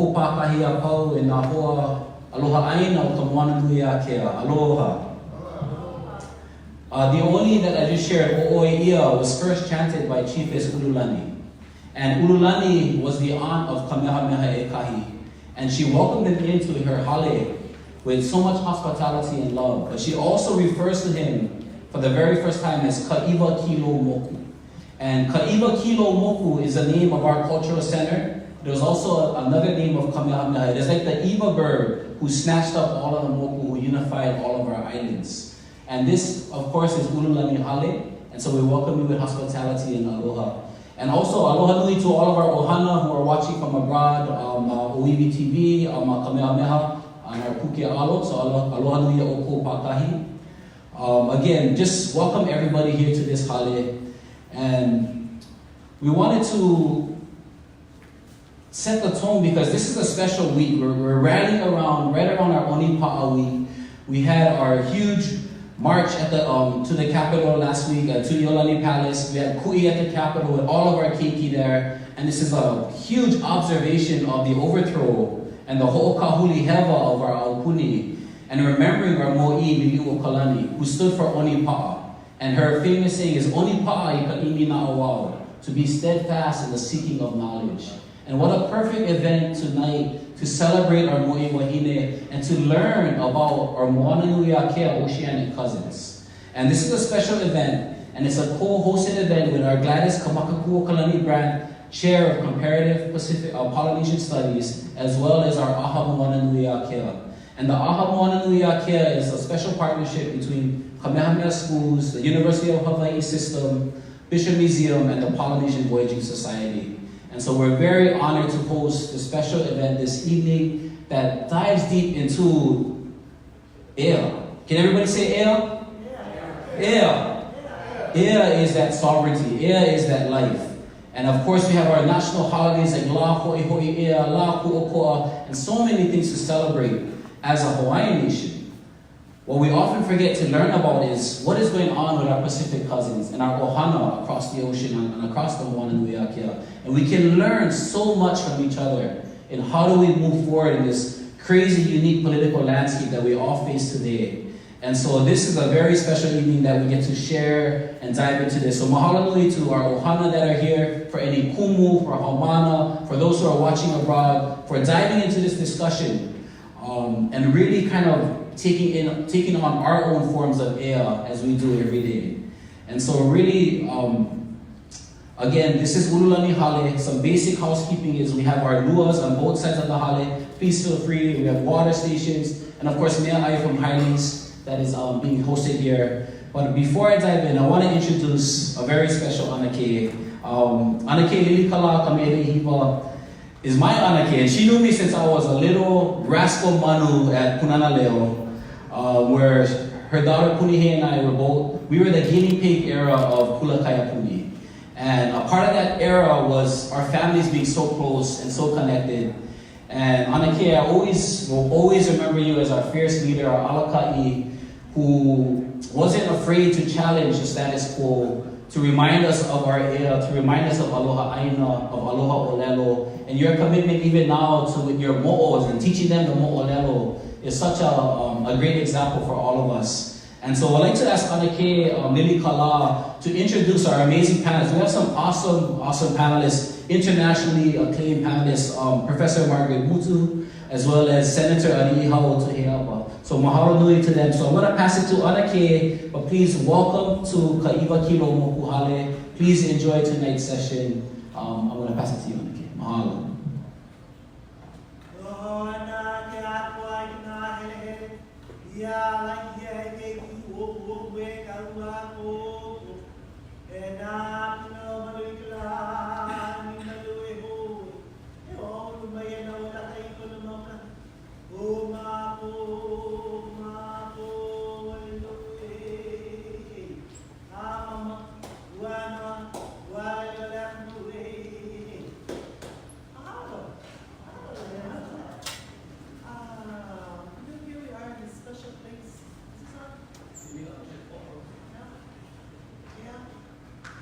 oko pākahi a pau e nā hoa aloha aina o ka Moananuiākea. Aloha. The oni that I just shared, O'oia, was first chanted by Chiefess Ululani. And Ululani was the aunt of Kamehameha Ekahi. And she welcomed him into her hale with so much hospitality and love. But she also refers to him for the very first time as Ka'iwa Kilo Moku. And Ka'iwa Kilo Moku is the name of our cultural center. There's also another name of Kamehameha. It is like the Iwa bird who snatched up all of the moku, who unified all of our islands. And this, of course, is Ululani Hale. And so we welcome you with hospitality and aloha. And also, aloha nui to all of our ohana who are watching from abroad, Oiwi TV, Kamehameha, on our Puke Alo, so aloha nui o ko pakahi. Again, just welcome everybody here to this hale. And we wanted to set the tone because this is a special week. We're rallying around, right around our ʻOnipaʻa week. We had our huge march at to the Capitol last week at Tūheiava Palace. We had kui at the Capitol with all of our keiki there. And this is a huge observation of the overthrow and the hoʻokahuli of our aupuni. And remembering our mo'i Lilikalā who stood for ʻOnipaʻa. And her famous saying is, ʻOnipaʻa I ka imi na awao, to be steadfast in the seeking of knowledge. And what a perfect event tonight to celebrate our mo'i wahine and to learn about our Moananuiākea oceanic cousins. And this is a special event, and it's a co-hosted event with our Gladys Kamakakūokalani Brand, Chair of Comparative Pacific Polynesian Studies, as well as our ʻAha Moananuiākea. And the ʻAha Moananuiākea is a special partnership between Kamehameha Schools, the University of Hawaii System, Bishop Museum, and the Polynesian Voyaging Society. And so we're very honored to host the special event this evening that dives deep into ʻea. Can everybody say ʻea? ʻea. ʻea is that sovereignty. ʻea is that life. And of course we have our national holidays like Lāhui, ʻea, Lā Kuʻokoʻa, and so many things to celebrate as a Hawaiian nation. What we often forget to learn about is what is going on with our Pacific cousins and our ohana across the ocean and across the Moananuiākea. And we can learn so much from each other in how do we move forward in this crazy, unique political landscape that we all face today. And so this is a very special evening that we get to share and dive into this. So mahalo nui to our ohana that are here, for any kumu, for haumana, for those who are watching abroad, for diving into this discussion and really kind of taking on our own forms of ʻea as we do every day. And so really, again, this is Ululani Hale. Some basic housekeeping is we have our luas on both sides of the hale. Please feel free. We have water stations. And of course, Mea'ai from Highlands that is being hosted here. But before I dive in, I want to introduce a very special anake. Anake Lilikalā Kameʻeleihiwa is my anake, and she knew me since I was a little rascal manu at Punana Leo. Where her daughter Punihe and I we were the guinea pig era of Kulakaya Puni. And a part of that era was our families being so close and so connected. And Anake, I will always remember you as our fierce leader, our alakai, who wasn't afraid to challenge the status quo, to remind us of our ʻea, to remind us of aloha aina, of aloha olelo, and your commitment even now to your mo'os and teaching them the mo'olelo is such a great example for all of us. And so I'd like to ask Anake Lilikalā to introduce our amazing panelists. We have some awesome panelists, internationally acclaimed panelists, Professor Margaret Mutu, as well as Senator Ariʻihau Tūheiava. So mahalo nui to them. So I'm going to pass it to Anake, but please welcome to Ka'iwa Kilo Moku Hale. Please enjoy tonight's session. I'm going to pass it to you, Anake. Mahalo.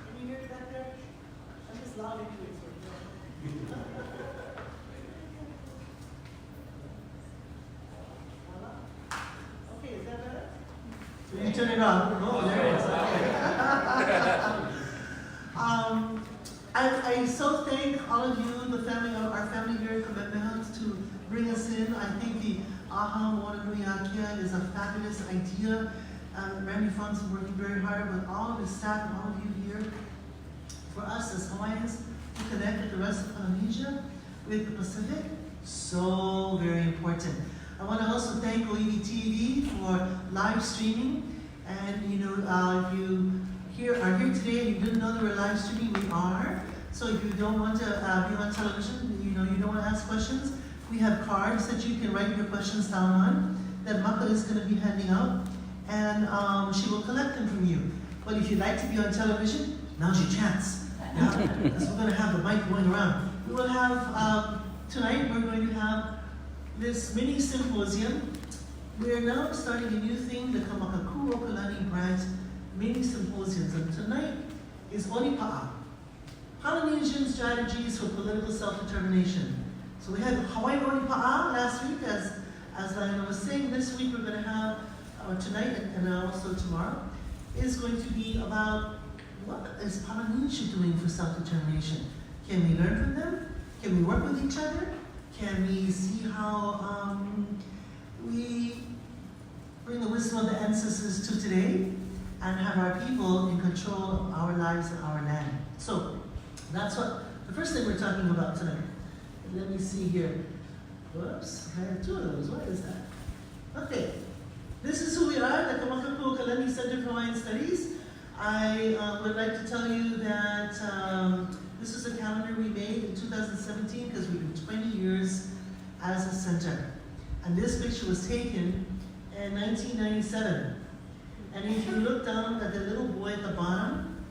Can you hear You turn it on. Oh, there it is. I so thank all of you, the family, our family here at Kameʻeleihiwa, to bring us in. I think the ʻAha Moananuiākea is a fabulous idea. Randy Funk's working very hard with all of his staff and all of you here. For us as Hawaiians to connect with the rest of Polynesia, with the Pacific, so very important. I want to also thank OED TV for live streaming. And if you are here today and you didn't know that we're live streaming, we are. So if you don't want to be on television, you don't want to ask questions, we have cards that you can write your questions down on that Margaret is going to be handing out, and she will collect them from you. But if you'd like to be on television, now's your chance. Because we're going to have the mic going around. We will have, tonight we're going to have this mini symposium. We are now starting a new thing, the Kamakakūokalani Grant Mini Symposiums. And tonight is ʻOnipaʻa, Polynesian Strategies for Political Self-Determination. So we had Hawaii ʻOnipaʻa last week, as Diana was saying. This week we're going to have, tonight and also tomorrow, is going to be about what is Polynesia doing for self-determination. Can we learn from them? Can we work with each other? Can we see how we bring the wisdom of the ancestors to today and have our people in control of our lives and our land? So that's what the first thing we're talking about tonight. Let me see here. Whoops, I have two of those. What is that? Okay, this is who we are, the Kamakakūokalani Center for Hawaiian Studies. I would like to tell you that this is a calendar we made in 2017 because we've been 20 years as a center. And this picture was taken in 1997. And if you look down at the little boy at the bottom,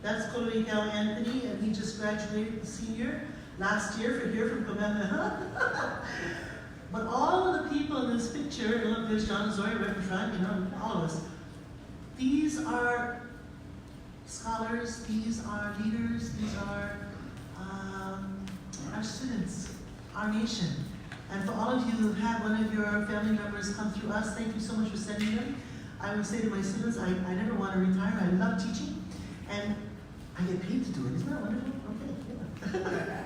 that's Koloi Anthony, and he just graduated the senior last year from Kameʻeleihiwa. But all of the people in this picture, look, there's John Zori right in front, all of us. These are scholars, these are leaders, these are our students, our nation. And for all of you who had one of your family members come through us, thank you so much for sending them. I would say to my students, I never want to retire. I love teaching, and I get paid to do it. Isn't that wonderful? Okay, yeah.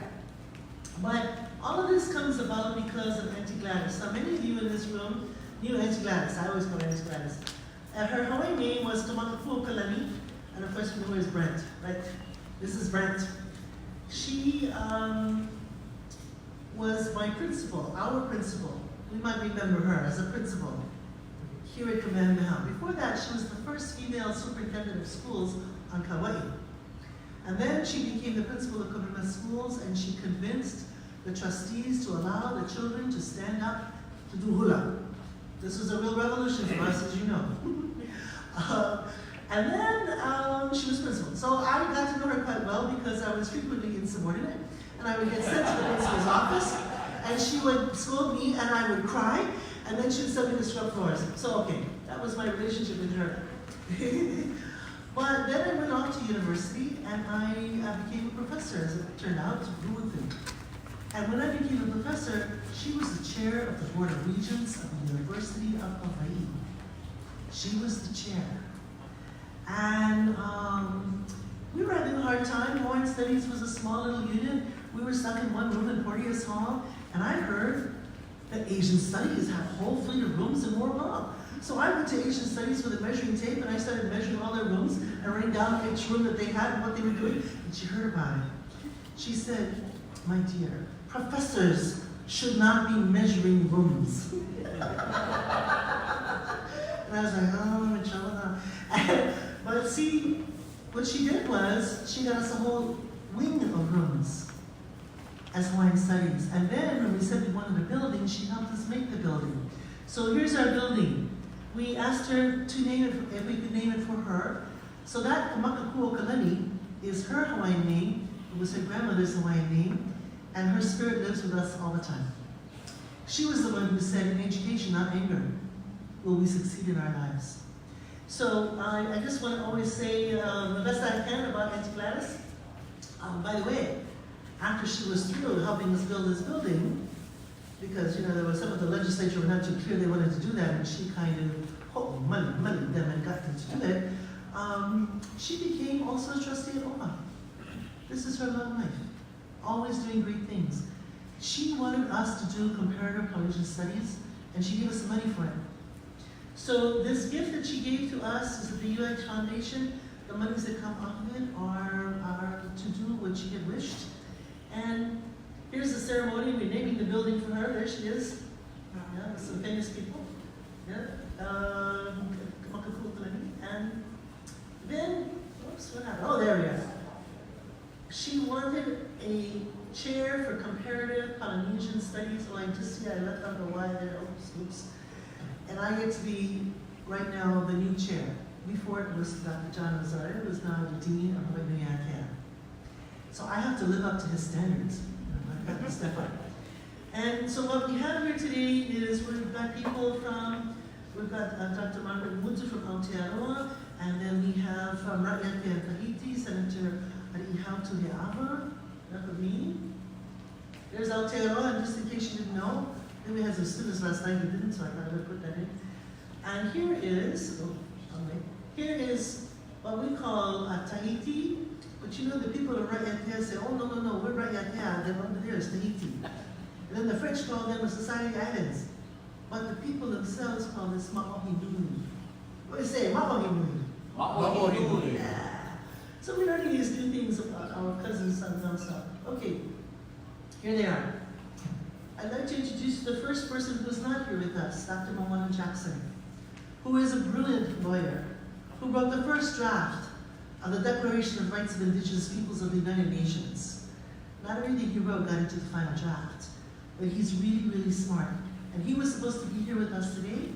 But all of this comes about because of Auntie Gladys. Now, many of you in this room knew Auntie Gladys. I always call her Auntie Gladys. Her Hawaiian name was Kamakakūokalani, and of course we know her as Brent, right? This is Brent. She was my principal, our principal. We might remember her as a principal here at Kameʻeleihiwa. Before that, she was the first female superintendent of schools on Kauai. And then she became the principal of Kameʻeleihiwa schools, and she convinced the trustees to allow the children to stand up to do hula. This was a real revolution for us, as you know. And then she was principal. So I got to know her quite well because I was frequently insubordinate, and I would get sent to the principal's office, and she would scold me, and I would cry, and then she would send me to scrub floors. So, okay, that was my relationship with her. But then I went off to university, and I became a professor, as it turned out, who would think. And when I became a professor, she was the chair of the Board of Regents of the University of Hawaii. She was the chair. And we were having a hard time. Hawaiian Studies was a small little unit. We were stuck in one room in Porteous Hall, and I heard that Asian Studies have a whole fleet of rooms in Moana. So I went to Asian Studies with a measuring tape, and I started measuring all their rooms and writing down each room that they had and what they were doing. And she heard about it. She said, "My dear, professors should not be measuring rooms." And I was like, oh, I'm in trouble now. But see, what she did was, she got us a whole wing of rooms as Hawaiian Studies. And then when we said we wanted a building, she helped us make the building. So here's our building. We asked her to name it, if we could name it for her. So that Kamakakūokalani is her Hawaiian name. It was her grandmother's Hawaiian name. And her spirit lives with us all the time. She was the one who said, in education, not anger, will we succeed in our lives. So I just want to always say the best I can about Auntie because, there was some of the legislature were not too clear they wanted to do that, and she kind of, money them and got them to do it. She became also a trustee at ʻOha. This is her long life, always doing great things. She wanted us to do comparative Polynesian studies, and she gave us the money for it. So this gift that she gave to us is the UH Foundation. The monies that come off of it are to do what she had wished. And here's the ceremony. We're naming the building for her. There she is. Yeah, with some famous people. Yeah. Kamakakūokalani. And then, oops, what happened? Oh, there we are. She wanted a chair for comparative Polynesian studies. Oh, I just see I left out the Y there. Oops. And I get to be, right now, the new chair. Before it was Dr. John Nazar, it was now the Dean of Hawaiʻinuiākea. So I have to live up to his standards. I've got to step up. And so what we have here today is we've got people from, we've got Dr. Margaret Mutu from Aotearoa, and then we have Margaret and Tahiti, Senator Ariʻihau Tūheiava, that's with me. There's Aotearoa, and just in case you didn't know, then we had some students last night who didn't, so I thought I would put that in. And here is, here is what we call Tahiti, but the people of Raʻiʻatea say, oh, no, we're Raʻiʻatea, then over there is Tahiti. And then the French call them the Society Islands. But the people themselves call this Maʻohinui. What do you say, Maʻohinui? Maʻohinui. Yeah. So we're learning these new things about our cousins and stuff. Okay, here they are. I'd like to introduce the first person who's not here with us, Dr. Moana Jackson, who is a brilliant lawyer, who wrote the first draft of the Declaration of Rights of Indigenous Peoples of the United Nations. Not everything he wrote got into the final draft, but he's really, really smart. And he was supposed to be here with us today.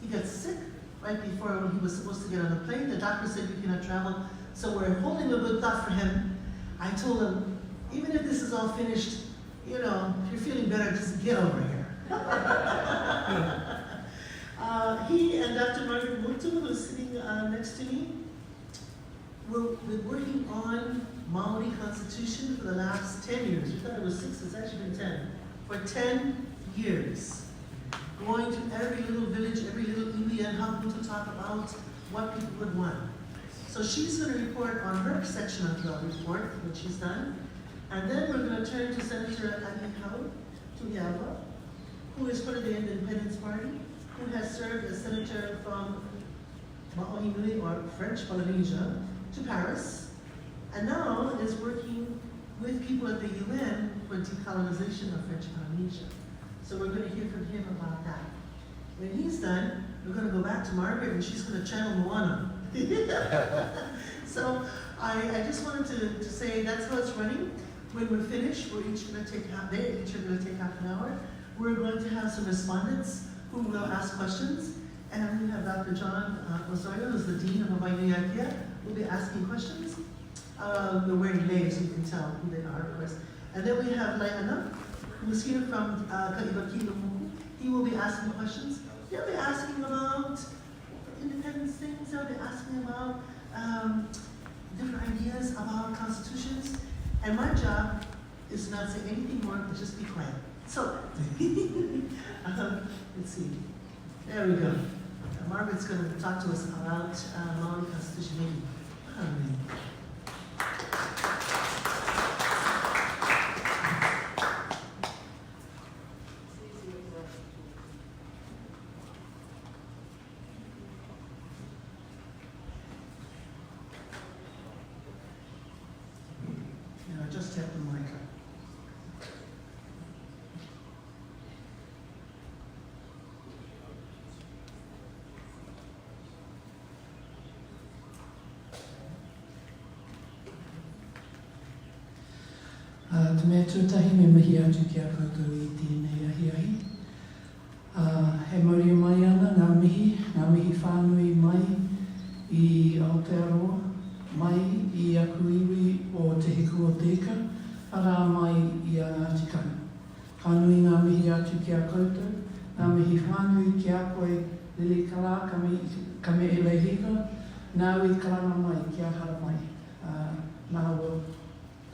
He got sick right before when he was supposed to get on the plane. The doctor said we cannot travel, so we're holding a good thought for him. I told him, even if this is all finished, if you're feeling better, just get over here. He and Dr. Margaret Mutu, who's sitting next to me, we've been working on Maori Constitution for the last 10 years. We thought it was 6, it's actually been 10. For 10 years. Going to every little village, every little iwi, and helping to talk about what people would want. So she's going to report on her section of the report, which she's done. And then we're going to turn to Senator Ariʻihau Tūheiava, who is part of the Independence Party, who has served as senator from Maʻohinui, or French Polynesia, to Paris, and now is working with people at the UN for decolonization of French Polynesia. So we're going to hear from him about that. When he's done, we're going to go back to Margaret, and she's going to channel Moana. So I just wanted to say that's how it's running. When we're finished, we're each going to take half an hour. We're going to have some respondents who will ask questions. And we have Dr. John Osorio, who's the Dean of Hawaiʻinuiākea, will be asking questions. They're wearing leis, so you can tell who they are, of course. And then we have Laina, who's here from Mutu. He will be asking questions. They'll be asking about independence things. They'll be asking about different ideas about constitutions. And my job is to not say anything more, but just be quiet. So, let's see. There we go. Margaret's going to talk to us about Maori Constitution maybe. Just tap the mic. Te mea tūtahi me mihi atu ki a koutou I tēnei ahiahi. He mauri mai ana ngā mihi whānui mai I Aotearoa, mai I aku iwi o te hiku o teka, arā mai I a Ngāti Ka nui ngā mihi atu ki a koutou, ngā mihi whānui ki a koe Lilikalā Kameʻeleihiwa, nāui karana mai ki a hara mai, nāua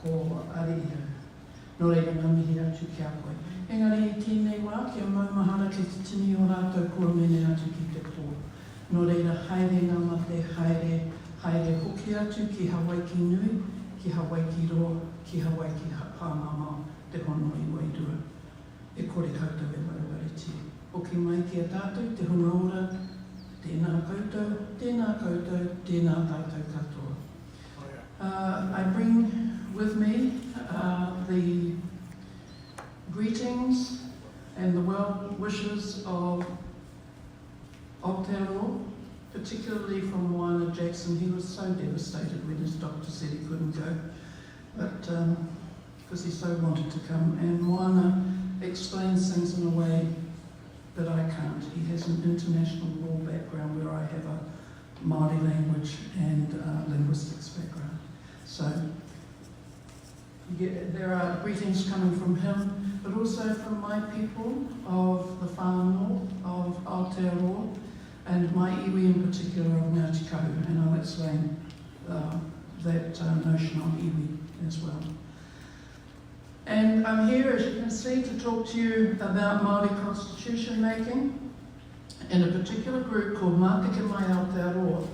ko Ariʻihau. Nō reira ngā mihi atu ki a koe. Engari I tēnei wā, kia maumahara ki te tini o rātou kua mene atu ki te kō. Nō reira, haere ngā mate, haere hoki atu ki Hawaii ki nui, ki Hawaii ki roa, ki Hawaii ki pāmama, te hono I wairua. E kore koutou e warawari. Hoki mai ki a tātou, te huna ora, tēnā koutou, tēnā koutou, tēnā tātou katoa. I bring with me the greetings and the well wishes of Aotearoa, particularly from Moana Jackson. He was so devastated when his doctor said he couldn't go, but because he so wanted to come. And Moana explains things in a way that I can't. He has an international law background where I have a Māori language and linguistics background. So there are greetings coming from him, but also from my people of the whānau, of Aotearoa, and my iwi in particular of Ngāti Kahu, and I'll explain that notion of iwi as well. And I'm here, as you can see, to talk to you about Māori constitution making in a particular group called Mātike Mai Aotearoa.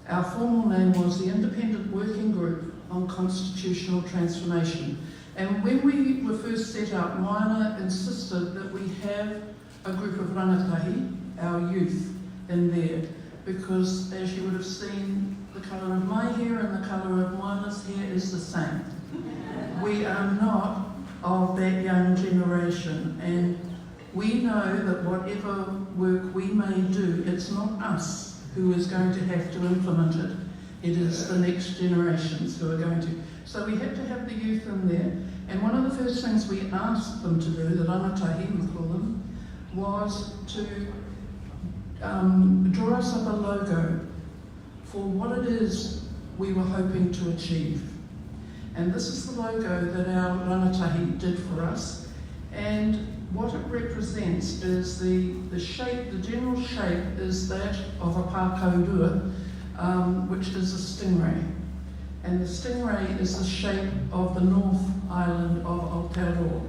Our formal name was the Independent Working Group on Constitutional Transformation. And when we were first set up, Moana insisted that we have a group of rangatahi, our youth, in there, because as you would have seen, the colour of my hair and the colour of Moana's hair is the same. We are not of that young generation, and we know that whatever work we may do, it's not us who is going to have to implement it. It is the next generations who are going to. So we had to have the youth in there, and one of the first things we asked them to do, the rangatahi we call them, was to draw us up a logo for what it is we were hoping to achieve. And this is the logo that our rangatahi did for us. And what it represents is the shape, the general shape is that of a pākaurua, which is a stingray. And the stingray is the shape of the North Island of Aotearoa.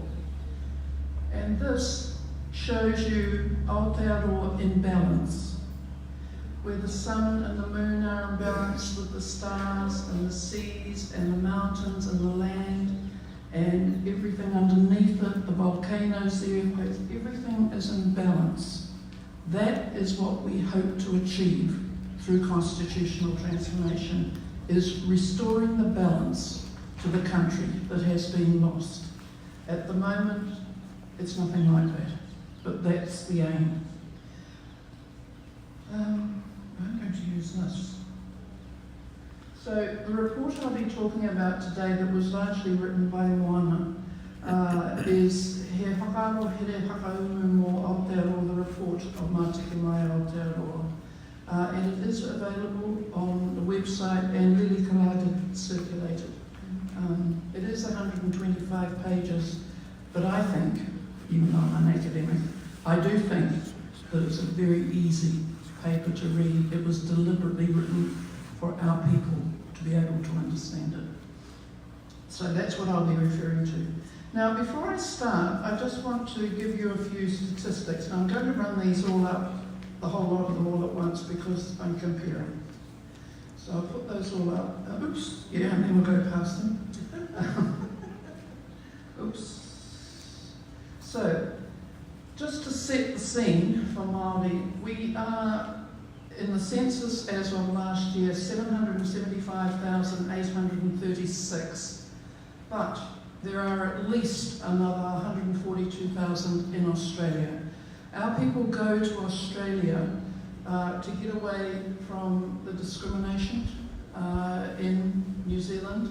And this shows you Aotearoa in balance, where the sun and the moon are in balance with the stars and the seas and the mountains and the land and everything underneath it, the volcanoes, the earthquakes, everything is in balance. That is what we hope to achieve through constitutional transformation, is restoring the balance to the country that has been lost. At the moment, it's nothing like that, but that's the aim. I'm going to use this. So the report I'll be talking about today that was largely written by Moana is He Whakaaro Here Whakaumu Mō Aotearoa, the report of Mātike Mai Aotearoa. And it is available on the website, and Lilikalā did circulate it. It is 125 pages, but I think, even though I'm an academic, I do think that it's a very easy paper to read. It was deliberately written for our people to be able to understand it. So that's what I'll be referring to. Now, before I start, I just want to give you a few statistics. And I'm going to run these all up, the whole lot of them all at once, because I'm comparing. So I'll put those all up. Oops, yeah, and then we'll go past them. Oops. So, just to set the scene for Māori, we are in the census as of last year 775,836, but there are at least another 142,000 in Australia. Our people go to Australia to get away from the discrimination in New Zealand,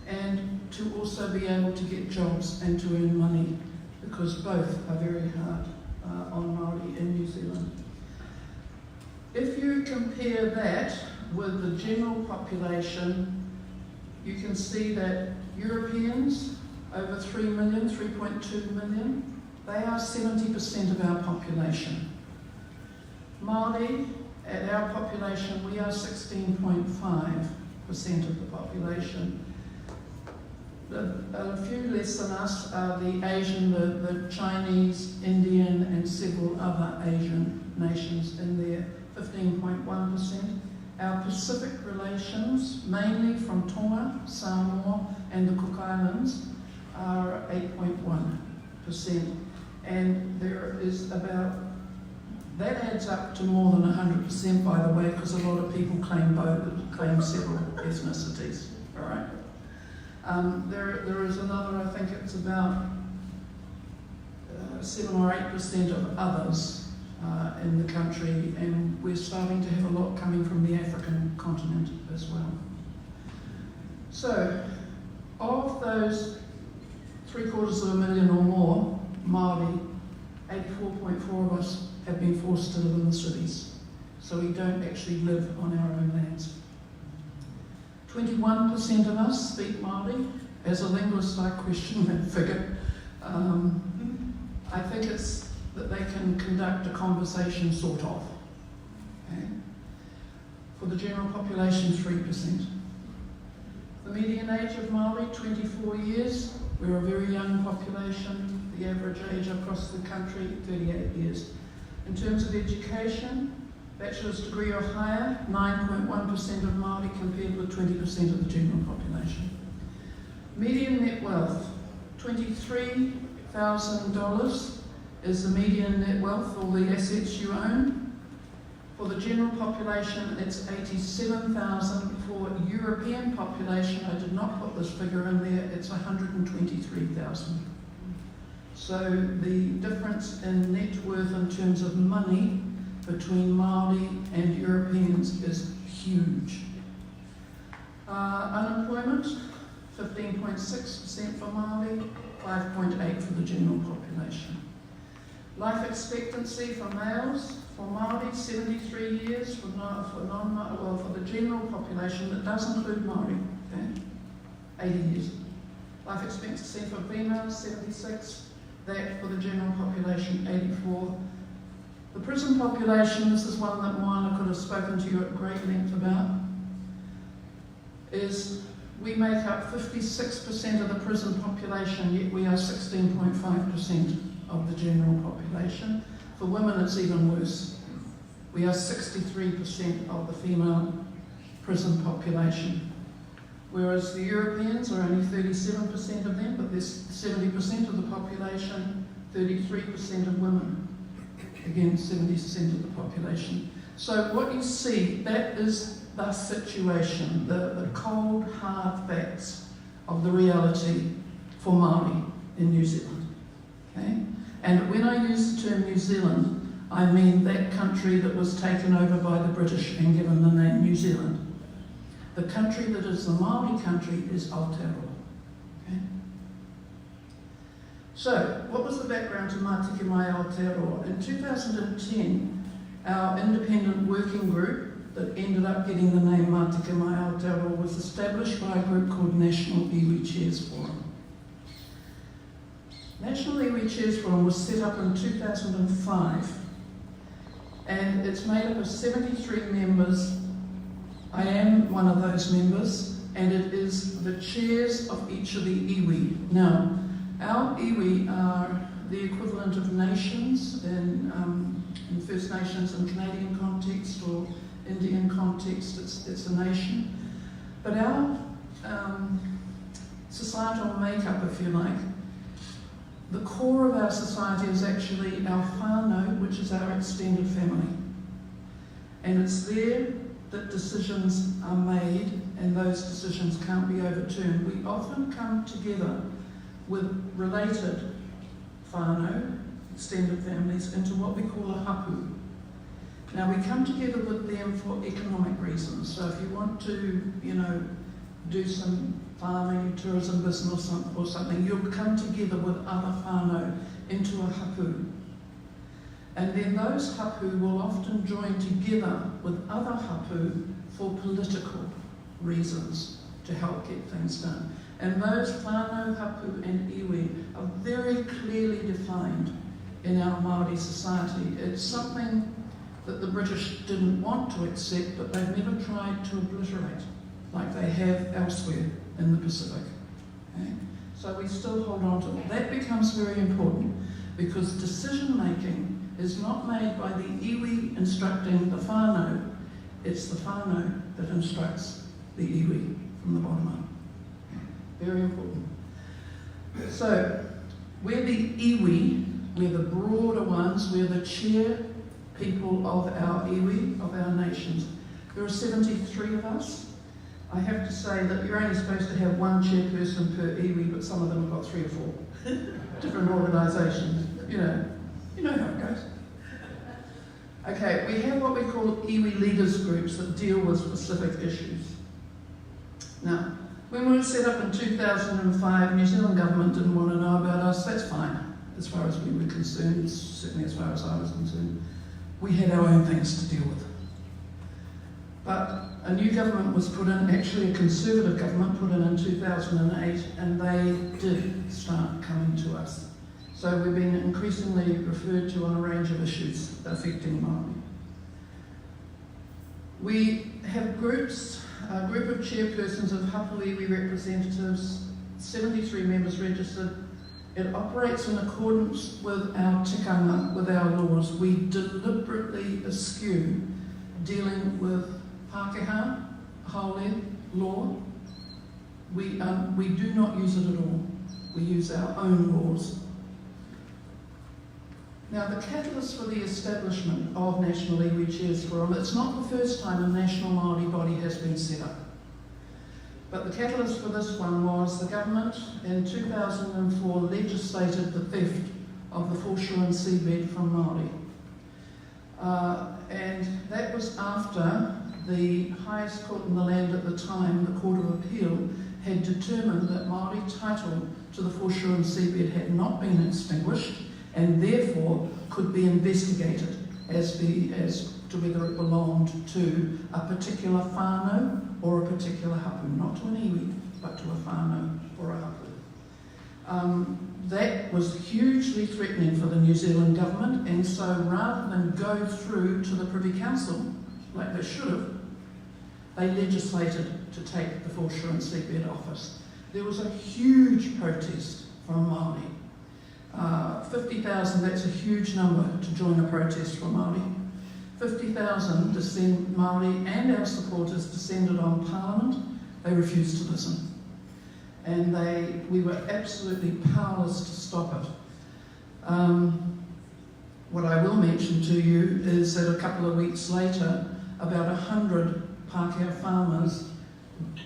and to also be able to get jobs and to earn money, because both are very hard on Māori in New Zealand. If you compare that with the general population, you can see that Europeans, over 3 million, 3.2 million, they are 70% of our population. Māori, at our population, we are 16.5% of the population. A few less than us are the Asian, the Chinese, Indian, and several other Asian nations in there, 15.1%. Our Pacific relations, mainly from Tonga, Samoa, and the Cook Islands, are 8.1%. And there is about, that adds up to more than 100%, by the way, because a lot of people claim several ethnicities, all right? There is another, I think it's about 7 or 8% of others in the country, and we're starting to have a lot coming from the African continent as well. So, of those 750,000 or more Māori, 84.4 of us have been forced to live in the cities. So we don't actually live on our own lands. 21% of us speak Māori. As a linguist, I question that figure. I think it's that they can conduct a conversation, sort of. Okay? For the general population, 3%. The median age of Māori, 24 years. We're a very young population. The average age across the country, 38 years. In terms of education, bachelor's degree or higher, 9.1% of Māori compared with 20% of the general population. Median net wealth, $23,000 is the median net wealth, all the assets you own. For the general population, it's $87,000. For European population, I did not put this figure in there, it's $123,000. So the difference in net worth in terms of money between Māori and Europeans is huge. Unemployment, 15.6% for Māori, 5.8% for the general population. Life expectancy for males, for Māori, 73 years, for the general population, that does include Māori, okay? 80 years. Life expectancy for females, 76. That for the general population, 84. The prison population, this is one that Moana could have spoken to you at great length about, is we make up 56% of the prison population, yet we are 16.5% of the general population. For women, it's even worse. We are 63% of the female prison population. Whereas the Europeans are only 37% of them, but there's 70% of the population, 33% of women. Again, 70% of the population. So what you see, that is the situation, the cold, hard facts of the reality for Māori in New Zealand. Okay? And when I use the term New Zealand, I mean that country that was taken over by the British and given the name New Zealand. The country that is the Māori country is Aotearoa. Okay? So, what was the background to Mātiki Mai Aotearoa? In 2010, our independent working group that ended up getting the name Mātiki Mai Aotearoa was established by a group called National Iwi Chairs Forum. National Iwi Chairs Forum was set up in 2005, and it's made up of 73 members. I am one of those members, and it is the chairs of each of the iwi. Now, our iwi are the equivalent of nations in First Nations and Canadian context or Indian context, it's a nation. But our societal makeup, if you like, the core of our society is actually our whānau, which is our extended family. And it's there that decisions are made, and those decisions can't be overturned. We often come together with related whānau, extended families, into what we call a hapu. Now, we come together with them for economic reasons. So if you want to, do some farming, tourism business or something, you'll come together with other whānau into a hapu. And then those hapu will often join together with other hapu for political reasons to help get things done. And those whānau, hapu and iwi are very clearly defined in our Māori society. It's something that the British didn't want to accept, but they've never tried to obliterate like they have elsewhere in the Pacific. Okay? So we still hold on to it. That becomes very important because decision making is not made by the iwi instructing the whānau, it's the whānau that instructs the iwi from the bottom up. Very important. So, we're the iwi, we're the broader ones, we're the chair people of our iwi, of our nations. There are 73 of us. I have to say that you're only supposed to have one chairperson per iwi, but some of them have got 3 or 4 different organisations. You know how it goes. Okay, we have what we call iwi leaders groups that deal with specific issues. Now, when we were set up in 2005, New Zealand government didn't want to know about us. That's fine, as far as we were concerned, certainly as far as I was concerned. We had our own things to deal with. But a new government was put in, actually a Conservative government put in 2008, and they did start coming to us. So we've been increasingly referred to on a range of issues affecting Māori. We have groups, a group of chairpersons of hapu iwi representatives, 73 members registered. It operates in accordance with our tikanga, with our laws. We deliberately eschew dealing with Pākehā, haole, law. We do not use it at all. We use our own laws. Now, the catalyst for the establishment of National Iwi Chairs Forum, it's not the first time a national Māori body has been set up. But the catalyst for this one was the government in 2004 legislated the theft of the foreshore and seabed from Māori. And that was after the highest court in the land at the time, the Court of Appeal, had determined that Māori title to the foreshore and seabed had not been extinguished, and therefore could be investigated as to whether it belonged to a particular whānau or a particular hapu, not to an iwi, but to a whānau or a hapu. That was hugely threatening for the New Zealand government, and so rather than go through to the Privy Council, like they should have, they legislated to take the foreshore and seabed office. There was a huge protest from Māori. 50,000, that's a huge number to join a protest for Māori. 50,000 Māori and our supporters descended on Parliament. They refused to listen. And we were absolutely powerless to stop it. What I will mention to you is that a couple of weeks later, about 100 Pākehā farmers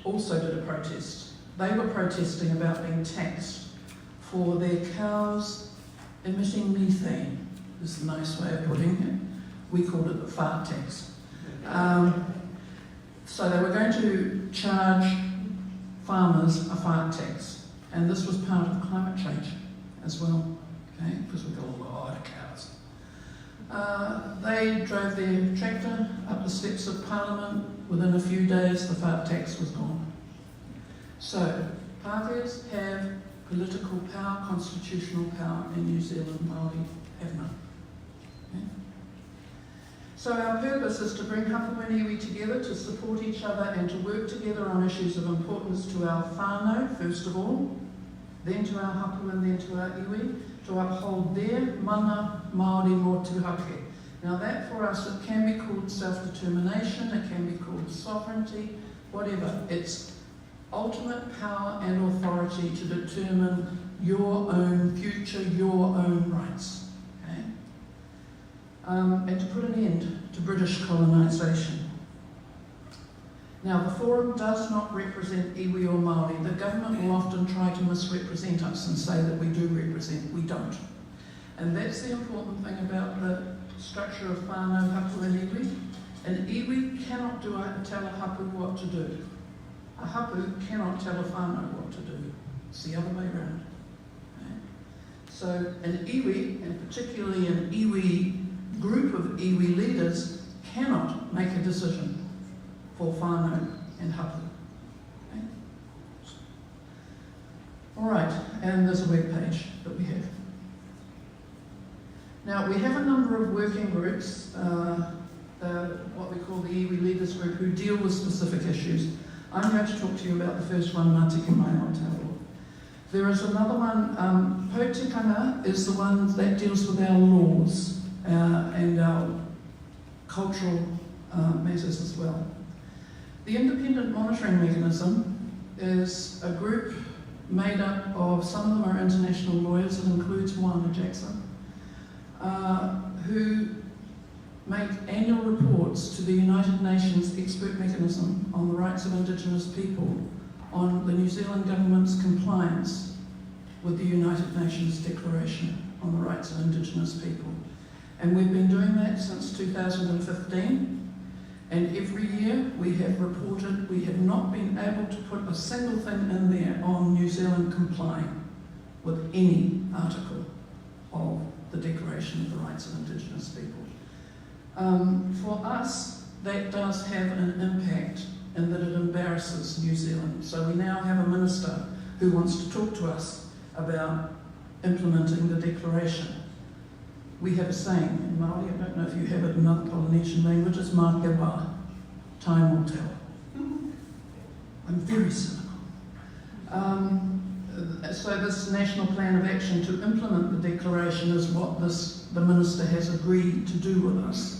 also did a protest. They were protesting about being taxed for their cows emitting methane, is the nice way of putting it. We called it the fart tax. So they were going to charge farmers a fart tax, and this was part of climate change as well, okay, because we've got a lot of cows. They drove their tractor up the steps of Parliament. Within a few days, the fart tax was gone. So, Pākehās have political power, constitutional power in New Zealand. Māori have none. Okay? So our purpose is to bring hapu and iwi together to support each other and to work together on issues of importance to our whānau, first of all, then to our hapu and then to our iwi, to uphold their mana Māori motuhake. Now that for us, it can be called self-determination, it can be called sovereignty, whatever. It's ultimate power and authority to determine your own future, your own rights. Okay? And to put an end to British colonisation. Now the forum does not represent iwi or Māori. The government will often try to misrepresent us and say that we do represent. We don't. And that's the important thing about the structure of whānau, hapu and iwi. An iwi cannot tell a hapu what to do. A hapu cannot tell a whānau what to do. It's the other way around. Okay? So an iwi, and particularly an iwi group of iwi leaders, cannot make a decision for whānau and hapu. Okay? All right, and there's a web page that we have. Now, we have a number of working groups, what we call the iwi leaders group, who deal with specific issues. I'm going to talk to you about the first one, Mātiki Mai Aotearoa. There is another one, Pōtikanga is the one that deals with our laws and our cultural matters as well. The Independent Monitoring Mechanism is a group made up of, some of them are international lawyers, it includes Moana Jackson, who make annual reports to the United Nations Expert Mechanism on the Rights of Indigenous People on the New Zealand Government's compliance with the United Nations Declaration on the Rights of Indigenous People. And we've been doing that since 2015. And every year we have reported we have not been able to put a single thing in there on New Zealand complying with any article of the Declaration of the Rights of Indigenous People. For us, that does have an impact in that it embarrasses New Zealand. So we now have a minister who wants to talk to us about implementing the Declaration. We have a saying in Māori, I don't know if you have it in other Polynesian languages, mā te wā, time will tell. I'm very cynical. So this National Plan of Action to implement the Declaration is what the Minister has agreed to do with us.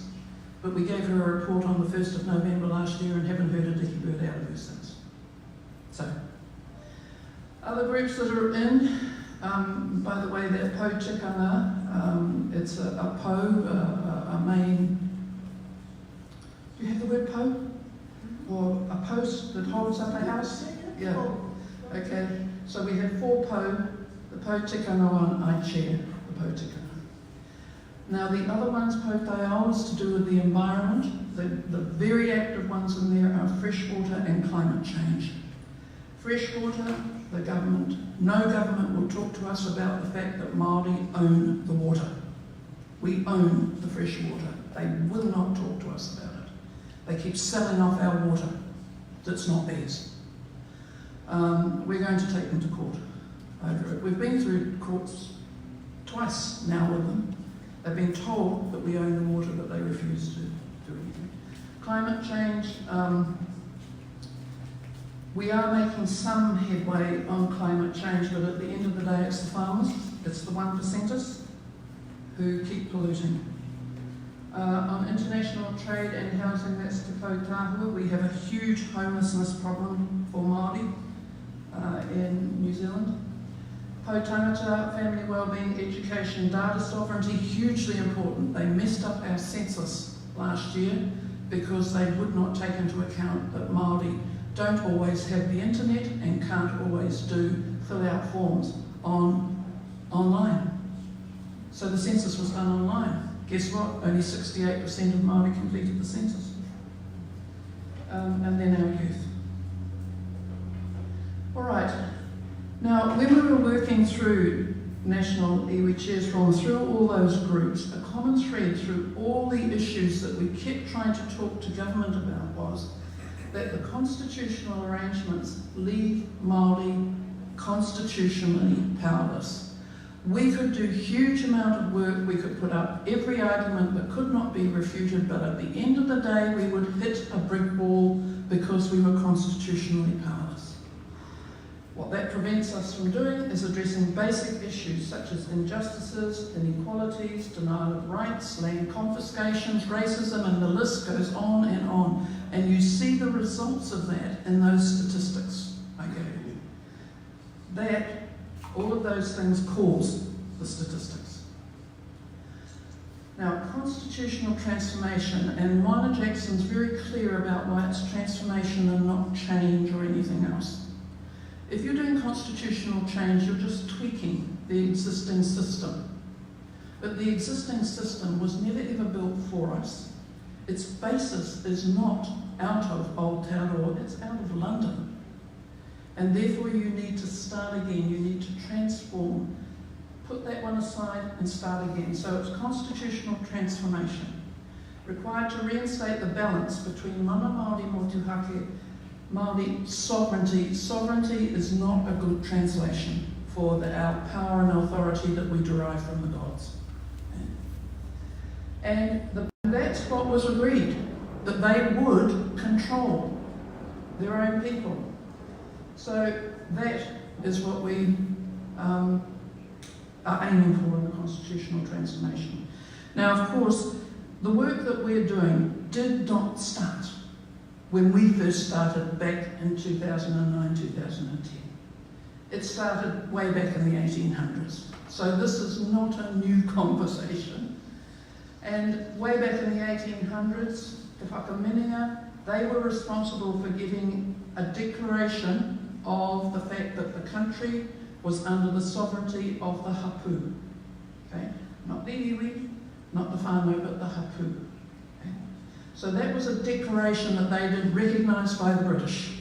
But we gave her a report on the 1st of November last year and haven't heard a dicky bird out of her since. So, other groups that are in, by the way, that Pōtikanga, it's a po, a main, do you have the word po? Or a post that holds up a house? Yeah. Okay, so we have 4 po, the Pōtikanga one, I chair the Pōtikanga. Now the other ones, Pōtaiao, is to do with the environment. The very active ones in there are freshwater and climate change. Freshwater, the government, no government will talk to us about the fact that Māori own the water. We own the fresh water. They will not talk to us about it. They keep selling off our water that's not theirs. We're going to take them to court over it. We've been through courts twice now with them. They've been told that we own the water, but they refuse to do anything. Climate change, we are making some headway on climate change, but at the end of the day it's the farmers, it's the 1%ers who keep polluting. On international trade and housing, that's Te Pōtahua, we have a huge homelessness problem for Māori in New Zealand. Pōtangata, family wellbeing, education, data sovereignty, hugely important. They messed up our census last year because they would not take into account that Māori don't always have the internet and can't always fill out forms online. So the census was done online. Guess what? Only 68% of Māori completed the census. And then our youth. All right. Now, when we were working through national iwi chairs through all those groups, a common thread through all the issues that we kept trying to talk to government about was that the constitutional arrangements leave Māori constitutionally powerless. We could do a huge amount of work, we could put up every argument that could not be refuted, but at the end of the day we would hit a brick wall because we were constitutionally powerless. What that prevents us from doing is addressing basic issues such as injustices, inequalities, denial of rights, land confiscations, racism, and the list goes on and on. And you see the results of that in those statistics I gave you. That, all of those things cause the statistics. Now, constitutional transformation, and Moana Jackson's very clear about why it's transformation and not change or anything else. If you're doing constitutional change, you're just tweaking the existing system. But the existing system was never ever built for us. Its basis is not out of Aotearoa, it's out of London. And therefore you need to start again, you need to transform, put that one aside and start again. So it's constitutional transformation, required to reinstate the balance between mana Māori motuhake, Māori sovereignty. Sovereignty is not a good translation for our power and authority that we derive from the gods. And that's what was agreed, that they would control their own people. So that is what we are aiming for in the constitutional transformation. Now, of course, the work that we're doing did not start when we first started back in 2009, 2010. It started way back in the 1800s. So this is not a new conversation. And way back in the 1800s, Te Whakaminenga, they were responsible for giving a declaration of the fact that the country was under the sovereignty of the hapu. Okay? Not the iwi, not the whānau, but the hapu. Okay? So that was a declaration that they did, recognised by the British.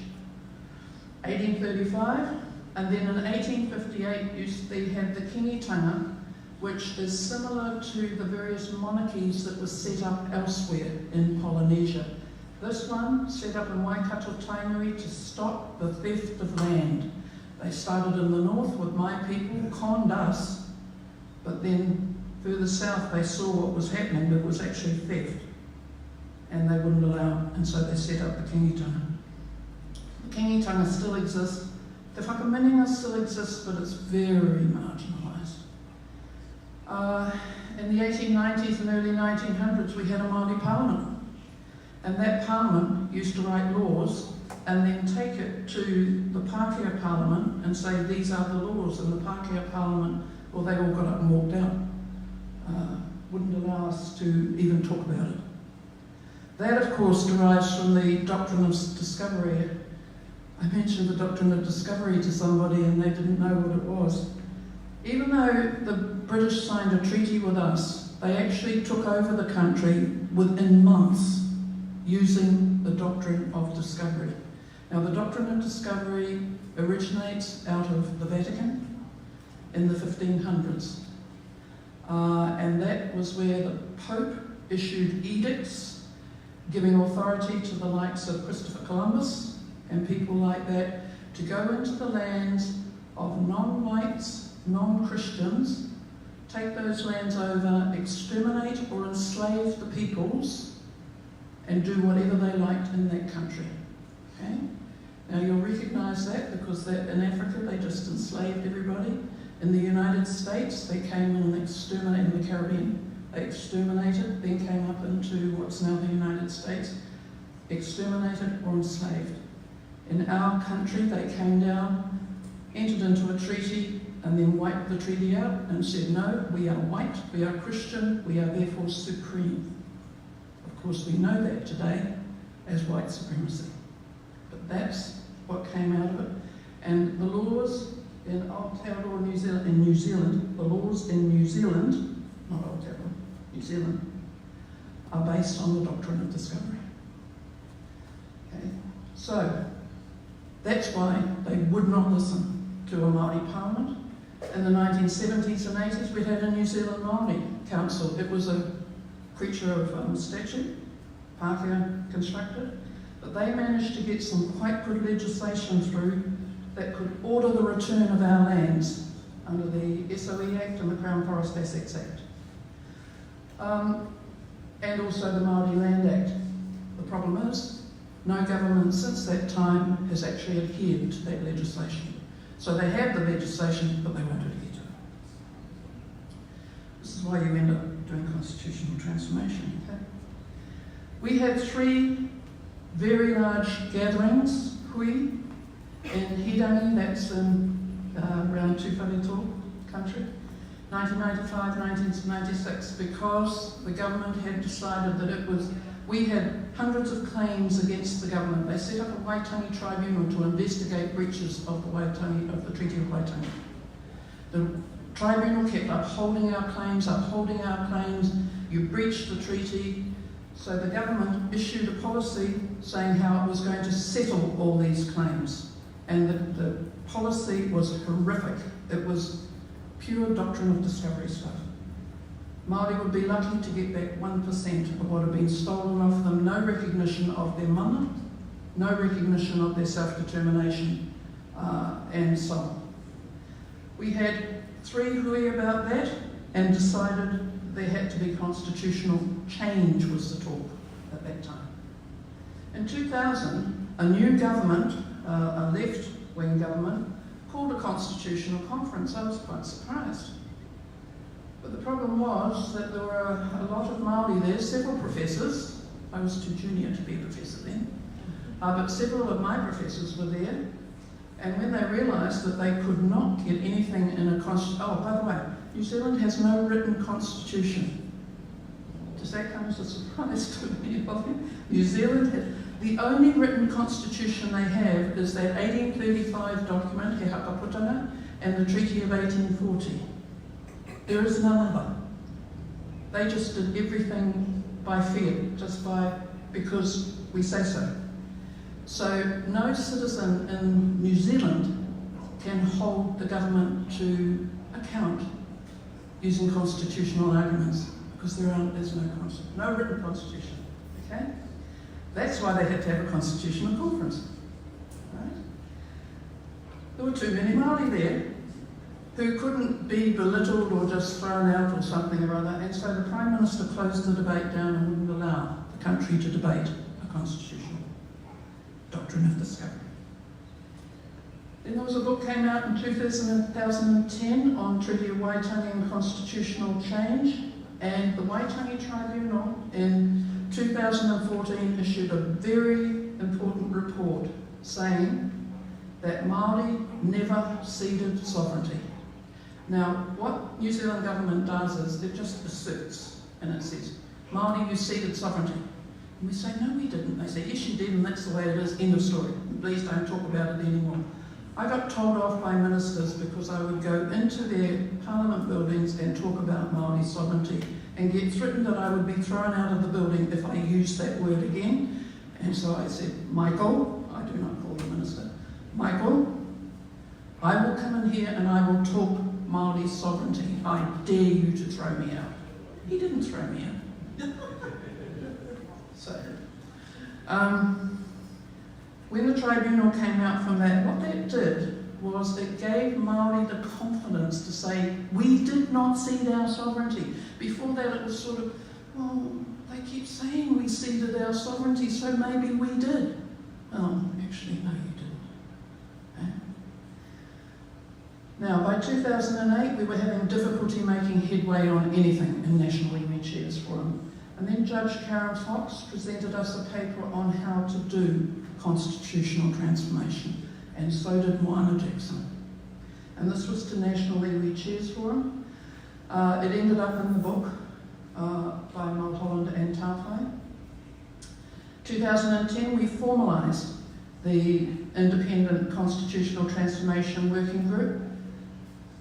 1835, and then in 1858 they had the kingitanga, which is similar to the various monarchies that were set up elsewhere in Polynesia. This one set up in Waikato Tainui to stop the theft of land. They started in the north with my people, conned us, but then further south they saw what was happening, that was actually theft. And they wouldn't allow it, and so they set up the kingitanga. The kingitanga still exists. The whakaminenga still exists, but it's very marginalised. In the 1890s and early 1900s, we had a Māori parliament. And that parliament used to write laws and then take it to the Pākehā Parliament and say, these are the laws. And the Pākehā Parliament, well, they all got up and walked out. Wouldn't allow us to even talk about it. That, of course, derives from the doctrine of discovery. I mentioned the doctrine of discovery to somebody and they didn't know what it was. Even though the British signed a treaty with us, they actually took over the country within months using the doctrine of discovery. Now, the doctrine of discovery originates out of the Vatican in the 1500s. And that was where the Pope issued edicts giving authority to the likes of Christopher Columbus and people like that to go into the lands of non-whites, non-Christians, take those lands over, exterminate or enslave the peoples, and do whatever they liked in that country. Okay? Now you'll recognise that because in Africa they just enslaved everybody. In the United States they came in and exterminated, in the Caribbean, they exterminated, then came up into what's now the United States, exterminated or enslaved. In our country they came down, entered into a treaty, and then wiped the treaty out and said, no, we are white, we are Christian, we are therefore supreme. Of course, we know that today as white supremacy. But that's what came out of it. And the laws in Aotearoa, New Zealand, the laws in New Zealand, not Aotearoa, New Zealand, are based on the doctrine of discovery. Okay? So, that's why they would not listen to a Māori parliament. In the 1970s and 80s, we had a New Zealand Māori council. It was a creature of statute, Pākehā constructed, but they managed to get some quite good legislation through that could order the return of our lands under the SOE Act and the Crown Forest Assets Act. And also the Māori Land Act. The problem is, no government since that time has actually adhered to that legislation. So they have the legislation, but they won't adhere to it. This is why you end up doing constitutional transformation. Okay? We had 3 very large gatherings, hui, in Hirangi, that's in around Tūwhareto country, 1995, 1996, because the government had decided that we had hundreds of claims against the government. They set up a Waitangi tribunal to investigate breaches of the Treaty of Waitangi. The tribunal kept upholding our claims, you breached the treaty. So the government issued a policy saying how it was going to settle all these claims. And the policy was horrific. It was pure doctrine of discovery stuff. Māori would be lucky to get back 1% of what had been stolen off them, no recognition of their mana, no recognition of their self-determination, and so on. We had 3 hui about that and decided there had to be constitutional change was the talk at that time. In 2000, a new government, a left-wing government called a constitutional conference. I was quite surprised. But the problem was that there were a lot of Māori there, several professors. I was too junior to be a professor then. But several of my professors were there. And when they realised that they could not get anything in a constitution... Oh, by the way, New Zealand has no written constitution. Does that come as a surprise to many of you? New Zealand has... The only written constitution they have is that 1835 document, He Hapaputanga, and the Treaty of 1840. There is none other. They just did everything by fear, because we say so. So no citizen in New Zealand can hold the government to account using constitutional arguments, because there's no written constitution. Okay? That's why they had to have a constitutional conference. Right? There were too many Māori there who couldn't be belittled or just thrown out or something or other, and so the Prime Minister closed the debate down and wouldn't allow the country to debate a constitutional doctrine of discovery. Then there was a book came out in 2010 on Treaty of Waitangi and constitutional change, and the Waitangi Tribunal in 2014 issued a very important report saying that Māori never ceded sovereignty. Now, what New Zealand government does is it just asserts, and it says, Māori, you ceded sovereignty. And we say, no, we didn't. They say, yes, you did, and that's the way it is, end of story. Please don't talk about it anymore. I got told off by ministers because I would go into their parliament buildings and talk about Māori sovereignty and get threatened that I would be thrown out of the building if I used that word again. And so I said, Michael, I do not call the minister, Michael, I will come in here and I will talk Māori sovereignty. I dare you to throw me out. He didn't throw me out. So, when the tribunal came out from that, what that did was it gave Māori the confidence to say, we did not cede our sovereignty. Before that it was sort of, well, they keep saying we ceded our sovereignty, so maybe we did. Oh, actually, no, you didn't. Okay? Now, by 2008, we were having difficulty making headway on anything in National Iwi Chairs Forum. And then Judge Karen Fox presented us a paper on how to do constitutional transformation, and so did Moana Jackson. And this was to National Iwi Chairs Forum. It ended up in the book by Mulholland and Tawhai. 2010, we formalised the Independent Constitutional Transformation Working Group.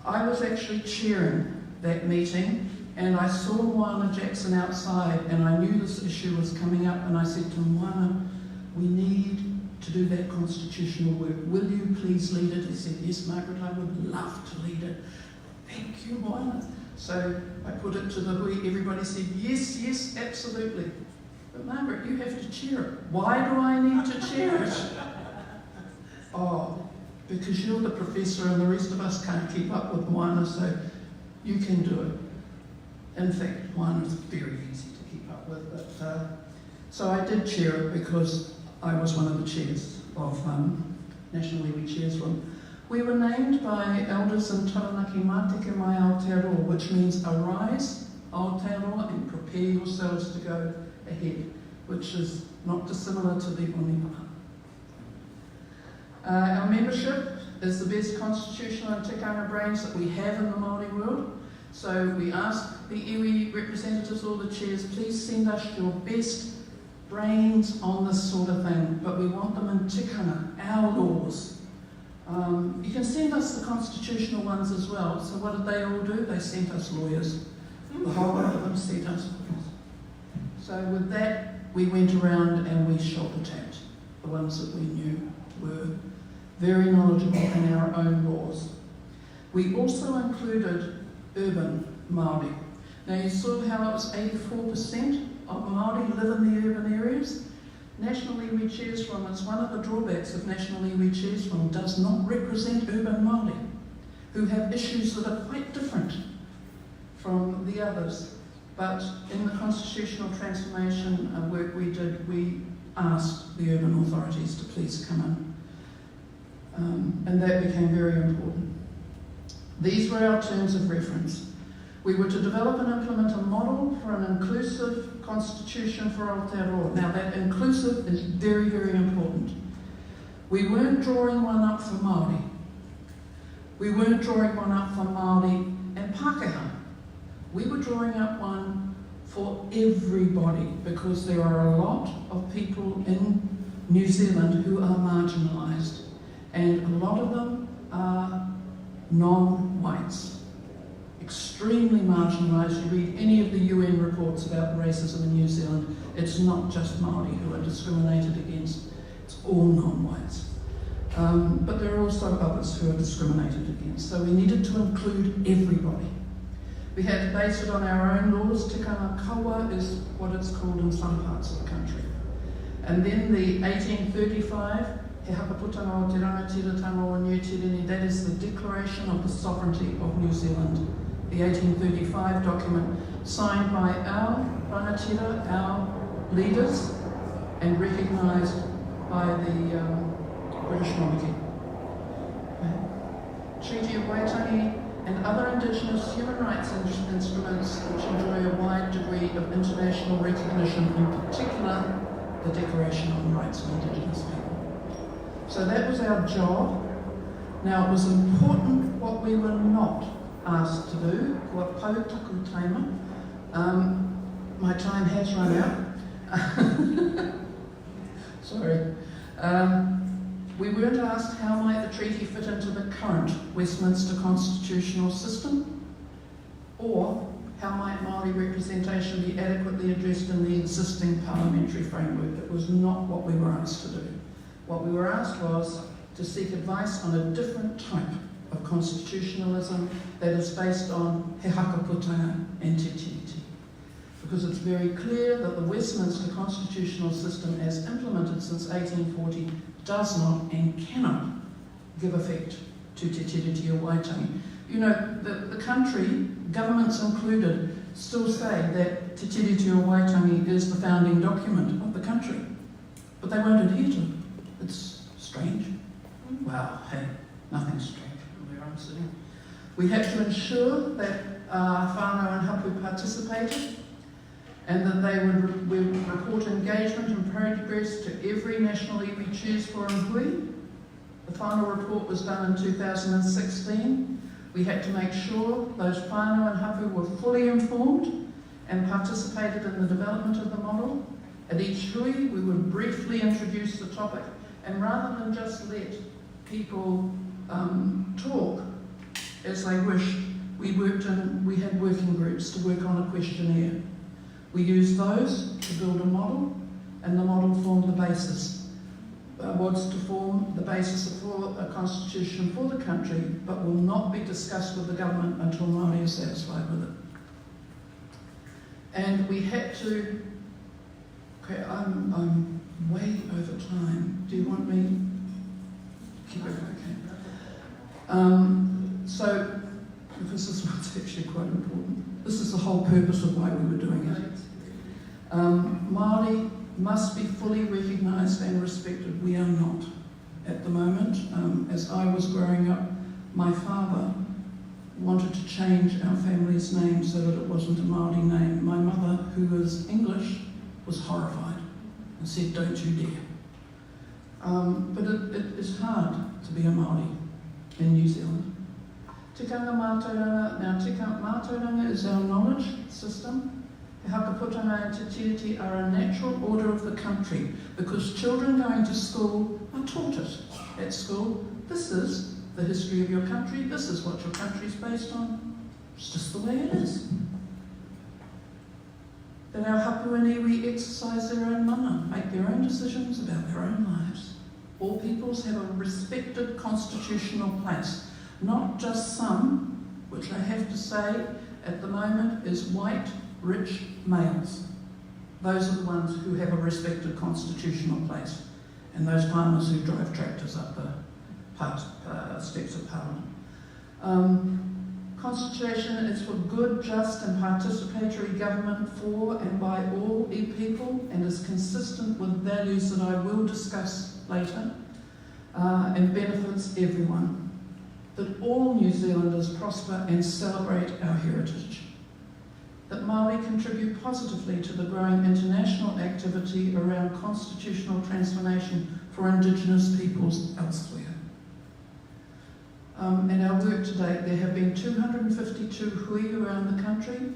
I was actually chairing that meeting, and I saw Moana Jackson outside, and I knew this issue was coming up, and I said to Moana, we need to do that constitutional work. Will you please lead it? He said, yes, Margaret, I would love to lead it. Thank you, Moana. So I put it to the hui. Everybody said, yes, yes, absolutely. But Margaret, you have to chair it. Why do I need to chair it? Oh, because you're the professor and the rest of us can't keep up with Moana, so you can do it. In fact, Moana is very easy to keep up with. But, so I did chair it because I was one of the chairs of National Iwi Chairs Forum. We were named by elders in Taranaki Māteke Mai Aotearoa, which means arise, Aotearoa, and prepare yourselves to go ahead, which is not dissimilar to the ʻOnipaʻa. Our membership is the best constitutional and tikanga brains that we have in the Māori world. So we ask the iwi representatives, all the chairs, please send us your best brains on this sort of thing, but we want them in tikanga, our laws. You can send us the constitutional ones as well. So what did they all do? They sent us lawyers. The whole lot of them sent us lawyers. So with that, we went around and we shoulder tapped the ones that we knew were very knowledgeable in our own laws. We also included urban Māori. Now you saw how it was 84% of Māori live in the urban areas. National Iwi Chairs Forum, it's one of the drawbacks of National Iwi Chairs Forum, does not represent urban Māori, who have issues that are quite different from the others. But in the constitutional transformation work we did, we asked the urban authorities to please come in. And that became very important. These were our terms of reference. We were to develop and implement a model for an inclusive constitution for Aotearoa. Now that inclusive is very, very important. We weren't drawing one up for Māori. We weren't drawing one up for Māori and Pākehā. We were drawing up one for everybody, because there are a lot of people in New Zealand who are marginalised, and a lot of them are non-whites. Extremely marginalised. You read any of the UN reports about racism in New Zealand, it's not just Māori who are discriminated against, it's all non-whites. But there are also others who are discriminated against, so we needed to include everybody. We had to base it on our own laws. Tikanga kaua is what it's called in some parts of the country. And then the 1835, He Hapaputanga o Te Rangatira o New Tireni, that is the Declaration of the Sovereignty of New Zealand. The 1835 document signed by our rangatira, our leaders, and recognised by the British monarchy. Treaty of Waitangi and other Indigenous human rights instruments which enjoy a wide degree of international recognition, in particular the Declaration on the Rights of Indigenous People. So that was our job. Now it was important what we were not asked to do. Kua pau taku taima. My time has run out. Sorry. We weren't asked how might the treaty fit into the current Westminster constitutional system, or how might Māori representation be adequately addressed in the existing parliamentary framework. It was not what we were asked to do. What we were asked was to seek advice on a different type of constitutionalism that is based on he hakaputanga and te tiriti. Because it's very clear that the Westminster constitutional system as implemented since 1840 does not and cannot give effect to te tiriti o Waitangi. You know, the country, governments included, still say that te tiriti o Waitangi is the founding document of the country, but they won't adhere to it. It's strange. Wow, hey, nothing's strange from where I'm sitting. We had to ensure that whānau and hapu participated, and that they would report engagement and progress to every national iwi choose for hui. The final report was done in 2016. We had to make sure those whānau and hapu were fully informed and participated in the development of the model. At each hui, we would briefly introduce the topic, and rather than just let people talk as they wished, we had working groups to work on a questionnaire. We used those to build a model, and the model formed the basis. Was to form the basis for a constitution for the country, but will not be discussed with the government until Māori is satisfied with it. And we had to, okay, I'm way over time. Do you want me to keep it? Okay. So, because this one's actually quite important. This is the whole purpose of why we were doing it. Māori must be fully recognised and respected. We are not at the moment. As I was growing up, my father wanted to change our family's name so that it wasn't a Māori name. My mother, who was English, was horrified and said, "Don't you dare." But it is hard to be a Māori in New Zealand. Tikanga mātauranga. Now, tikanga mātauranga is our knowledge system. He Hakaputanga and te tiriti are a natural order of the country, because children going to school are taught it at school. This is the history of your country. This is what your country is based on. It's just the way it is. That our hapu and iwi exercise their own mana, make their own decisions about their own lives. All peoples have a respected constitutional place, not just some, which I have to say at the moment is white, rich males. Those are the ones who have a respected constitutional place, and those farmers who drive tractors up the steps of Parliament. Constitution is for good, just and participatory government for and by all people, and is consistent with values that I will discuss later. and benefits everyone. That all New Zealanders prosper and celebrate our heritage. That Māori contribute positively to the growing international activity around constitutional transformation for Indigenous peoples elsewhere. In our work to date, there have been 252 hui around the country.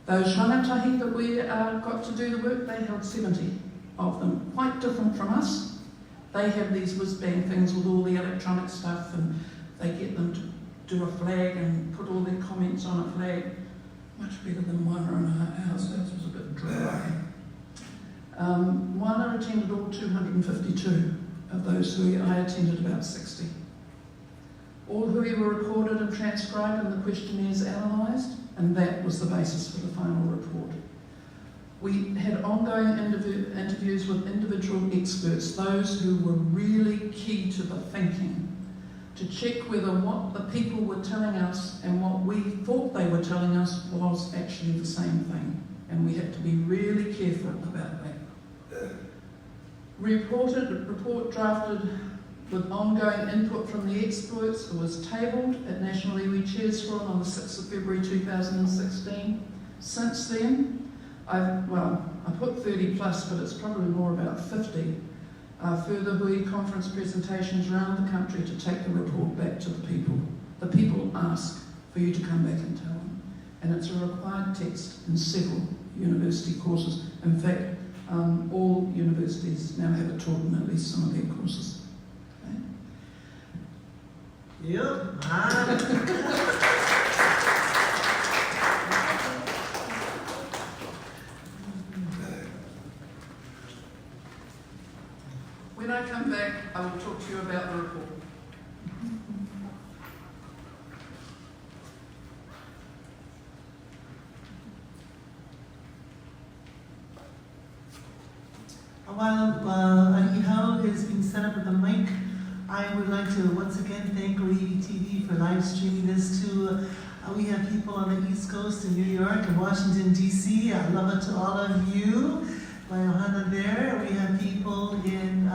Those rangatahi that we got to do the work, they held 70 of them, quite different from us. They have these whiz-bang things with all the electronic stuff, and they get them to do a flag and put all their comments on a flag. Much better than Moana and ours. Ours was a bit dry. Moana attended all 252 of those hui. I attended about 60. All hui were recorded and transcribed and the questionnaires analysed, and that was the basis for the final report. We had ongoing interviews with individual experts, those who were really key to the thinking, to check whether what the people were telling us and what we thought they were telling us was actually the same thing. And we had to be really careful about that. Report drafted with ongoing input from the experts was tabled at National Iwi Chairs Forum on the 6th of February 2016. Since then, I put 30 plus, but it's probably more about 50 further hui conference presentations around the country to take the report back to the people. The people ask for you to come back and tell them. And it's a required text in several university courses. In fact, all universities now have it taught in at least some of their courses. Yep. When I come back, I will talk to you about the report. While Ariʻihau is being set up with the mic, I would like to once again thank Iwi TV for live streaming this to, we have people on the East Coast in New York and Washington, D.C. Aloha to all of you. My ohana there. We have people in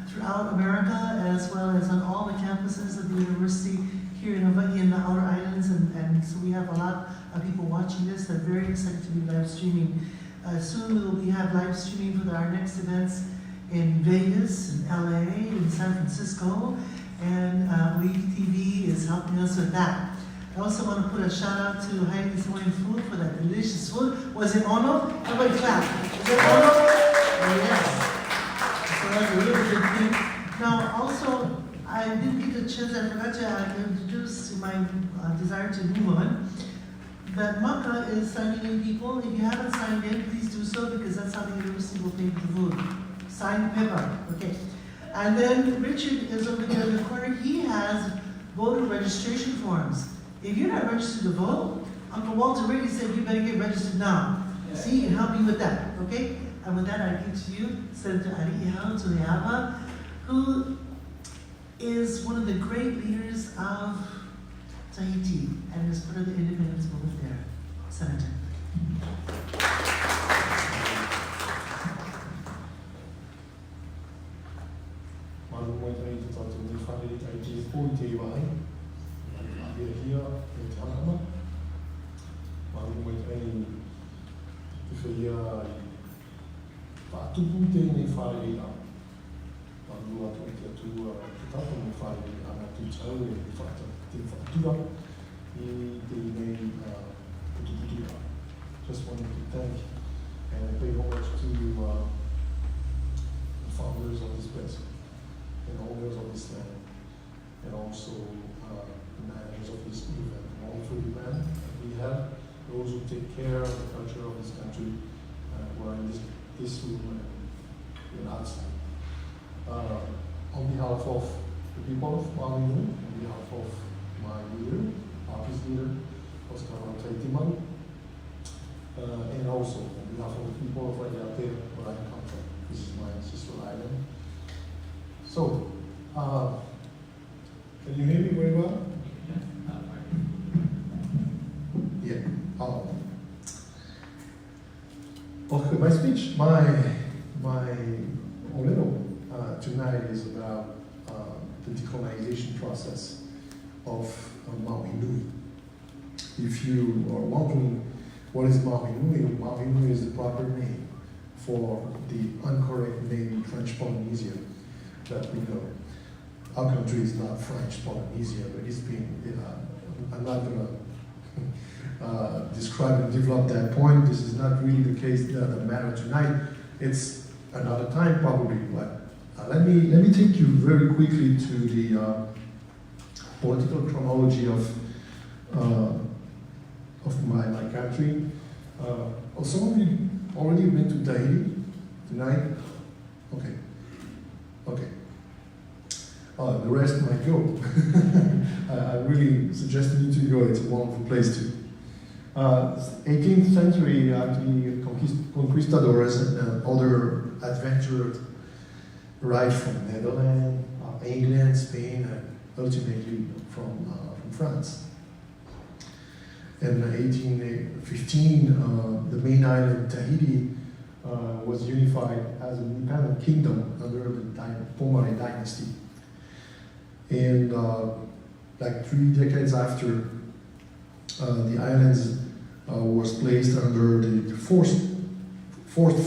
throughout America as well as on all the campuses of the university here in Hawaii and the outer islands, and so we have a lot of people watching this. They're very excited to be live streaming. Soon we will have live streaming for our next events in Vegas, in LA, in San Francisco, and Iwi TV is helping us with that. I also want to put a shout out to Heidi's Hawaiian food for that delicious food. Was it ono? Everybody clap. Was it ono? Yes. So that's a really good thing. Now also, I didn't get a chance, I forgot to introduce my desire to move on. That Maka is signing in people. If you haven't signed in, please do so, because that's how the university will pay for food. Sign paper, okay. And then Richard is over here in the corner. He has voter registration forms. If you're not registered to vote, Uncle Walter Brady said you better get registered now. Yeah. See, he can help you with that, okay? And with that, I give to you Senator Ariʻihau Tūheiava, who is one of the great leaders of Tahiti and is part of the independence movement there. Senator. Just wanted to thank and pay homage to the founders of this place and owners of this land, and also the managers of this event, all through the land that we have, those who take care of the culture of this country, who are in this room and outside. On behalf of the people of Mānoa, on behalf of my leader, party's leader, Oscar Taitiman, and also on behalf of the people of Ariʻihau, where I come from. This is my sister island. So, can you hear me very well? Yeah. Okay, my speech, my little tonight is about the decolonization process of Maui Nui. If you are wondering what is Maui Nui is the proper name for the incorrect name French Polynesia that we know. Our country is not French Polynesia, but it's been, I'm not going to describe and develop that point. This is not really the case that matter tonight. It's another time probably, but let me take you very quickly to the political chronology of my country. Some of you already went to Tahiti tonight? Okay. The rest might go. I really suggest you to go. It's a wonderful place too. 18th century, actually, conquistadors and other adventurers arrived from Netherlands, England, Spain, and ultimately from France. In 1815, the main island, Tahiti, was unified as an independent kingdom under the Pomare dynasty. And like 3 decades after, the islands was placed under the fourth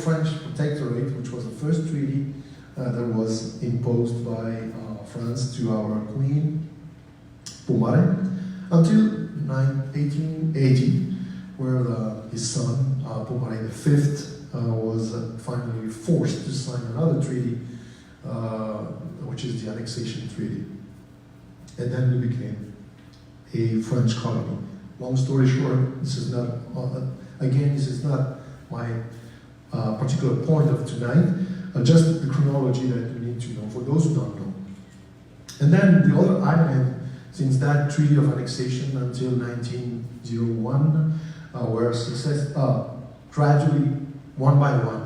French protectorate, which was the first treaty that was imposed by France to our queen, Pomare, until 1880, where his son, Pomare V, was finally forced to sign another treaty, which is the annexation treaty. And then we became a French colony. Long story short, this is not, this is not my particular point of tonight, just the chronology that you need to know for those who don't know. And then the other island, since that treaty of annexation until 1901, were gradually, one by one,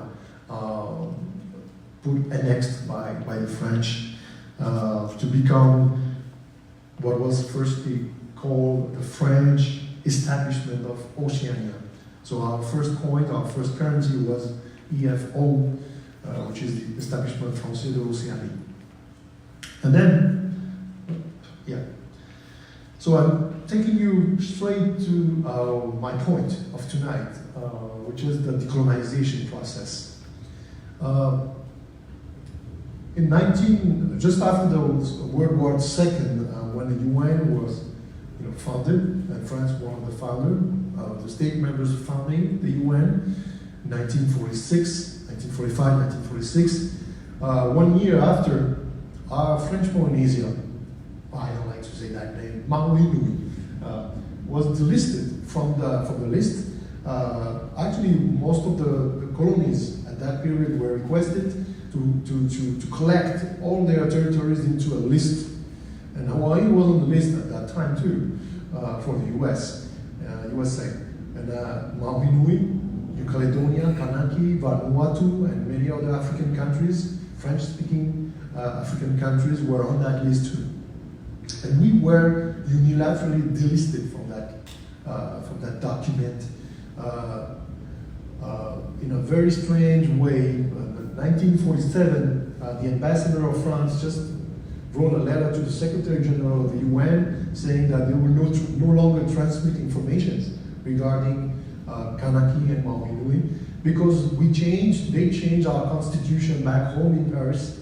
annexed by the French to become what was firstly called the French establishment of Oceania. So our first coin, our first currency was EFO, which is the Establishment Français de l'Océanie. And then, so I'm taking you straight to my point of tonight, which is the decolonization process. Just after the World War II, when the UN was founded, and France was one of the founders, the state members founding the UN, 1945, 1946. 1 year after, our French Polynesia, I don't like to say that name, Maui Nui, was delisted from the list. Actually, most of the colonies at that period were requested to collect all their territories into a list. And Hawaii was on the list at that time too, for the USA. And Maui Nui, New Caledonia, Kanaki, Vanuatu, and many other African countries, French-speaking African countries, were on that list too. And we were unilaterally delisted from that document in a very strange way. In 1947, the ambassador of France just wrote a letter to the Secretary General of the UN saying that they will no longer transmit information regarding Kanaki and Maui Nui because they changed our constitution back home in Paris.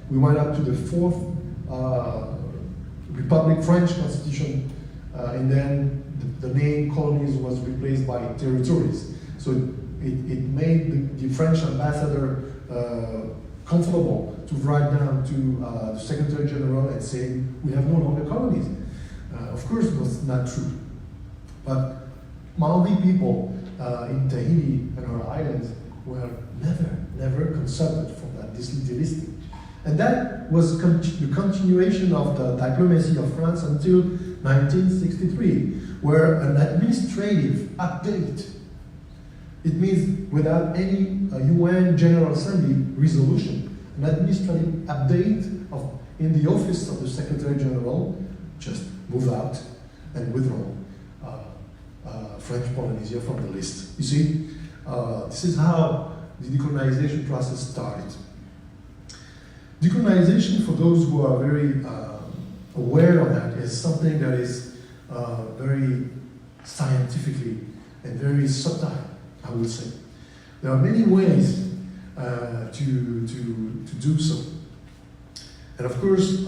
We went up to the fourth Republic French constitution, and then the name colonies was replaced by territories. So it made the French ambassador comfortable to write down to the Secretary General and say, we have no longer colonies. Of course, it was not true. But Maori people in Tahiti and our islands were never consulted for that delisting. And that was the continuation of the diplomacy of France until 1963, where an administrative update, it means without any UN General Assembly resolution, an administrative update in the office of the Secretary General just move out and withdraw French Polynesia from the list. You see, this is how the decolonization process started. Decolonization, for those who are very aware of that, is something that is very scientifically and very subtle, I would say. There are many ways to do so. And of course,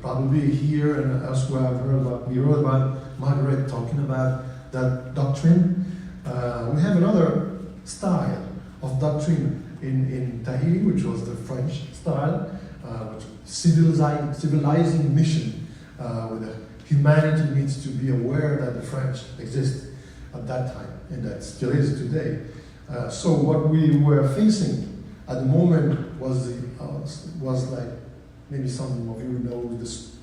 probably here and elsewhere, we heard about Margaret talking about that doctrine. We have another style of doctrine in Tahiti, which was the French style, civilizing mission, where the humanity needs to be aware that the French exist at that time, and that still is today. So what we were facing at the moment was like, maybe some of you know this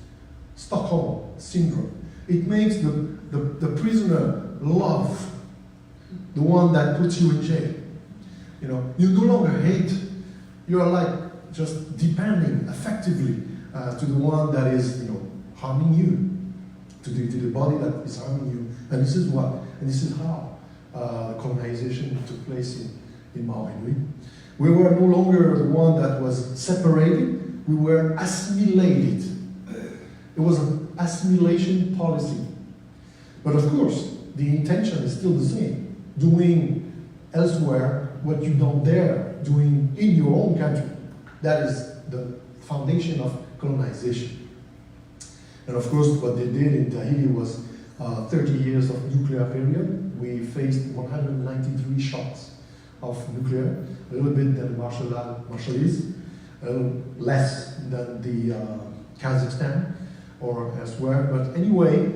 Stockholm syndrome. It makes the prisoner love the one that puts you in jail. You know, you no longer hate. You are like just depending effectively to the one that is, you know, harming you, to the body that is harming you. And this is what, and this is how colonization took place in Maui. We were no longer the one that was separated. We were assimilated. It was an assimilation policy. But of course, the intention is still the same. Doing elsewhere what you don't dare doing in your own country. That is the foundation of colonization. And of course, what they did in Tahiti was 30 years of nuclear period. We faced 193 shots of nuclear, a little bit than Marshallese, less than the Kazakhstan or elsewhere. But anyway,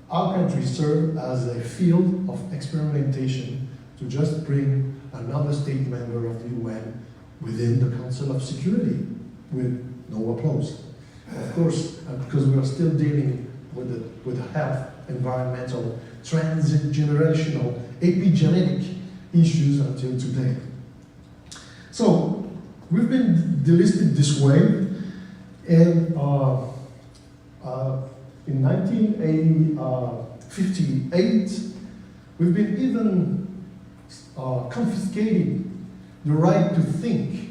our country served as a field of experimentation to just bring another state member of the UN within the Council of Security with no applause. Of course, because we are still dealing with health, environmental, transgenerational, epigenetic issues until today. So, we've been delisted this way, and in 1958, we've been even confiscating the right to think.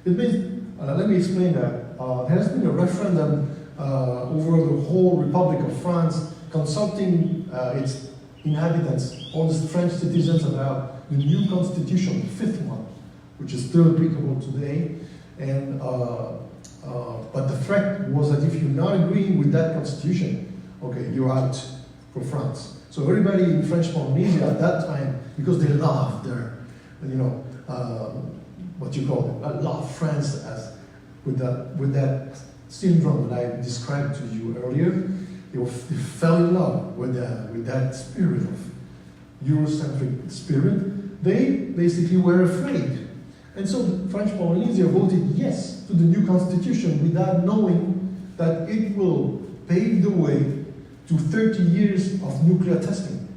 It means, let me explain that. There has been a referendum over the whole Republic of France, consulting its inhabitants, all the French citizens, about the new constitution, the fifth one, which is still applicable today. And but the threat was that if you're not agreeing with that constitution, okay, you're out for France. So everybody in French Polynesia at that time, because they loved their, you know, what you call it, love France as with that syndrome that I described to you earlier. They fell in love with that spirit of Eurocentric spirit. They basically were afraid. And so the French Polynesia voted yes to the new constitution without knowing that it will pave the way to 30 years of nuclear testing.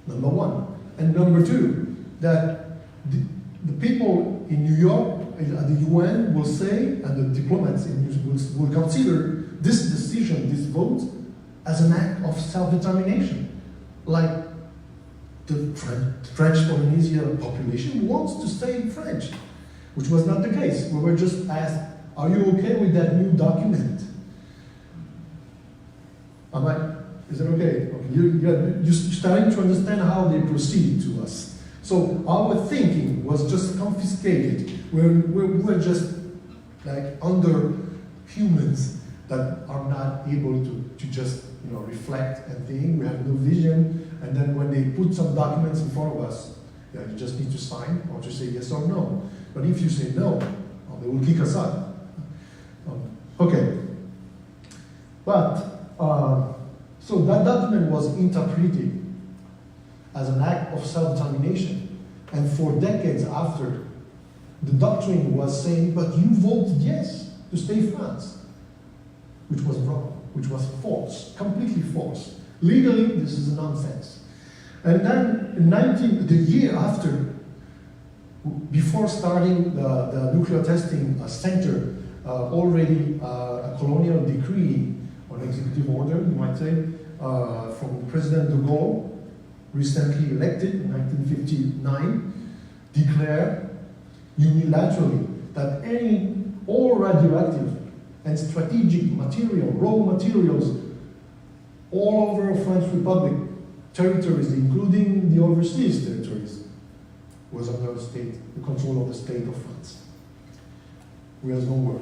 Number one. And number two, that the people in New York, at the UN will say, and the diplomats will consider this decision, this vote, as an act of self-determination. Like the French Polynesia population wants to stay French, which was not the case. We were just asked, are you okay with that new document? Is it okay? You're starting to understand how they proceed to us. So our thinking was just confiscated. We're just like under humans that are not able to just, you know, reflect and think. We have no vision. And then when they put some documents in front of us, you just need to sign or to say yes or no. But if you say no, they will kick us out. Okay. But so that document was interpreted as an act of self-determination. And for decades after, the doctrine was saying, but you voted yes to stay France, which was wrong, which was false, completely false. Legally, this is nonsense. And then the year after, before starting the nuclear testing center, already a colonial decree, or executive order, you might say, from President de Gaulle, recently elected in 1959, declared unilaterally that any all radioactive and strategic material, raw materials, all over French Republic territories, including the overseas territories, was under the control of the state of France. We had no word.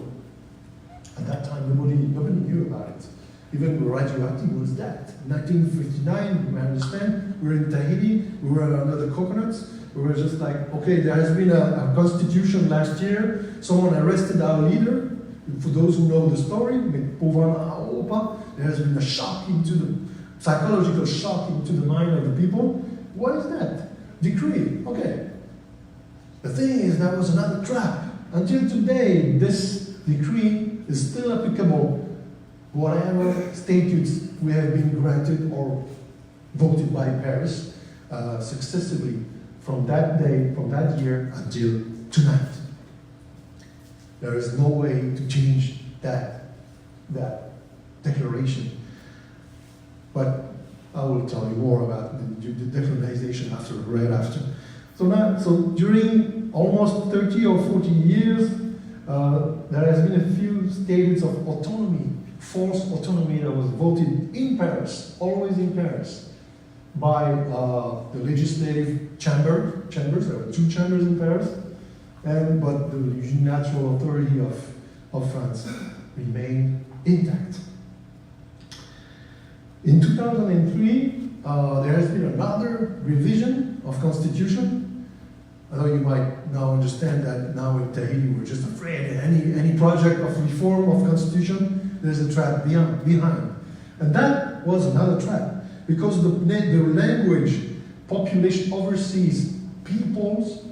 At that time, nobody knew about it. Even radioactive was that. In 1959, we understand, we were in Tahiti, we were under the coconuts, we were just like, okay, there has been a constitution last year, someone arrested our leader. For those who know the story, there has been a shock psychological shock into the mind of the people. What is that? Decree, okay. The thing is, that was another trap. Until today, this decree is still applicable, whatever statutes we have been granted or voted by Paris successively from that day, from that year until tonight. There is no way to change that declaration. But I will tell you more about the decolonization right after. So during almost 30 or 40 years, there has been a few states of autonomy, false autonomy that was voted in Paris, always in Paris, by the legislative chambers. There were two chambers in Paris, but the unilateral authority of France remained intact. In 2003, there has been another revision of constitution. I know you might now understand that now in Tahiti we're just afraid that any project of reform of constitution, there's a trap behind. And that was another trap, because the language, population, overseas peoples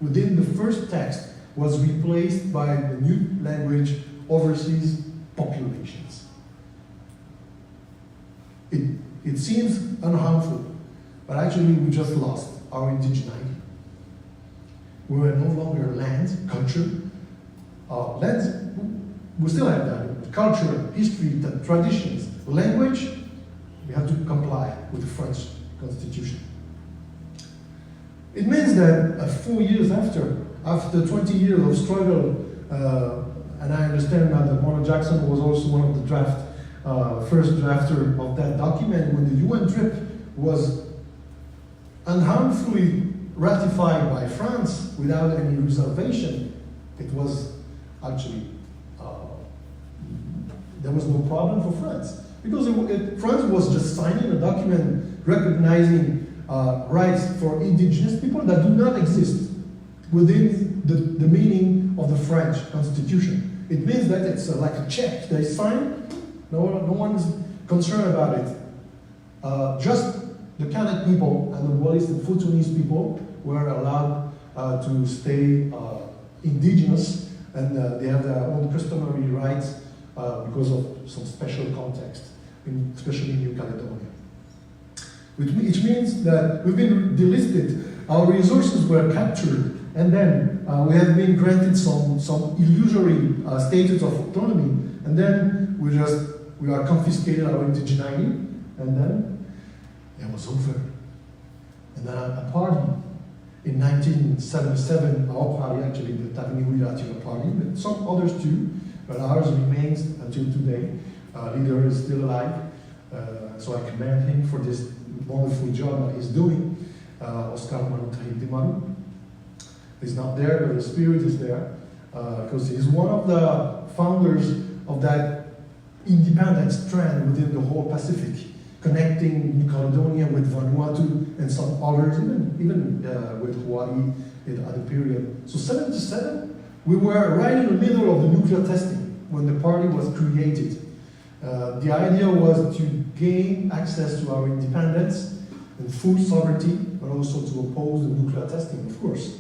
within the first text was replaced by the new language, overseas populations. It seems unharmful, but actually we just lost our indigeneity. We were no longer land, culture. Lands, we still have that. Culture, history, traditions, language, we have to comply with the French Constitution. It means that 4 years after 20 years of struggle, and I understand that Moana Jackson was also one of the first drafter of that document, when the UN trip was unharmfully ratified by France without any reservation, it was actually, there was no problem for France. Because France was just signing a document recognizing rights for indigenous people that do not exist within the meaning of the French Constitution. It means that it's like a check. They sign, no one is concerned about it. Just the Kanak people and the Wallis and Futunese people were allowed to stay indigenous, and they have their own customary rights because of some special context, especially in New Caledonia. Which means that we've been delisted, our resources were captured, and then we have been granted some illusory status of autonomy, and then we are confiscated our indigeneity, and then it was over. And then a party in 1977, our party, actually the Mānoa party, but some others too, but ours remains until today. Leader is still alive, so I commend him for this wonderful job that he's doing. Oscar Maru. He's not there, but the spirit is there, because he's one of the founders of that independent strand within the whole Pacific, connecting New Caledonia with Vanuatu and some others, even with Hawaii at the period. So 77, we were right in the middle of the nuclear testing when the party was created. The idea was to gain access to our independence and full sovereignty, but also to oppose the nuclear testing, of course.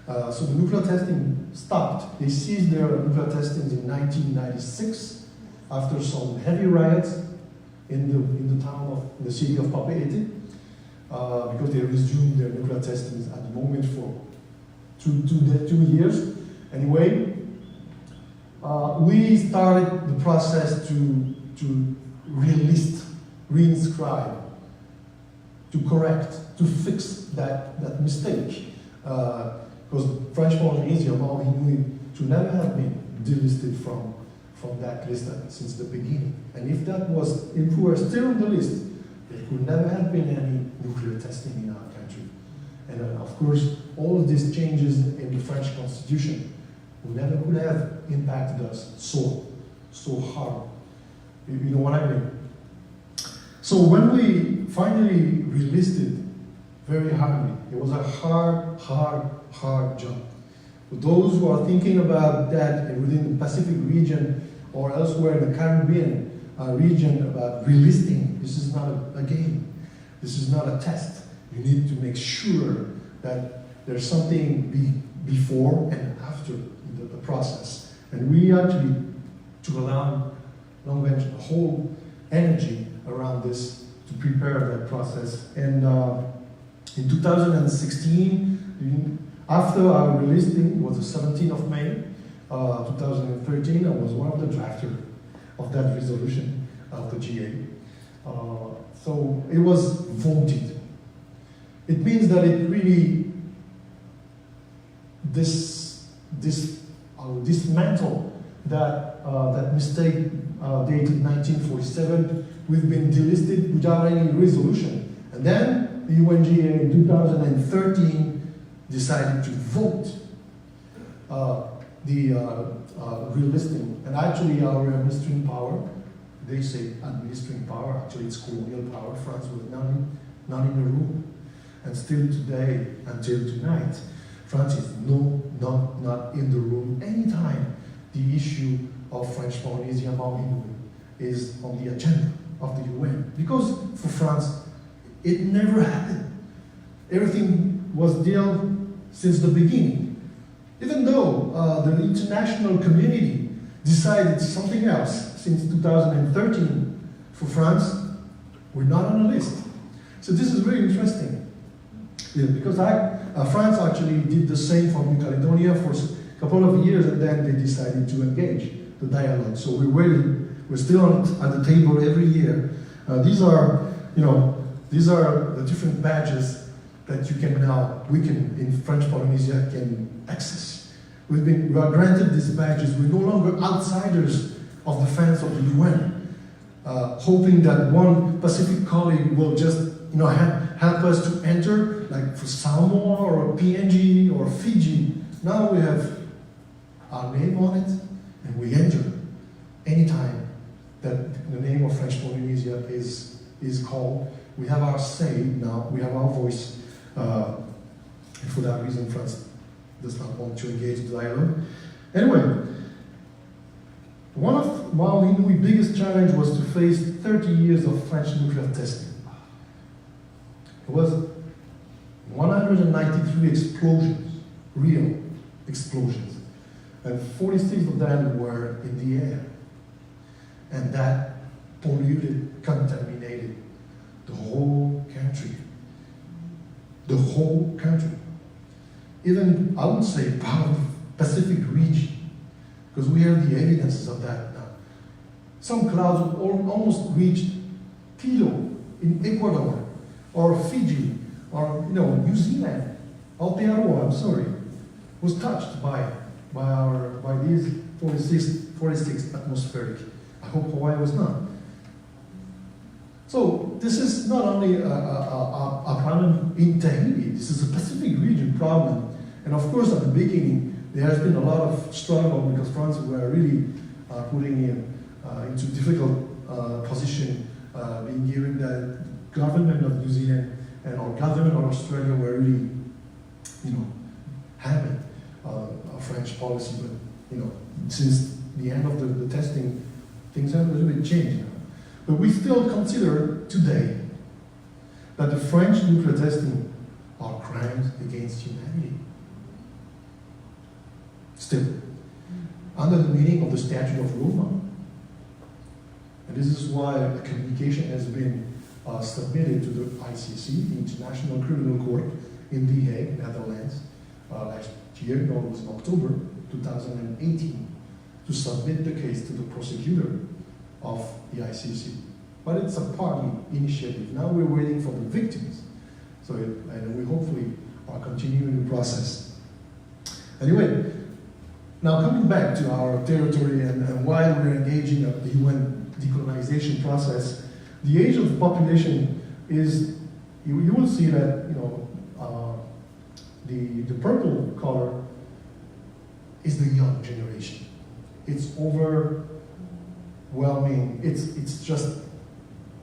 So the nuclear testing stopped. They ceased their nuclear testings in 1996 after some heavy riots in the city of Papeete, because they resumed their nuclear testings at the moment for 2 years. Anyway, we started the process to relist, reinscribe, to correct, to fix that mistake. Because French Polynesia should never have been delisted from that list since the beginning. And if that was, if we were still on the list, there could never have been any nuclear testing in our country. And of course, all of these changes in the French Constitution never could have impacted us so hard. You know what I mean? So when we finally relisted very hardly, it was a hard job. For those who are thinking about that within the Pacific region or elsewhere in the Caribbean region about relisting, this is not a game. This is not a test. You need to make sure that there's something before and after the process. And we actually took a long whole energy around this to prepare that process. And in 2016, after our relisting, was the 17th of May, 2013, I was one of the drafters of that resolution of the GA. So it was voted. It means that it really dismantled that mistake dated 1947. We've been delisted without any resolution. And then the UNGA in 2013 decided to vote the relisting. And actually our administering power, they say administering power, actually it's colonial power. France was not in the room. And still today, until tonight, France is not in the room. Anytime the issue of French Polynesia Maui is on the agenda of the UN. Because for France, it never happened. Everything was dealt since the beginning. Even though the international community decided something else since 2013, for France, we're not on the list. So this is very interesting. Yeah, because France actually did the same for New Caledonia for a couple of years, and then they decided to engage the dialogue. So we're waiting. We're still at the table every year. These are the different badges that we in French Polynesia can access. We are granted these badges. We're no longer outsiders of the fence of the UN, hoping that one Pacific colleague will just help us to enter, like for Samoa or PNG or Fiji. Now we have our name on it, and we enter anytime that the name of French Polynesia is called. We have our say now, we have our voice. And for that reason, France does not want to engage the dialogue. Anyway, one of Māohini's biggest challenge was to face 30 years of French nuclear testing. It was 193 explosions, real explosions, and 46 of them were in the air. And that polluted, contaminated the whole country. The whole country. Even, I would say, part of the Pacific region, because we have the evidences of that now. Some clouds almost reached Kilo in Ecuador, or Fiji, or New Zealand, Aotearoa, I'm sorry, was touched by these 46 atmospheric. I hope Hawaii was not. So this is not only a problem in Tahiti, this is a Pacific region problem. And of course at the beginning, there has been a lot of struggle because France were really putting into difficult position, being given the government of New Zealand and our government of Australia were really, having a French policy. But since the end of the testing, things have a little bit changed now. But we still consider today that the French nuclear testing are crimes against humanity. Still, under the meaning of the Statute of Roma. And this is why a communication has been submitted to the ICC, the International Criminal Court in The Hague, Netherlands, last year, it was in October 2018, to submit the case to the prosecutor of the ICC. But it's a party initiative. Now we're waiting for the victims. And we hopefully are continuing the process. Anyway, Now coming back to our territory and why we're engaging in the UN decolonization process, the age of the population is, you will see that, you know, the purple color is the young generation. It's overwhelming. It's just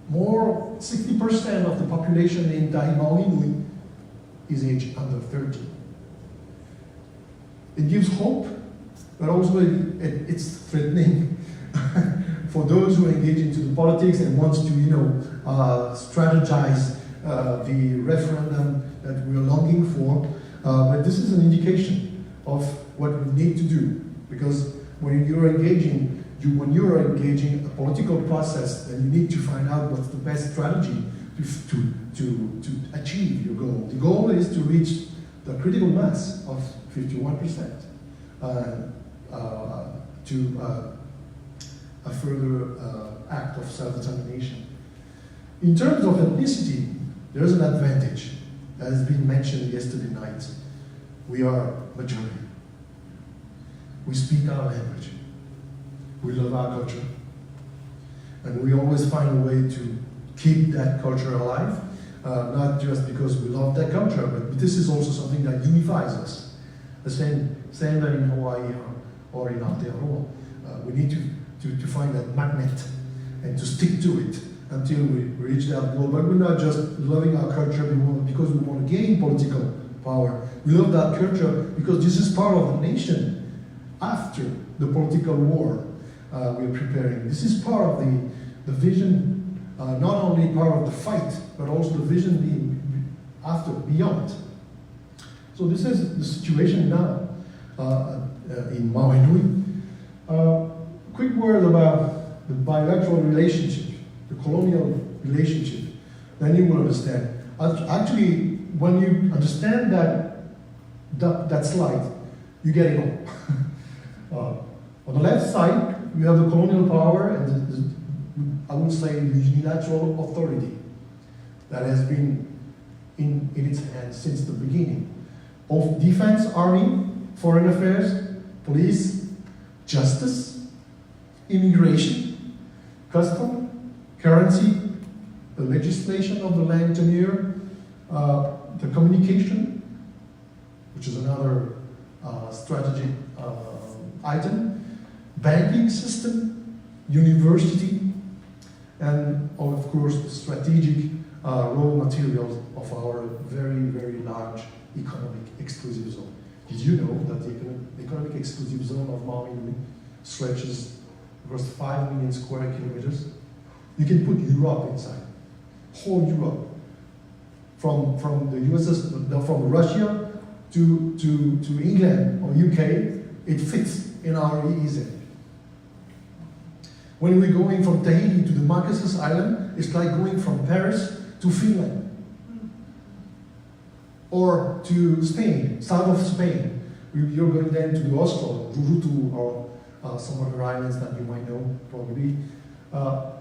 more, 60% of the population in Tūheiava is aged under 30. It gives hope, but also it's threatening for those who engage into the politics and wants to, you know, strategize the referendum that we're longing for. But this is an indication of what we need to do, because when you're engaging a political process, then you need to find out what's the best strategy to achieve your goal. The goal is to reach the critical mass of 51%. To a further act of self-determination. In terms of ethnicity, there's an advantage that has been mentioned yesterday night. We are majority. We speak our language. We love our culture. And we always find a way to keep that culture alive, not just because we love that culture, but this is also something that unifies us. The same that in Hawaii or in Aotearoa. We need to find that magnet and to stick to it until we reach that goal. But we're not just loving our culture because we want to gain political power. We love that culture because this is part of the nation after the political war we're preparing. This is part of the vision, not only part of the fight, but also the vision being after, beyond. So this is the situation now in Mānoa. Quick word about the bilateral relationship, the colonial relationship, then you will understand. Actually, when you understand that slide, you get it all. On the left side, you have the colonial power and I would say the unilateral authority that has been in its hands since the beginning. Of defense, army, foreign affairs, police, justice, immigration, custom, currency, the legislation of the land tenure, the communication, which is another strategic item, banking system, university, and of course the strategic raw materials of our very, very large economic exclusive zone. Did you know that the economic exclusive zone of Mānoa stretches across 5 million square kilometers? You can put Europe inside, whole Europe, from the USSR, from Russia to England or UK. It fits in our EEZ. When we're going from Tahiti to the Marquesas Island, it's like going from Paris to Finland. Or to Spain, south of Spain. You're going then to Oslo, Rurutu, or some other islands that you might know, probably.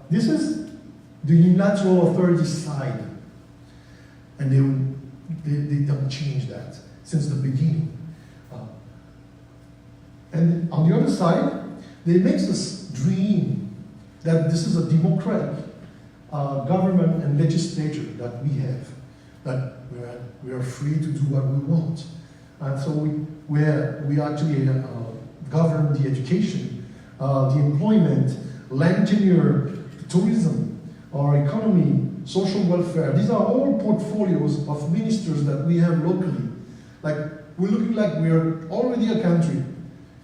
This is the unilateral authority side. And they don't change that since the beginning. And on the other side, they make us dream that this is a democratic government and legislature that we have, that we are free to do what we want. And so we actually govern the education, the employment, land tenure, tourism, our economy, social welfare. These are all portfolios of ministers that we have locally. Like, we're looking like we're already a country.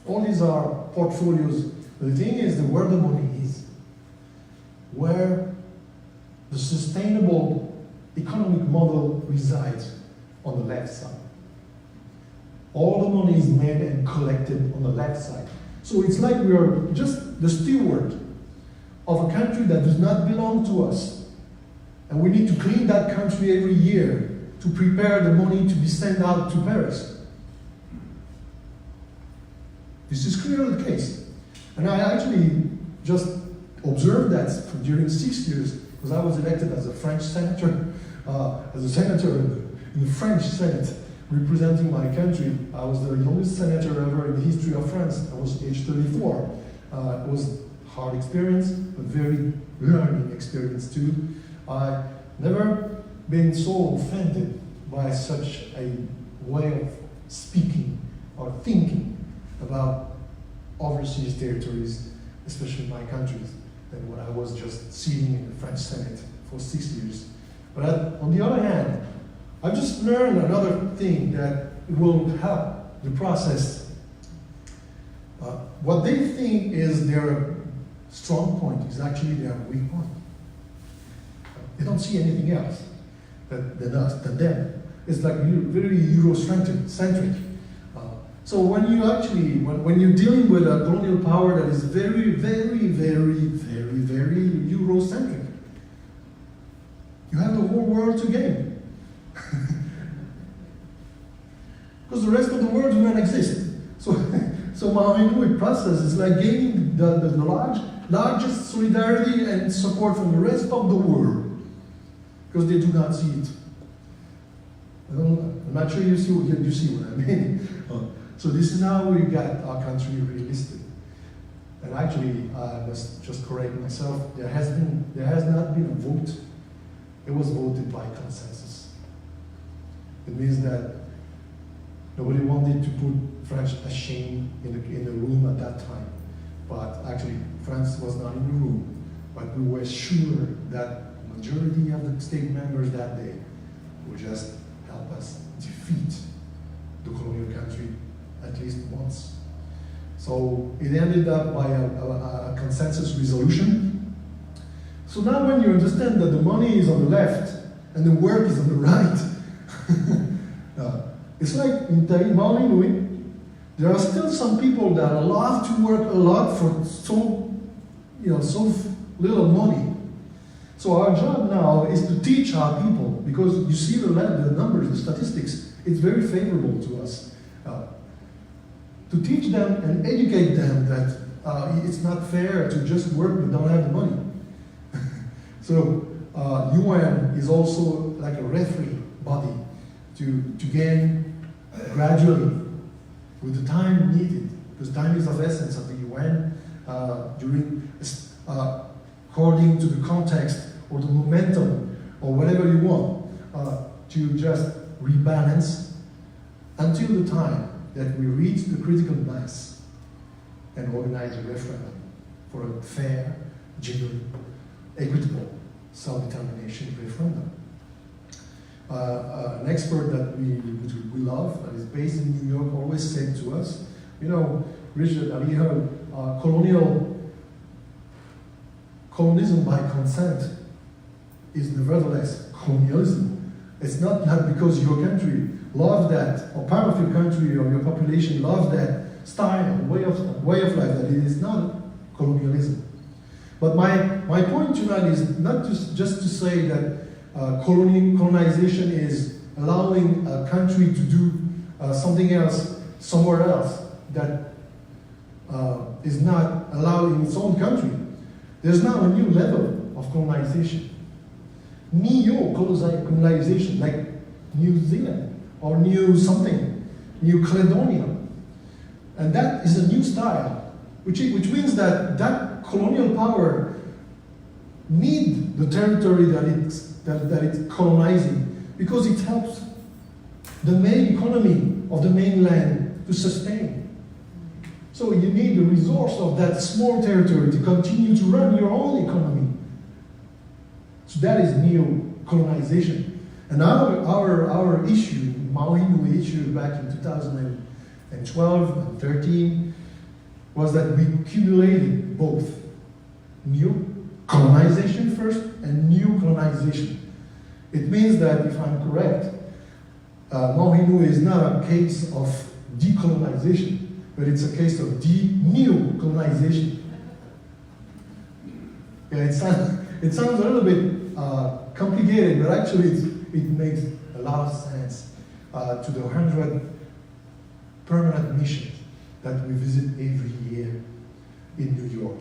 All these are portfolios. The thing is where the money is, where the sustainable economic model resides on the left side. All the money is made and collected on the left side. So it's like we are just the steward of a country that does not belong to us. And we need to clean that country every year to prepare the money to be sent out to Paris. This is clearly the case. And I actually just observed that during 6 years, because I was elected as a French senator, in the French Senate representing my country. I was the youngest senator ever in the history of France. I was age 34. It was a hard experience, but very learning experience too. I never been so offended by such a way of speaking or thinking about overseas territories, especially my countries, than when I was just sitting in the French Senate for 6 years. But on the other hand, I just learned another thing that will help the process. What they think is their strong point is actually their weak point. They don't see anything else than us, than them. It's like very Eurocentric. So when you actually, when you're dealing with a colonial power that is very, very, very, very, very Eurocentric, you have the whole world to gain. Because the rest of the world do not exist. So Mānoa process is like gaining the largest solidarity and support from the rest of the world, because they do not see it. I'm not sure you see what I mean. So this is how we got our country relisted. And actually, I must just correct myself. There has not been a vote. It was voted by consensus. It means that nobody wanted to put France ashamed in the room at that time. But actually, France was not in the room. But we were sure that the majority of the state members that day would just help us defeat the colonial country at least once. So it ended up by a consensus resolution. So now when you understand that the money is on the left and the work is on the right, it's like in Mānoa, there are still some people that love to work a lot for so little money. So our job now is to teach our people, because you see the numbers, the statistics, it's very favorable to us. To teach them and educate them that it's not fair to just work but don't have the money. So UN is also like a referee body to gain gradually with the time needed, because time is of essence of the UN according to the context or the momentum or whatever you want, to just rebalance until the time that we reach the critical mass and organize a referendum for a fair, genuine, equitable self-determination referendum. An expert that we love, that is based in New York, always said to us, Richard, Ariʻihau, colonialism by consent is nevertheless colonialism. It's not because your country loves that, or part of your country or your population loves that style, way of life, that it is not colonialism. But my point tonight is not just to say that colonization is allowing a country to do something else somewhere else that is not allowed in its own country. There's now a new level of colonization. Neo-colonization, like New Zealand or New Caledonia. And that is a new style, which means that colonial power need the territory that it's colonizing, because it helps the main economy of the mainland to sustain. So you need the resource of that small territory to continue to run your own economy. So that is neo-colonization. And our issue, Māohinu issue back in 2012 and 13, was that we accumulated both new colonization first and new colonization. It means that, if I'm correct, Māohinu is not a case of decolonization, but it's a case of new colonization. Yeah, it sounds a little bit complicated, but actually it makes a lot of sense to the 100 permanent missions that we visit every year in New York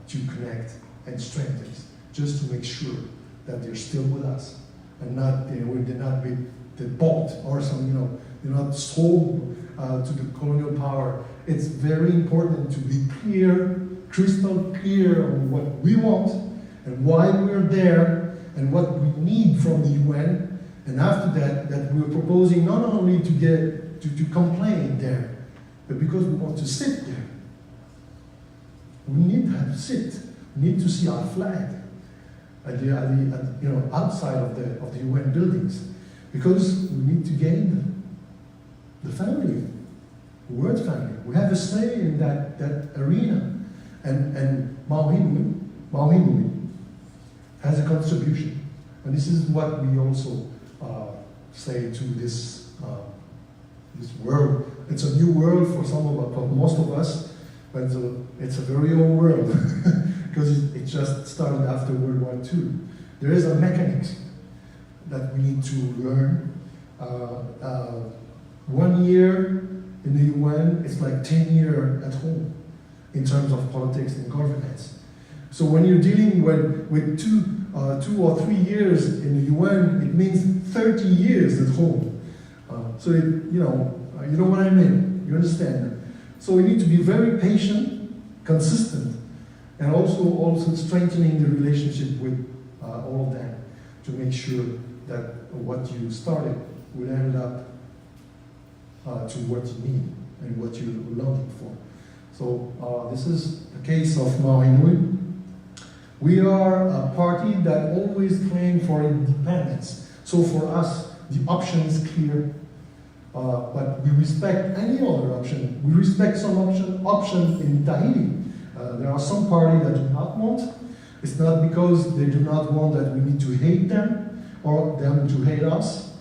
to connect and strengthen, just to make sure that they're still with us and they're not with bought or they're not sold to the colonial power. It's very important to be clear, crystal clear on what we want and why we're there and what we need from the UN. And after that we're proposing not only to get to complain there, but because we want to sit there. We need to have to sit. We need to see our flag outside of the UN buildings, because we need to gain the family, the word family. We have a say in that arena, and Māohinui has a contribution, and this is what we also say to this world. It's a new world for most of us, but it's a very old world because it just started after World War II. There is a mechanism that we need to learn. 1 year in the UN, it's like 10 years at home in terms of politics and governance. So when you're dealing with 2 or 3 years in the UN, it means 30 years at home. So you know what I mean. You understand? So we need to be very patient, consistent, and also strengthening the relationship with all of them to make sure that what you started will end up to what you need and what you're longing for. So this is the case of Māohinui. We are a party that always claims for independence. So for us, the option is clear. But we respect any other option. We respect some option in Tahiti. There are some parties that do not want. It's not because they do not want that we need to hate them or them to hate us.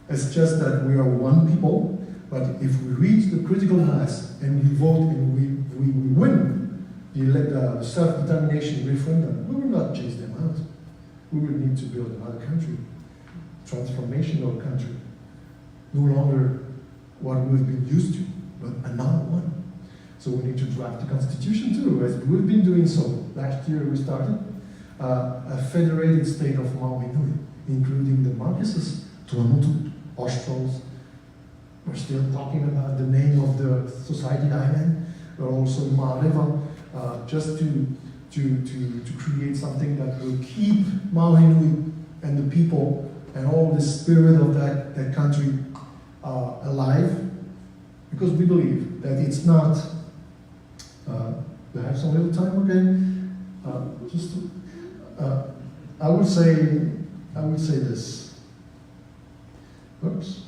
It's just that we are one people. But if we reach the critical mass and we vote and we win the self-determination referendum, we will not chase them out. We will need to build another country, transformational country. No longer what we've been used to, but another one. So we need to draft the constitution too, as we've been doing so. Last year we started a federated state of Māohinui, including the Marquesas, Tuamotu, Australs. We're still talking about the name of the society island, but also Mareva, just to create something that will keep Māohinui and the people and all the spirit of that country alive, because we believe that it's not. Do I have some little time again? I would say this. Oops.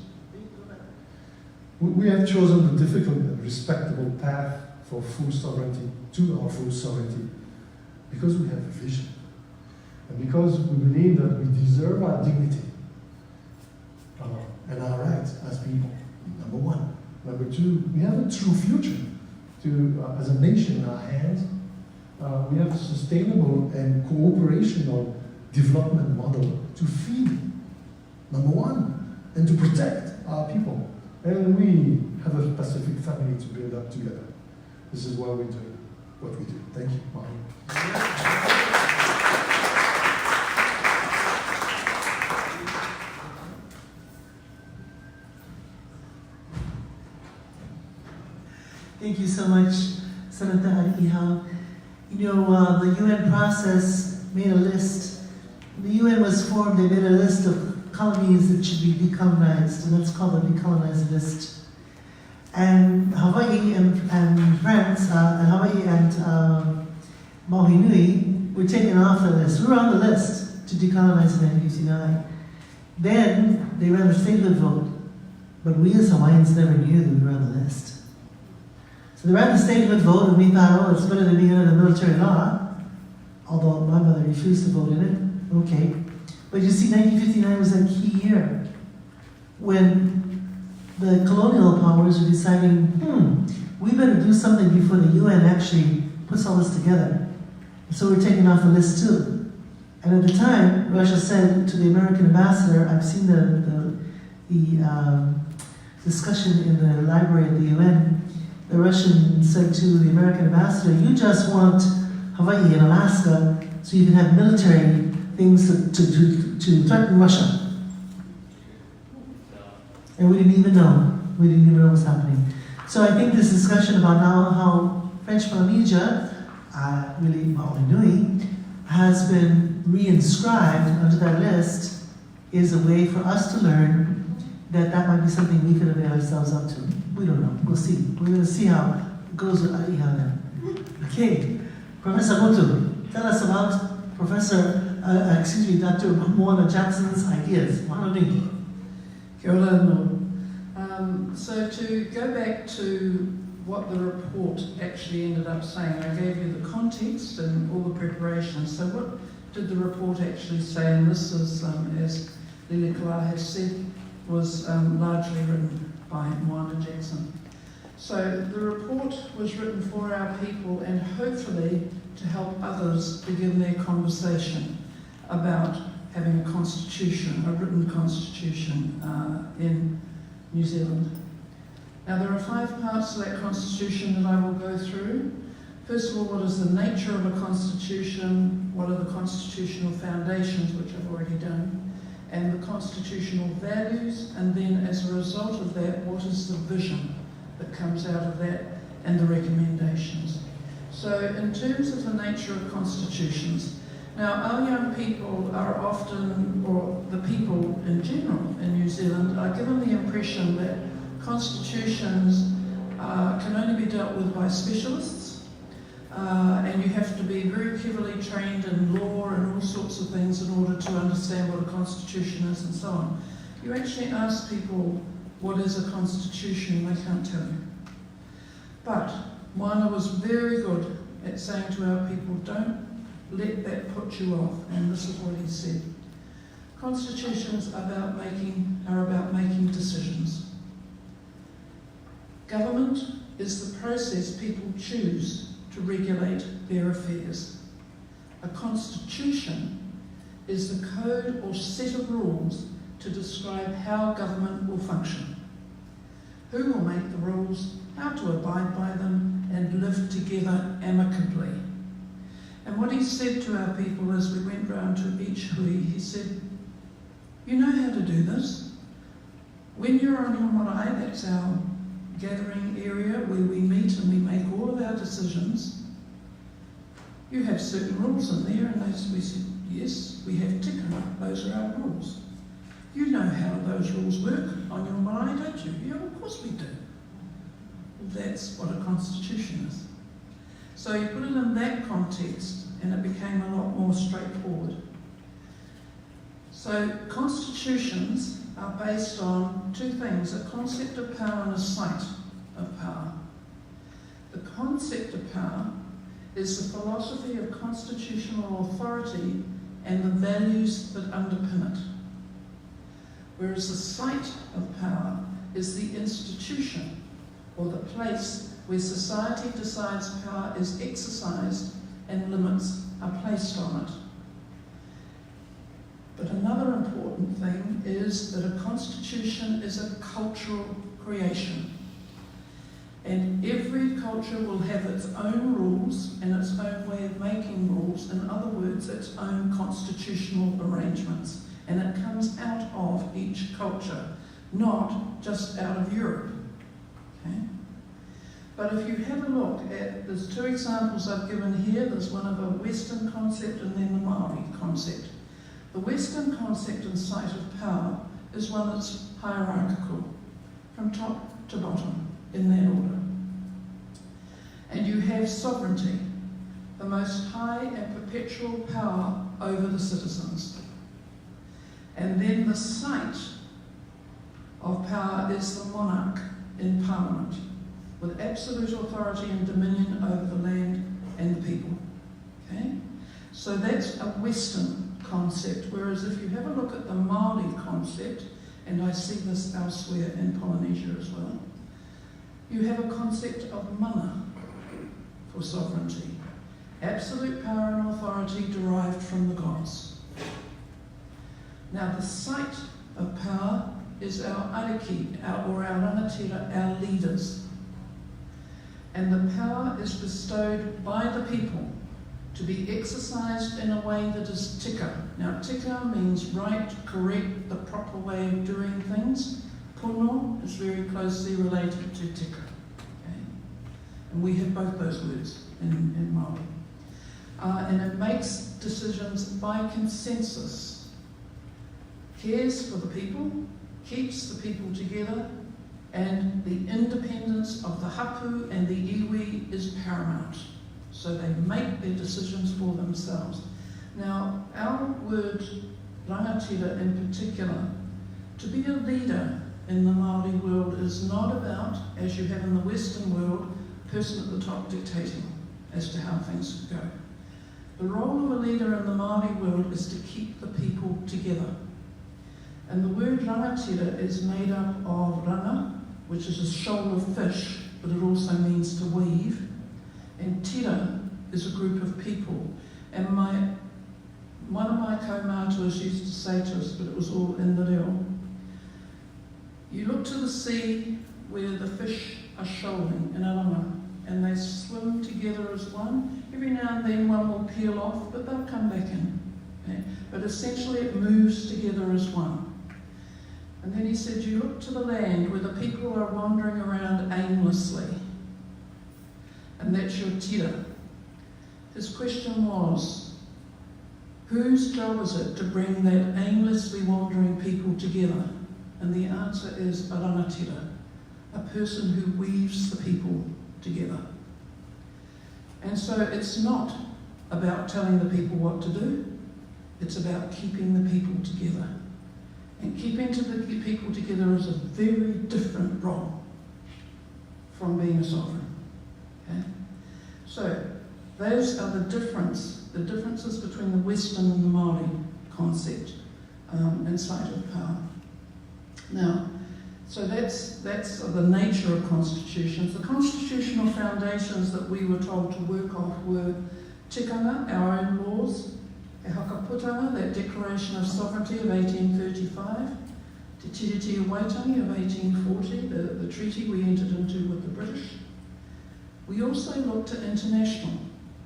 We have chosen the difficult and respectable path for full sovereignty, to our full sovereignty, because we have a vision, and because we believe that we deserve our dignity and our rights as people. Number one. Number two, we have a true future as a nation in our hands. We have a sustainable and cooperational development model to feed, number one, and to protect our people. And we have a Pacific family to build up together. This is why we do what we do. Thank you, Margaret. Thank you so much, Senator Ariʻihau. You know, the UN process made a list. The UN was formed, they made a list of colonies that should be decolonized, and that's called the decolonized list. And Hawaii and France, Hawaii and Māohinui were taken off the list. We were on the list to decolonize in 1959. Then they ran a statehood vote, but we as Hawaiians never knew that we were on the list. So they ran the statehood vote, and we thought, oh, it's better than being under the military law, although my mother refused to vote in it. Okay. But you see, 1959 was that key year when the colonial powers were deciding, we better do something before the UN actually puts all this together. So we're taken off the list too. And at the time, Russia said to the American ambassador, I've seen the discussion in the library at the UN, the Russian said to the American ambassador, you just want Hawaii and Alaska so you can have military things to threaten Russia. And we didn't even know. We didn't even know what was happening. So I think this discussion about now how French Polynesia, really Maʻoninui, has been re-inscribed onto that list is a way for us to learn that that might be something we could avail ourselves up to. We don't know. We'll see. We're going to see how it goes with Ariʻihau then. Okay, Professor Mutu, tell us about Dr. Moana Jackson's ideas. Mānoa. Kia ora no. So to go back to what the report actually ended up saying, I gave you the context and all the preparations. So what did the report actually say? And this is, as Lilikalā has said, was largely written by Moana Jackson. So the report was written for our people and hopefully to help others begin their conversation about having a constitution, a written constitution in New Zealand. Now there are 5 parts to that constitution that I will go through. First of all, what is the nature of a constitution? What are the constitutional foundations, which I've already done, and the constitutional values, and then as a result of that, what is the vision that comes out of that, and the recommendations. So in terms of the nature of constitutions, now our young people are often, or the people in general in New Zealand, are given the impression that constitutions can only be dealt with by specialists, and you have to be very heavily trained in law and all sorts of things in order to understand what a constitution is and so on. You actually ask people, what is a constitution? They can't tell you. But Moana was very good at saying to our people, don't let that put you off, and this is what he said. Constitutions are about making decisions. Government is the process people choose to regulate their affairs. A constitution is the code or set of rules to describe how government will function. Who will make the rules, how to abide by them, and live together amicably. And what he said to our people as we went round to each hui, he said, you know how to do this. When you're on your marae, that's our gathering area where we meet and we make all of our decisions, you have certain rules in there, and we said, yes, we have tika, those are our rules. You know how those rules work on your marae, don't you? Yeah, of course we do. That's what a constitution is. So you put it in that context, and it became a lot more straightforward. So constitutions are based on 2 things, a concept of power and a site of power. The concept of power is the philosophy of constitutional authority and the values that underpin it. Whereas the site of power is the institution or the place where society decides power is exercised and limits are placed on it. But another important thing is that a constitution is a cultural creation. And every culture will have its own rules and its own way of making rules, in other words, its own constitutional arrangements. And it comes out of each culture, not just out of Europe. Okay? But if you have a look at, there's 2 examples I've given here. There's one of a Western concept and then the Maori concept. The Western concept and site of power is one that's hierarchical, from top to bottom, in that order. And you have sovereignty, the most high and perpetual power over the citizens. And then the site of power is the monarch in Parliament, with absolute authority and dominion over the land and the people. Okay? So that's a Western concept, whereas if you have a look at the Māori concept, and I see this elsewhere in Polynesia as well, you have a concept of mana for sovereignty, absolute power and authority derived from the gods. Now the site of power is our ariki, or our rangatira, our leaders. And the power is bestowed by the people to be exercised in a way that is tika. Now tika means right, correct, the proper way of doing things. Pono is very closely related to tika. Okay? And we have both those words in Māori. And it makes decisions by consensus, cares for the people, keeps the people together, and the independence of the hapu and the iwi is paramount. So they make their decisions for themselves. Now, our word rangatira in particular, to be a leader in the Māori world is not about, as you have in the Western world, a person at the top dictating as to how things go. The role of a leader in the Māori world is to keep the people together. And the word rangatira is made up of ranga, which is a shoal of fish, but it also means to weave. And tira is a group of people. And one of my kaumātuas used to say to us, but it was all in the reo, you look to the sea where the fish are shoaling in Arama, and they swim together as one. Every now and then one will peel off, but they'll come back in. Okay? But essentially it moves together as one. And then he said, you look to the land where the people are wandering around aimlessly, and that's your tira. His question was, whose job is it to bring that aimlessly wandering people together? And the answer is a rangatira, a person who weaves the people together. And so it's not about telling the people what to do, it's about keeping the people together. And keeping the people together is a very different role from being a sovereign. Okay? So those are the differences between the Western and the Māori concept and site of power. Now, so that's the nature of constitutions. The constitutional foundations that we were told to work off were tikanga, our own laws, e Hakaputanga, that Declaration of Sovereignty of 1835, Te Tiriti o Waitangi of 1840, the treaty we entered into with the British. We also looked at international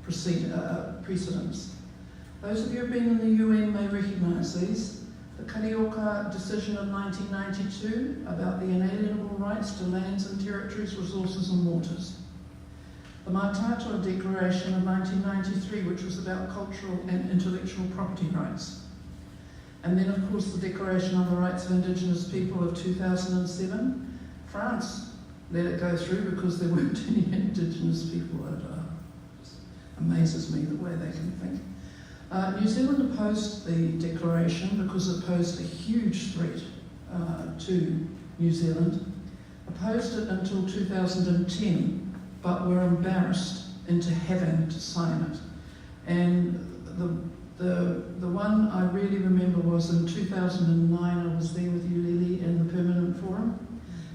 precedents. Those of you who have been in the UN may recognise these. The Karioka decision of 1992 about the inalienable rights to lands and territories, resources and waters. The Mātātua Declaration of 1993, which was about cultural and intellectual property rights. And then, of course, the Declaration on the Rights of Indigenous People of 2007. France let it go through because there weren't any Indigenous people. It just amazes me the way they can think. New Zealand opposed the declaration because it posed a huge threat to New Zealand. Opposed it until 2010, but were embarrassed into having to sign it. And the one I really remember was in 2009, I was there with you, Lily, in the Permanent Forum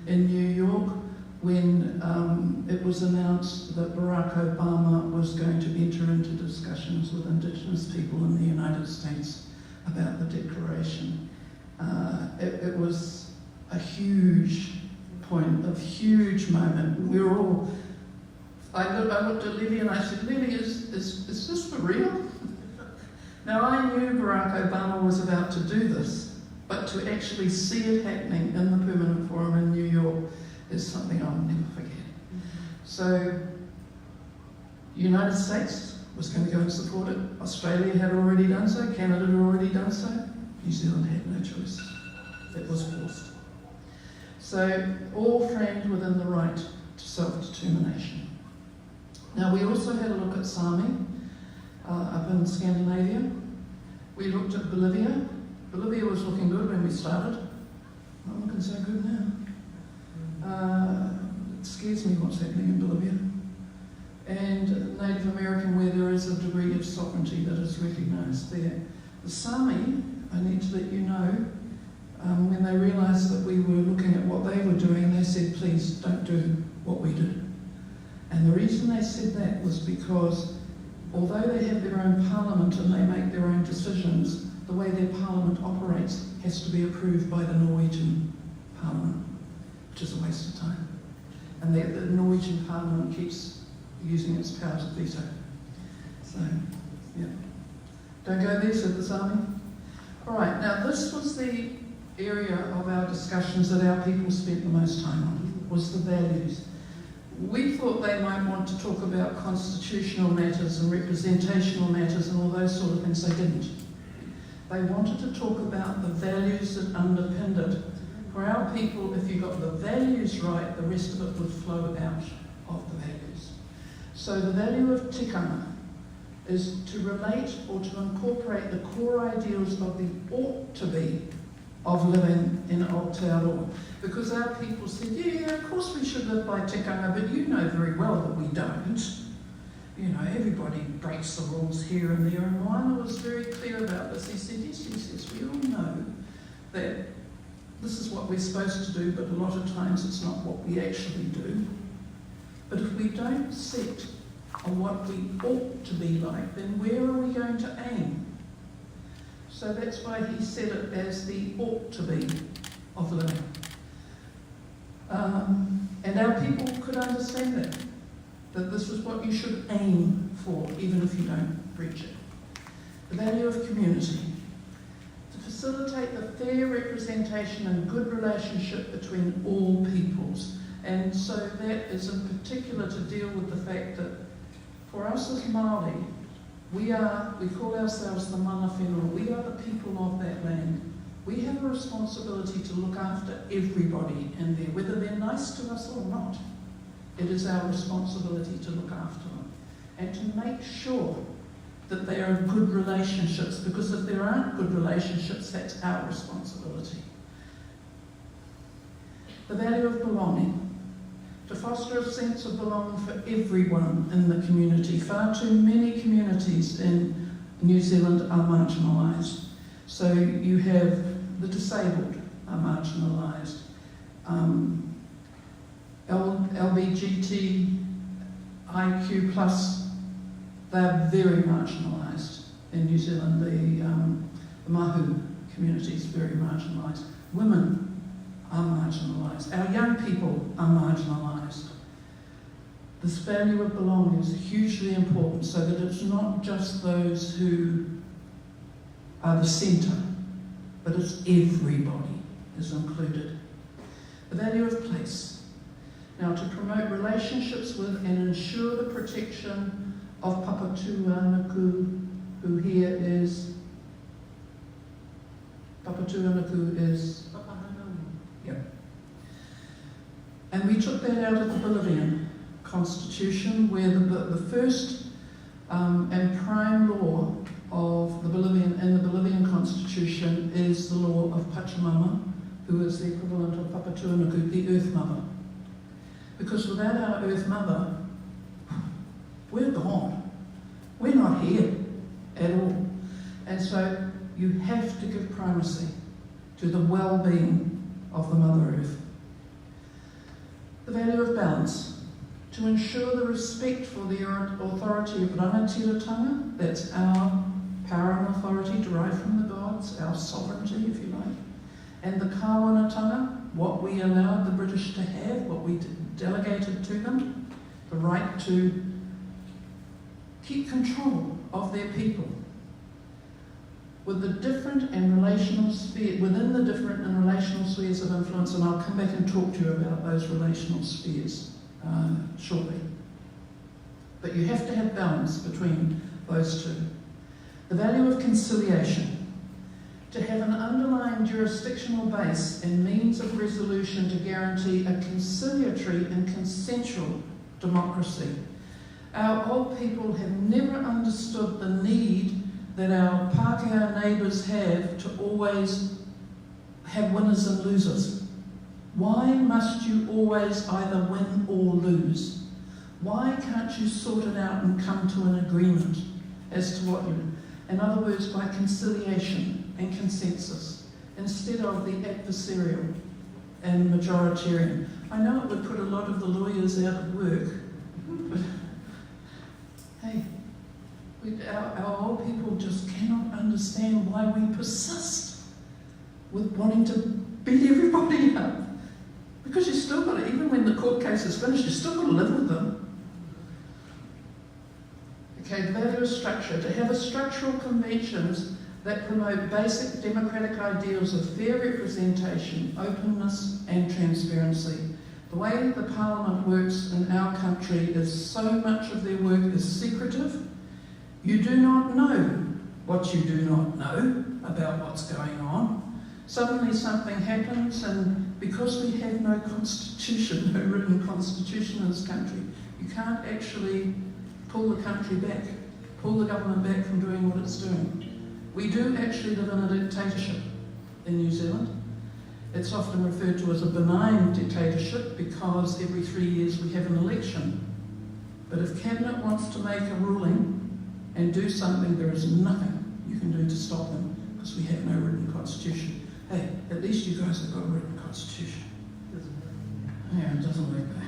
in New York, when it was announced that Barack Obama was going to enter into discussions with Indigenous people in the United States about the declaration. It was a huge point, a huge moment. We were all, I looked at Lily and I said, Lily, is this for real? Now I knew Barack Obama was about to do this, but to actually see it happening in the Permanent Forum in New York is something I'll never forget. So, the United States was going to go and support it. Australia had already done so. Canada had already done so. New Zealand had no choice. It was forced. So, all framed within the right to self-determination. Now, we also had a look at Sami up in Scandinavia. We looked at Bolivia. Bolivia was looking good when we started. Not looking so good now. It scares me what's happening in Bolivia. And Native American, where there is a degree of sovereignty that is recognised there. The Sami, I need to let you know, when they realised that we were looking at what they were doing, they said, please don't do what we do. And the reason they said that was because although they have their own parliament and they make their own decisions, the way their parliament operates has to be approved by the Norwegian parliament, which is a waste of time. And the Norwegian parliament keeps using its power to veto. So, yeah. Don't go there, said the Sami. All right, now this was the area of our discussions that our people spent the most time on was the values. We thought they might want to talk about constitutional matters and representational matters and all those sort of things. They didn't. They wanted to talk about the values that underpinned it. For our people, if you got the values right, the rest of it would flow out of the values. So the value of tikanga is to relate or to incorporate the core ideals of the ought to be of living in Aotearoa. Because our people said, yeah, of course we should live by tikanga, but you know very well that we don't. You know, everybody breaks the rules here and there, and Moana was very clear about this. He said, yes, we all know that this is what we're supposed to do, but a lot of times it's not what we actually do. But if we don't set on what we ought to be like, then where are we going to aim? So that's why he said it as the ought to be of living. And our people could understand that this was what you should aim for, even if you don't reach it. The value of community. To facilitate the fair representation and good relationship between all peoples. And so that is in particular to deal with the fact that for us as Māori, we call ourselves the mana whenua. We are the people of that land. We have a responsibility to look after everybody in there, whether they're nice to us or not. It is our responsibility to look after them and to make sure that they are good relationships, because if there aren't good relationships, that's our responsibility. The value of belonging. To foster a sense of belonging for everyone in the community. Far too many communities in New Zealand are marginalised. So you have the disabled are marginalised. LGBTIQ+, they're very marginalised in New Zealand. The Mahu community is very marginalised. Women are marginalised. Our young people are marginalised. This value of belonging is hugely important, so that it's not just those who are the centre, but it's everybody is included. The value of place. Now, to promote relationships with and ensure the protection of Papatūānuku, who here is Papatūānuku is. Yep. And we took that out of the Bolivian Constitution, where the first and prime law of the Bolivian Constitution is the law of Pachamama, who is the equivalent of Papatūānuku, the Earth Mother. Because without our Earth Mother, we're gone. We're not here at all. And so you have to give primacy to the well-being of the Mother Earth. The value of balance. To ensure the respect for the authority of rangatiratanga, that's our power and authority derived from the gods, our sovereignty, if you like, and the kāwanatanga, what we allowed the British to have, what we delegated to them, the right to keep control of their people. With the different and relational sphere, within the different and relational spheres of influence, and I'll come back and talk to you about those relational spheres shortly. But you have to have balance between those two. The value of conciliation. To have an underlying jurisdictional base and means of resolution to guarantee a conciliatory and consensual democracy. Our old people have never understood the need that our Pākehā neighbours have to always have winners and losers. Why must you always either win or lose? Why can't you sort it out and come to an agreement as to what you do? In other words, by conciliation and consensus, instead of the adversarial and majoritarian. I know it would put a lot of the lawyers out of work, but hey, our old people just cannot understand why we persist with wanting to beat everybody up. Because you still got to, even when the court case is finished, you still got to live with them. Okay, the value of structure. To have a structural conventions that promote basic democratic ideals of fair representation, openness and transparency. The way the Parliament works in our country is so much of their work is secretive. You do not know what you do not know about what's going on. Suddenly something happens, and because we have no constitution, no written constitution in this country, you can't actually pull the country back, pull the government back from doing what it's doing. We do actually live in a dictatorship in New Zealand. It's often referred to as a benign dictatorship because every 3 years we have an election. But if Cabinet wants to make a ruling and do something, there is nothing you can do to stop them because we have no written constitution. Hey, at least you guys have got a written constitution. Yeah, it doesn't work that.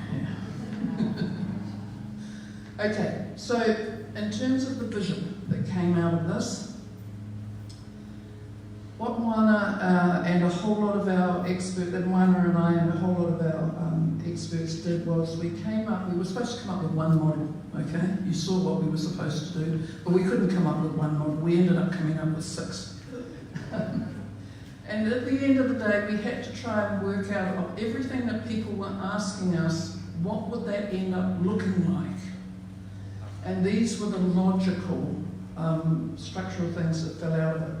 Yeah. Okay, so in terms of the vision that came out of this, what Moana and a whole lot of our experts, and Moana and I and a whole lot of our experts did was we were supposed to come up with one model, okay? You saw what we were supposed to do, but we couldn't come up with one model. We ended up coming up with 6. And at the end of the day, we had to try and work out of everything that people were asking us, what would that end up looking like? And these were the logical structural things that fell out of it.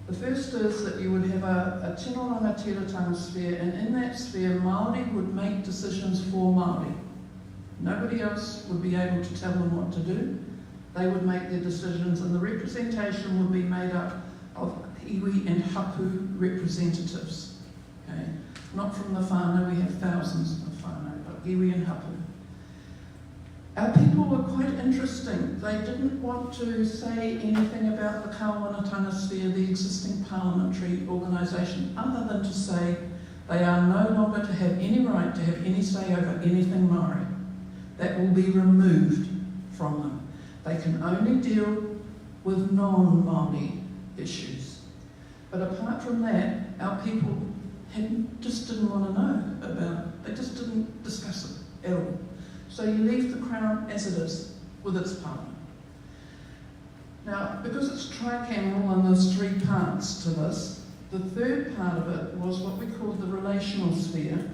The first is that you would have a tino rangatiratanga sphere, and in that sphere, Māori would make decisions for Māori. Nobody else would be able to tell them what to do. They would make their decisions, and the representation would be made up of iwi and hapu representatives. Okay? Not from the whānau, we have thousands of whānau, but iwi and hapu. Our people were quite interesting. They didn't want to say anything about the Kāwanatanga sphere, the existing parliamentary organisation, other than to say they are no longer to have any right to have any say over anything Māori. That will be removed from them. They can only deal with non-Māori issues. But apart from that, our people just didn't want to know about it. They just didn't discuss it at all. So you leave the Crown as it is, with its parliament. Now, because it's tricameral and there's 3 parts to this, the third part of it was what we called the relational sphere,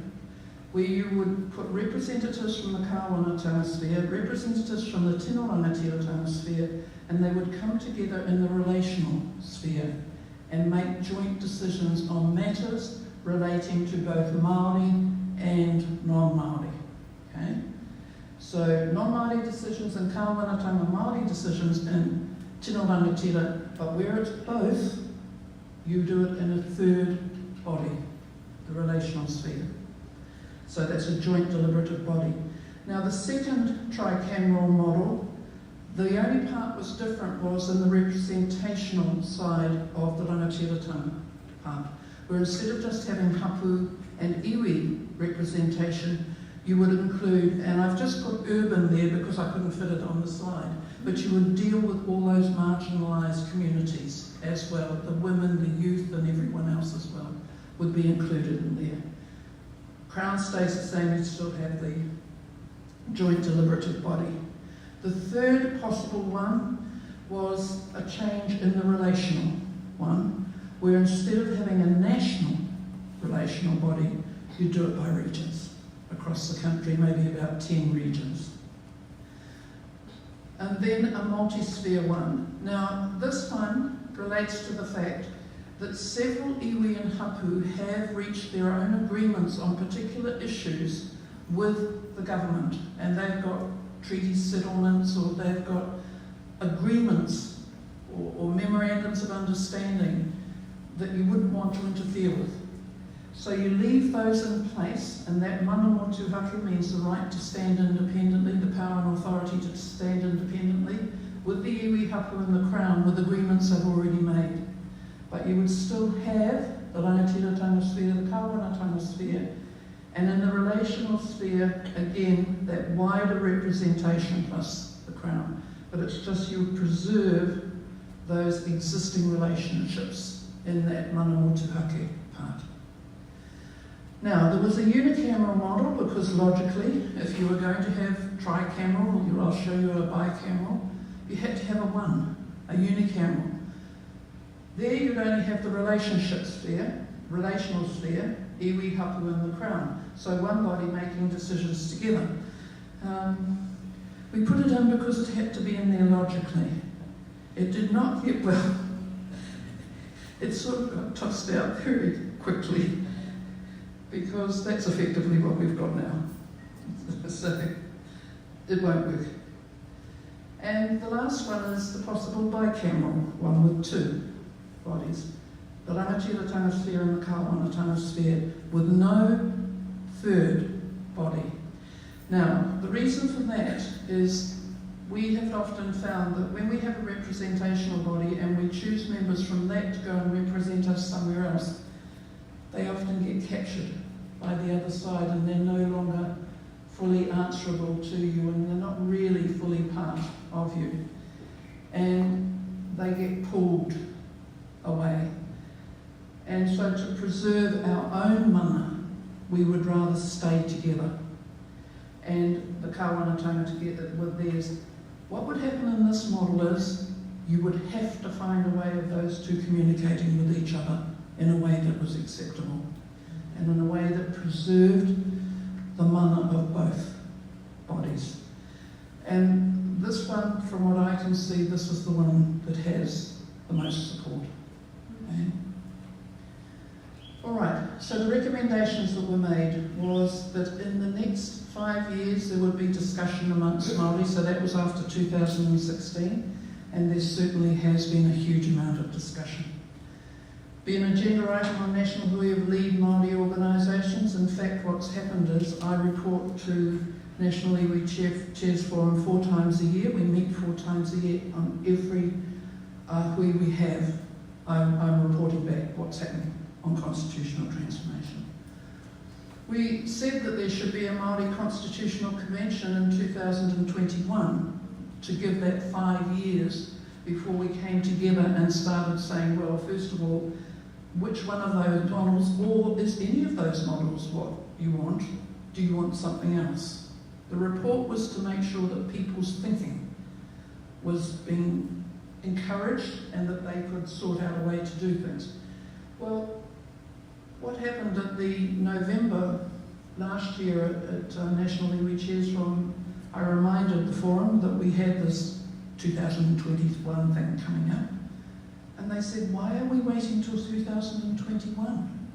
where you would put representatives from the Kāwanatanga sphere, representatives from the Tino Rangatiratanga sphere, and they would come together in the relational sphere and make joint decisions on matters relating to both Māori and non-Māori. Okay? So non-Māori decisions and Kāwanatanga Māori decisions in Tino Rangatira, but where it's both, you do it in a third body, the relational sphere. So that's a joint deliberative body. Now the second tricameral model, the only part was different was in the representational side of the rangatiratanga part, where instead of just having hapu and iwi representation, you would include, and I've just put urban there because I couldn't fit it on the slide, but you would deal with all those marginalised communities as well. The women, the youth, and everyone else as well would be included in there. Crown stays the same, you still have the joint deliberative body. The third possible one was a change in the relational one, where instead of having a national relational body, you do it by regions. Across the country, maybe about 10 regions. And then a multi-sphere one. Now, this one relates to the fact that several iwi and hapu have reached their own agreements on particular issues with the government, and they've got treaty settlements, or they've got agreements or memorandums of understanding that you wouldn't want to interfere with. So you leave those in place, and that mana motuhaka means the right to stand independently, the power and authority to stand independently, with the iwi, hapu and the Crown, with agreements they've already made. But you would still have the rangatiratanga sphere, the Kāwanatanga sphere, and in the relational sphere, again, that wider representation plus the Crown. But it's just you preserve those existing relationships in that mana motuhaka part. Now, there was a unicameral model because logically, if you were going to have tricameral, or I'll show you a bicameral, you had to have a unicameral. There you'd only have the relational sphere, iwi, hapu and the crown. So one body making decisions together. We put it in because it had to be in there logically. It did not get well. It sort of got tossed out very quickly because that's effectively what we've got now. So it won't work. And the last one is the possible bicameral, one with two bodies. The rangatira sphere and the kawana sphere with no third body. Now, the reason for that is we have often found that when we have a representational body and we choose members from that to go and represent us somewhere else, they often get captured by the other side and they're no longer fully answerable to you and they're not really fully part of you. And they get pulled away. And so to preserve our own mana, we would rather stay together. And the kawanatanga together with theirs. What would happen in this model is you would have to find a way of those two communicating with each other in a way that was acceptable and in a way that preserved the mana of both bodies. And this one, from what I can see, this is the one that has the most support. Okay. All right, so the recommendations that were made was that in the next 5 years there would be discussion amongst Māori, so that was after 2016, and there certainly has been a huge amount of discussion. Be an agenda item on National Hui of lead Māori organisations. In fact, what's happened is I report to National Iwi Chairs Forum 4 times a year. We meet 4 times a year on every hui we have. I'm reporting back what's happening on constitutional transformation. We said that there should be a Māori Constitutional Convention in 2021 to give that 5 years before we came together and started saying, well, first of all, which one of those models, or is any of those models what you want? Do you want something else? The report was to make sure that people's thinking was being encouraged and that they could sort out a way to do things. Well, what happened at the November last year at National Iwi Chairs Forum, I reminded the forum that we had this 2021 thing coming up. And they said, why are we waiting till 2021?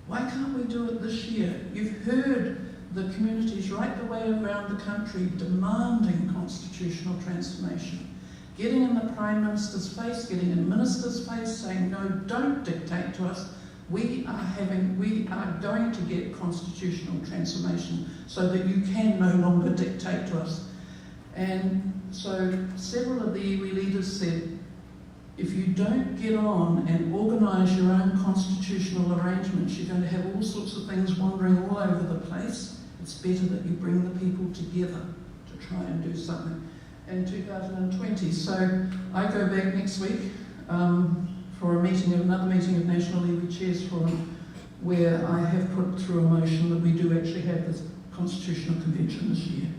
Why can't we do it this year? You've heard the communities right the way around the country demanding constitutional transformation. Getting in the Prime Minister's face, getting in the Minister's face, saying, no, don't dictate to us. We are going to get constitutional transformation so that you can no longer dictate to us. And so several of the iwi leaders said, if you don't get on and organise your own constitutional arrangements, you're going to have all sorts of things wandering all over the place. It's better that you bring the people together to try and do something in 2020. So I go back next week for another meeting of National Iwi Chairs Forum, where I have put through a motion that we do actually have this Constitutional Convention this year.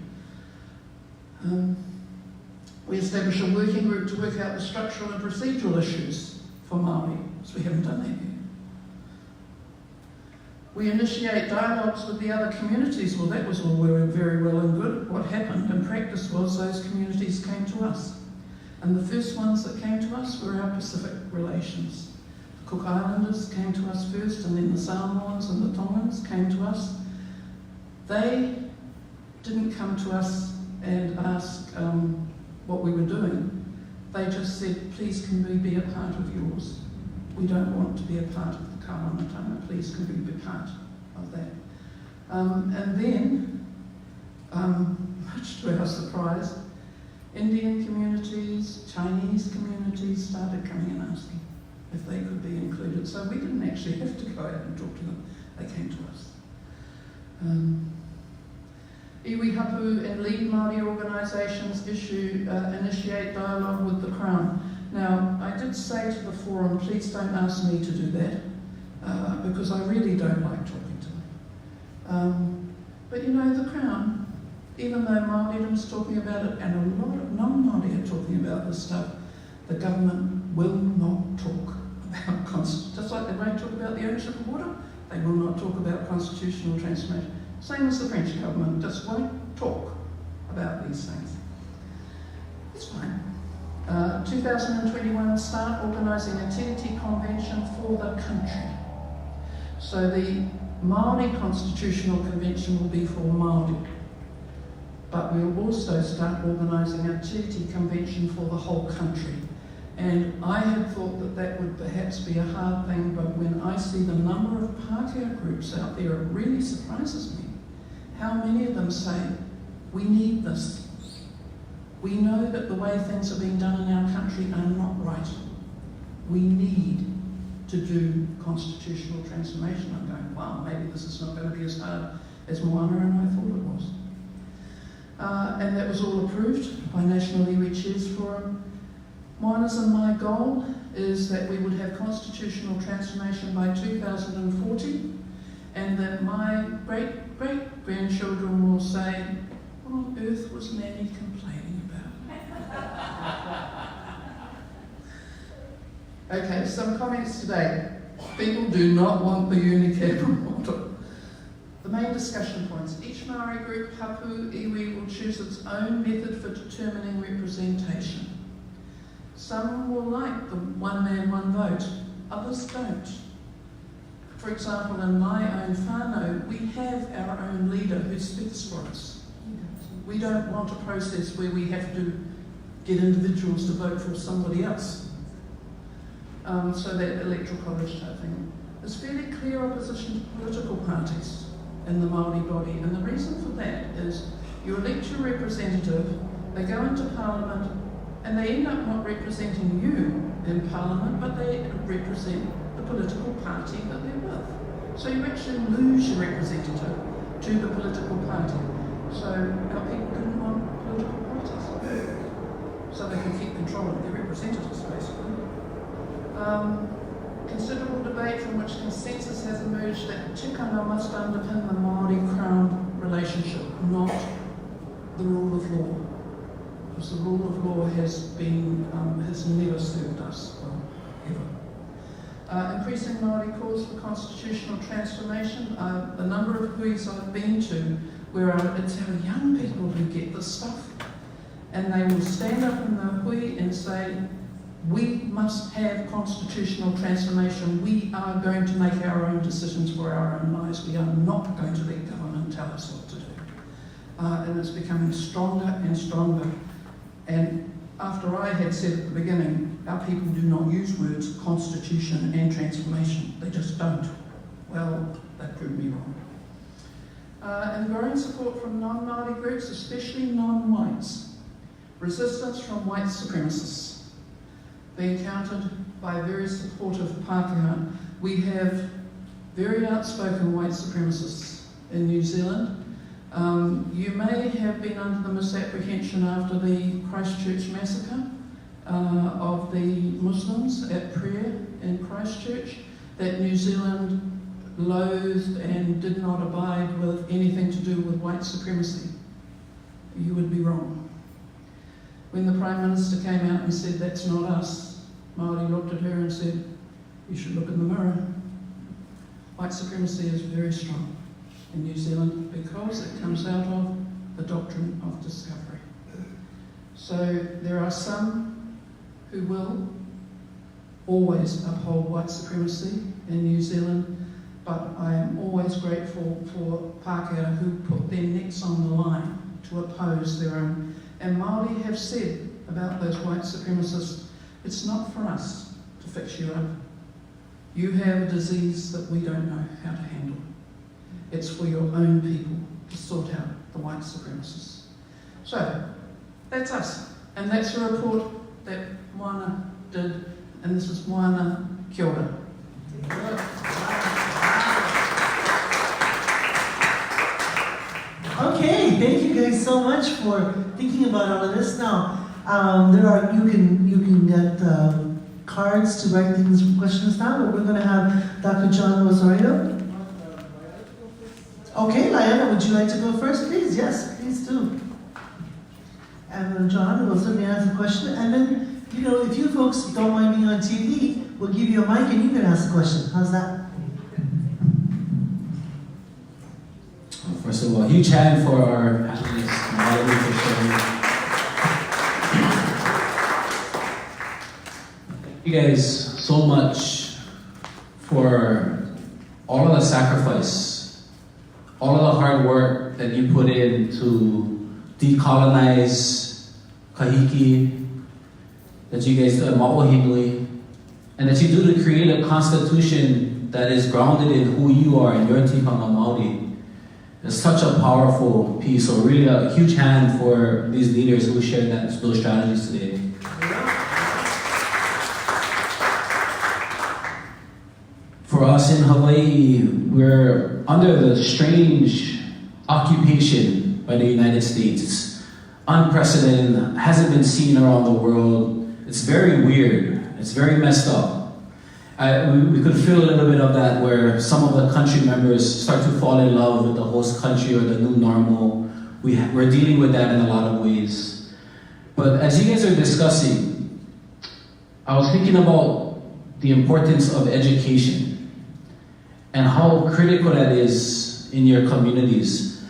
We establish a working group to work out the structural and procedural issues for Māori, so we haven't done that yet. We initiate dialogues with the other communities. Well, that was all very well and good. What happened in practice was those communities came to us. And the first ones that came to us were our Pacific relations. The Cook Islanders came to us first, and then the Samoans and the Tongans came to us. They didn't come to us and ask what we were doing. They just said, please can we be a part of yours? We don't want to be a part of the kawanatanga, please can we be part of that? And then, much to our surprise, Indian communities, Chinese communities started coming and asking if they could be included. So we didn't actually have to go out and talk to them, they came to us. Iwi Hapu and lead Māori organisations initiate dialogue with the Crown. Now, I did say to the forum, please don't ask me to do that, because I really don't like talking to them. But you know, the Crown, even though Māoridom is talking about it, and a lot of non-Māori are talking about this stuff, the government will not talk about, just like they won't talk about the ownership of water, they will not talk about constitutional transformation. Same as the French government, just won't talk about these things. It's fine. 2021, start organising a TNT convention for the country. So the Māori Constitutional Convention will be for Māori, but we'll also start organising a TNT convention for the whole country. And I had thought that that would perhaps be a hard thing, but when I see the number of Pākehā groups out there, it really surprises me how many of them say, we need this. We know that the way things are being done in our country are not right. We need to do constitutional transformation. I'm going, wow, maybe this is not going to be as hard as Moana and I thought it was. And that was all approved by National Iwi Chairs Forum. Moana's and my goal is that we would have constitutional transformation by 2040, and that my great-great-grandchildren will say, what on earth was Nanny complaining about? Okay, some comments today. People do not want the unicameral model. The main discussion points. Each Maori group, hapu, iwi, will choose its own method for determining representation. Some will like the one man, one vote. Others don't. For example, in my own whānau, we have our own leader who speaks for us. We don't want a process where we have to get individuals to vote for somebody else. So that electoral college type thing. There's fairly clear opposition to political parties in the Māori body, and the reason for that is you elect your representative, they go into Parliament, and they end up not representing you in Parliament, but they represent the political party that they're with. So you actually lose your representative to the political party. So our people didn't want political parties. So they can keep control of their representatives, basically. Considerable debate from which consensus has emerged that tikanga must underpin the Māori-Crown relationship, not the rule of law. Because the rule of law has never served us well, ever. Increasing Māori calls for constitutional transformation. The number of huis I've been to where it's our young people who get this stuff, and they will stand up in the hui and say, we must have constitutional transformation. We are going to make our own decisions for our own lives. We are not going to let government tell us what to do. And it's becoming stronger and stronger. And after I had said at the beginning, our people do not use words constitution and transformation. They just don't. Well, that proved me wrong. And growing support from non-Māori groups, especially non-whites. Resistance from white supremacists. Being countered by very supportive Pākehā. We have very outspoken white supremacists in New Zealand. You may have been under the misapprehension after the Christchurch massacre of the Muslims at prayer in Christchurch that New Zealand loathed and did not abide with anything to do with white supremacy. You would be wrong. When the Prime Minister came out and said, that's not us, Māori looked at her and said, you should look in the mirror. White supremacy is very strong in New Zealand because it comes out of the doctrine of discovery. So there are some who will always uphold white supremacy in New Zealand, but I am always grateful for Pākehā who put their necks on the line to oppose their own. And Māori have said about those white supremacists, it's not for us to fix you up. You have a disease that we don't know how to handle. It's for your own people to sort out the white supremacists. So, that's us. And that's a report that Moana did, and this is Moana Kia ora. Okay, thank you guys so much for thinking about all of this. Now, you can get cards to write things, questions down, but we're going to have Dr. John Rosario. Okay, Liana, would you like to go first, please? Yes, please do. And John will certainly answer the question, and then You know, if you folks don't mind being on TV, we'll give you a mic and you can ask a question. How's that? First of all, huge hand for our panelists and all of you for sharing. Thank you guys so much for all of the sacrifice, all of the hard work that you put in to decolonize Kahiki, that you guys do at Maʻohinui, and that you do to create a constitution that is grounded in who you are and your tikanga Māori. It's such a powerful piece, so really a huge hand for these leaders who shared those strategies today. For us in Hawaii, we're under the strange occupation by the United States. It's unprecedented, hasn't been seen around the world. It's very weird, it's very messed up. We could feel a little bit of that where some of the country members start to fall in love with the host country or the new normal. We're dealing with that in a lot of ways. But as you guys are discussing, I was thinking about the importance of education and how critical that is in your communities.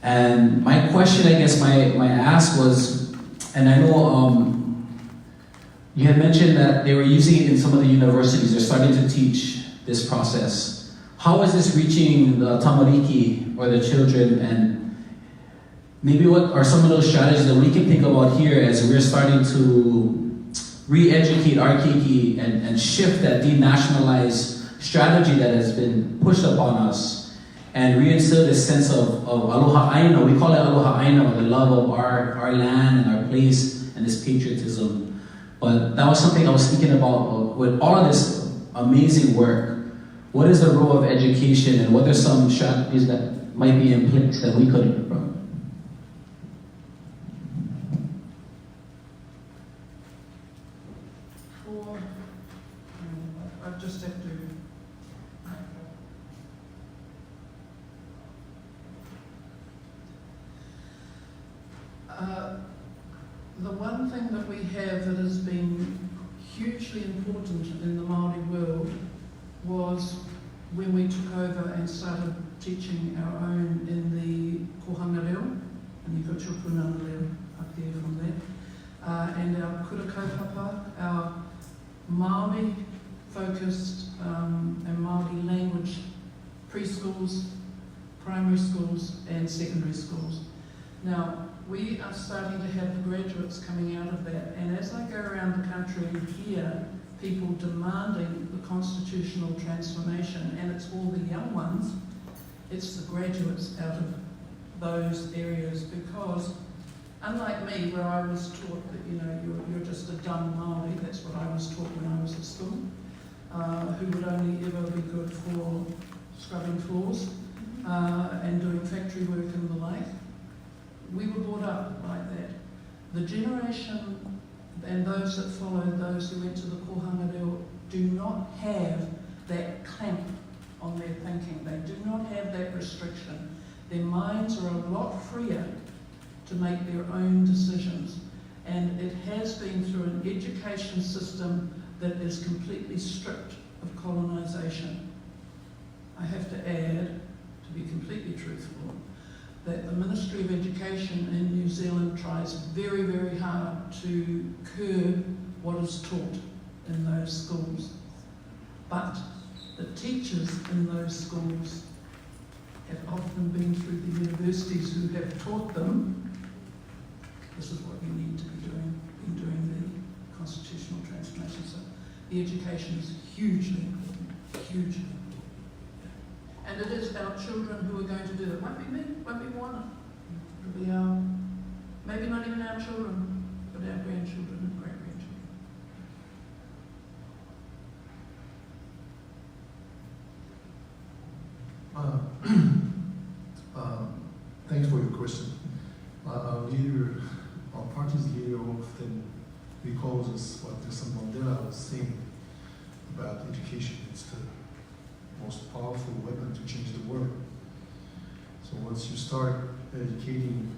And my question, I guess, my ask was, and I know you had mentioned that they were using it in some of the universities. They're starting to teach this process. How is this reaching the tamariki or the children? And maybe what are some of those strategies that we can think about here as we're starting to re-educate our keiki and shift that denationalized strategy that has been pushed upon us and reinstill this sense of aloha aina. We call it aloha aina, or the love of our land and our place and this patriotism. But that was something I was thinking about with all of this amazing work. What is the role of education, and what are some strategies that might be in place that we could run? I just have to. The one thing that we have that has been hugely important in the Māori world was when we took over and started teaching our own in the kohanga reo, and you've got your punana reo up there from there, and our kura kaupapa, our Māori focused and Māori language preschools, primary schools and secondary schools. Now, we are starting to have graduates coming out of that, and as I go around the country and hear people demanding the constitutional transformation, and it's all the young ones, it's the graduates out of those areas, because unlike me, where I was taught that, you know, you're just a dumb Māori, that's what I was taught when I was at school, who would only ever be good for scrubbing floors and doing factory work and the like. We were brought up like that. The generation and those that followed, those who went to the kohanga reo, do not have that clamp on their thinking. They do not have that restriction. Their minds are a lot freer to make their own decisions. And it has been through an education system that is completely stripped of colonisation. I have to add, to be completely truthful, that the Ministry of Education in New Zealand tries very, very hard to curb what is taught in those schools. But the teachers in those schools have often been through the universities who have taught them, this is what you need to be doing in doing the constitutional transformation. So the education is hugely important, hugely important. And it is our children who are going to do that. Won't be me, won't be Moana. It'll be our, maybe not even our children, but our grandchildren and great-grandchildren. Thanks for your question. Our party's leader often recalls us what Nelson Mandela was saying about education. It's the most powerful weapon to change the world. So once you start educating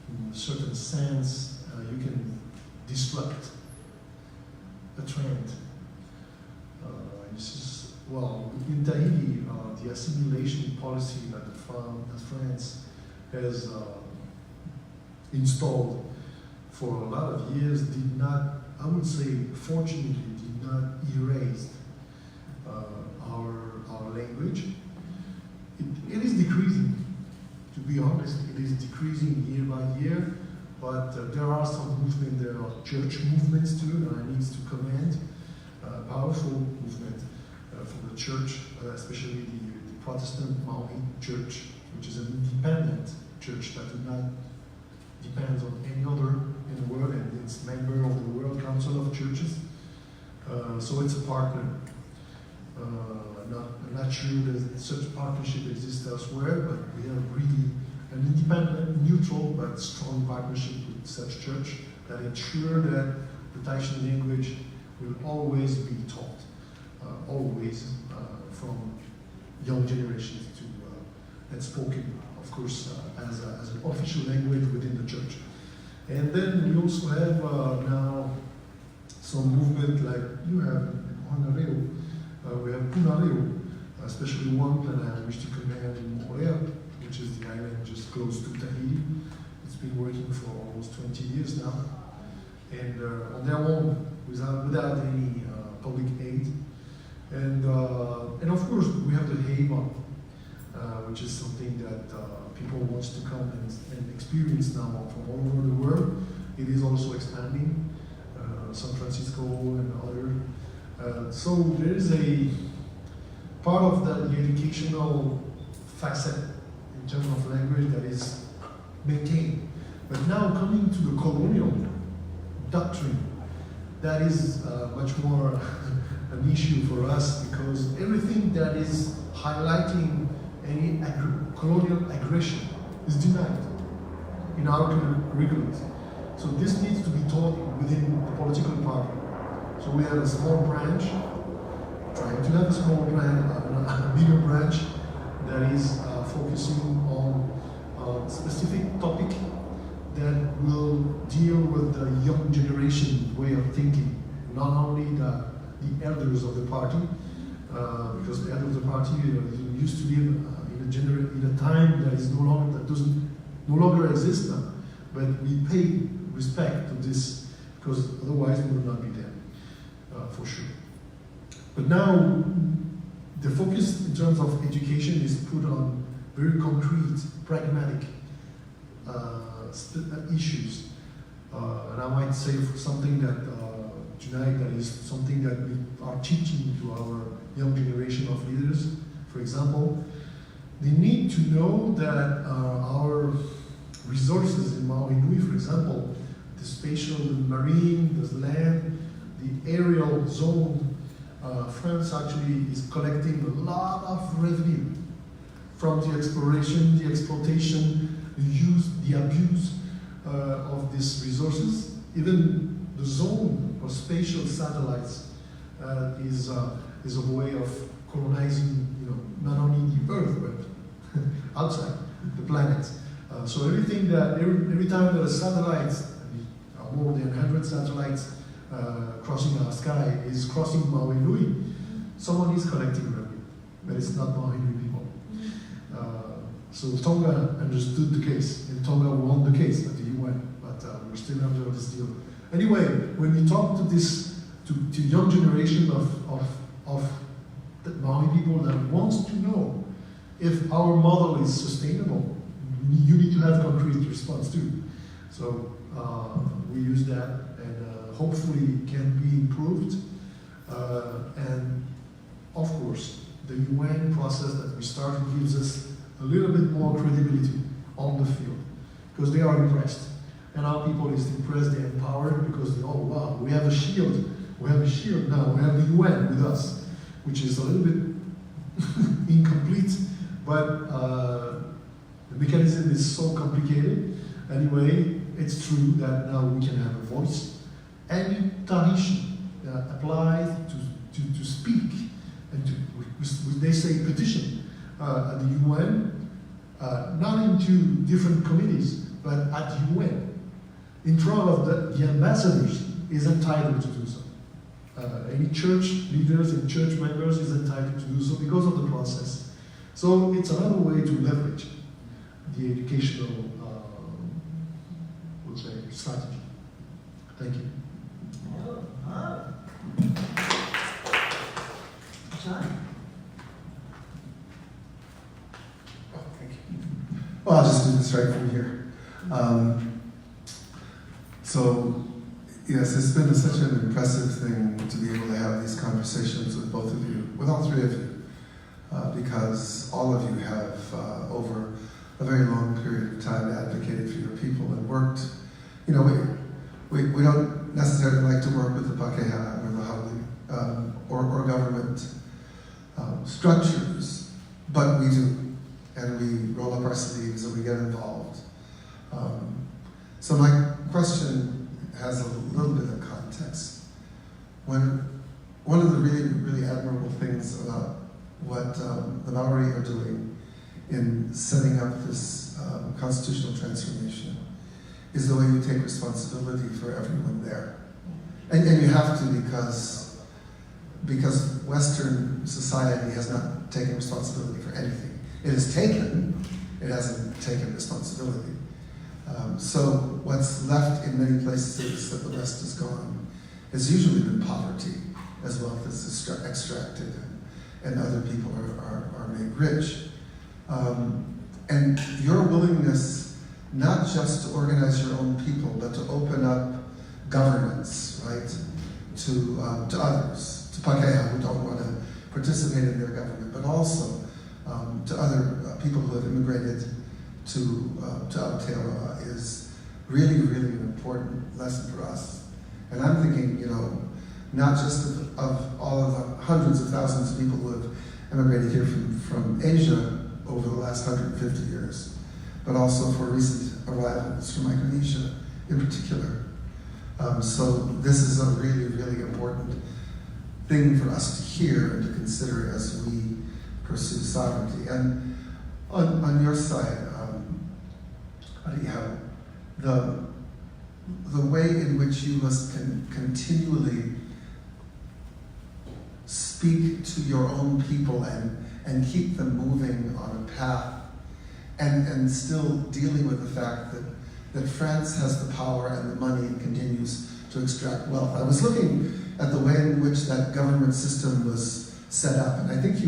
in a certain sense, you can disrupt a trend. This is, well, in Tahiti, the assimilation policy that France has installed for a lot of years did not, I would say, fortunately, did not erase our language. It is decreasing, to be honest. It is decreasing year by year, but there are some movements. There are church movements too, and I need to commend powerful movement from the church, especially the Protestant Maui Church, which is an independent church that does not depend on any other in the world, and it's member of the World Council of Churches. So it's a partner. I'm not sure that such partnership exists elsewhere, but we have really an independent, neutral, but strong partnership with such church that ensure that the Tahitian language will always be taught, from young generations to and spoken, of course, as an official language within the church. And then we also have now some movement like you have in Honolulu. We have Punaleo, especially one that I wish to commend in Moana, which is the island just close to Tahiti. It's been working for almost 20 years now, and on their own, without any public aid. And of course, we have the Heiwa, which is something that people want to come and experience now from all over the world. It is also expanding, San Francisco and other. So there is a part of the educational facet in terms of language that is maintained. But now coming to the colonial doctrine, that is much more an issue for us, because everything that is highlighting any colonial aggression is denied in our curriculum. So this needs to be taught within the political party. So we have a small branch, trying to have a small branch, a bigger branch that is focusing on a specific topic that will deal with the young generation way of thinking, not only the elders of the party, because the elders of the party used to live in a time that is no longer exists now. But we pay respect to this, because otherwise we would not be there, for sure. But now the focus in terms of education is put on very concrete, pragmatic issues. And I might say something that tonight, that is something that we are teaching to our young generation of leaders. For example, they need to know that our resources in Maui Nui, for example, the spatial, the marine, the land, the aerial zone, France actually is collecting a lot of revenue from the exploration, the exploitation, the use, the abuse of these resources. Even the zone of spatial satellites is a way of colonizing, not only the Earth but outside the planet. So everything that every time that a satellite, more than 100 satellites crossing our sky is crossing Maui Nui, someone is collecting revenue, but it's not Maui Nui people. So Tonga understood the case, and Tonga won the case at the UN, but we're still under this deal. Anyway, when you talk to young generation of the Maui people that wants to know if our model is sustainable, you need to have concrete response too. So we use that, and hopefully it can be improved. And of course, the UN process that we started gives us a little bit more credibility on the field, because they are impressed. And our people is impressed, they're empowered, because oh wow, we have a shield. We have a shield now, we have the UN with us, which is a little bit incomplete, but the mechanism is so complicated. Anyway, it's true that now we can have a voice. Any Tahitian that applies to speak, and they say petition at the UN, not into different committees, but at the UN, in front of the ambassadors, is entitled to do so. Any church leaders and church members is entitled to do so because of the process. So it's another way to leverage the educational we'll say, strategy. Thank you. John? Oh, thank you. Well, I'll just do this right from here. So, yes, it's been such an impressive thing to be able to have these conversations with both of you, with all three of you, because all of you have, over a very long period of time, advocated for your people and worked. You know, we don't necessarily like to work with the Pakeha or the Haole or government structures, but we do. And we roll up our sleeves and we get involved. So my question has a little bit of context. One of the really, really admirable things about what the Maori are doing in setting up this constitutional transformation is the way you take responsibility for everyone there. And you have to because Western society has not taken responsibility for anything. It has taken, it hasn't taken responsibility. So what's left in many places that the West has gone has usually been poverty, as wealth is extracted and other people are made rich. And your willingness not just to organize your own people, but to open up governance, right, to others, to Pakeha who don't want to participate in their government, but also to other people who have immigrated to Aotearoa is really, really an important lesson for us. And I'm thinking, you know, not just of all of the hundreds of thousands of people who have immigrated here from Asia over the last 150 years, but also for recent arrivals from Micronesia in particular. So this is a really, really important thing for us to hear and to consider as we pursue sovereignty. And on your side, Ariʻihau, the way in which you must continually speak to your own people and keep them moving on a path and still dealing with the fact that France has the power and the money and continues to extract wealth. I was looking at the way in which that government system was set up, and I think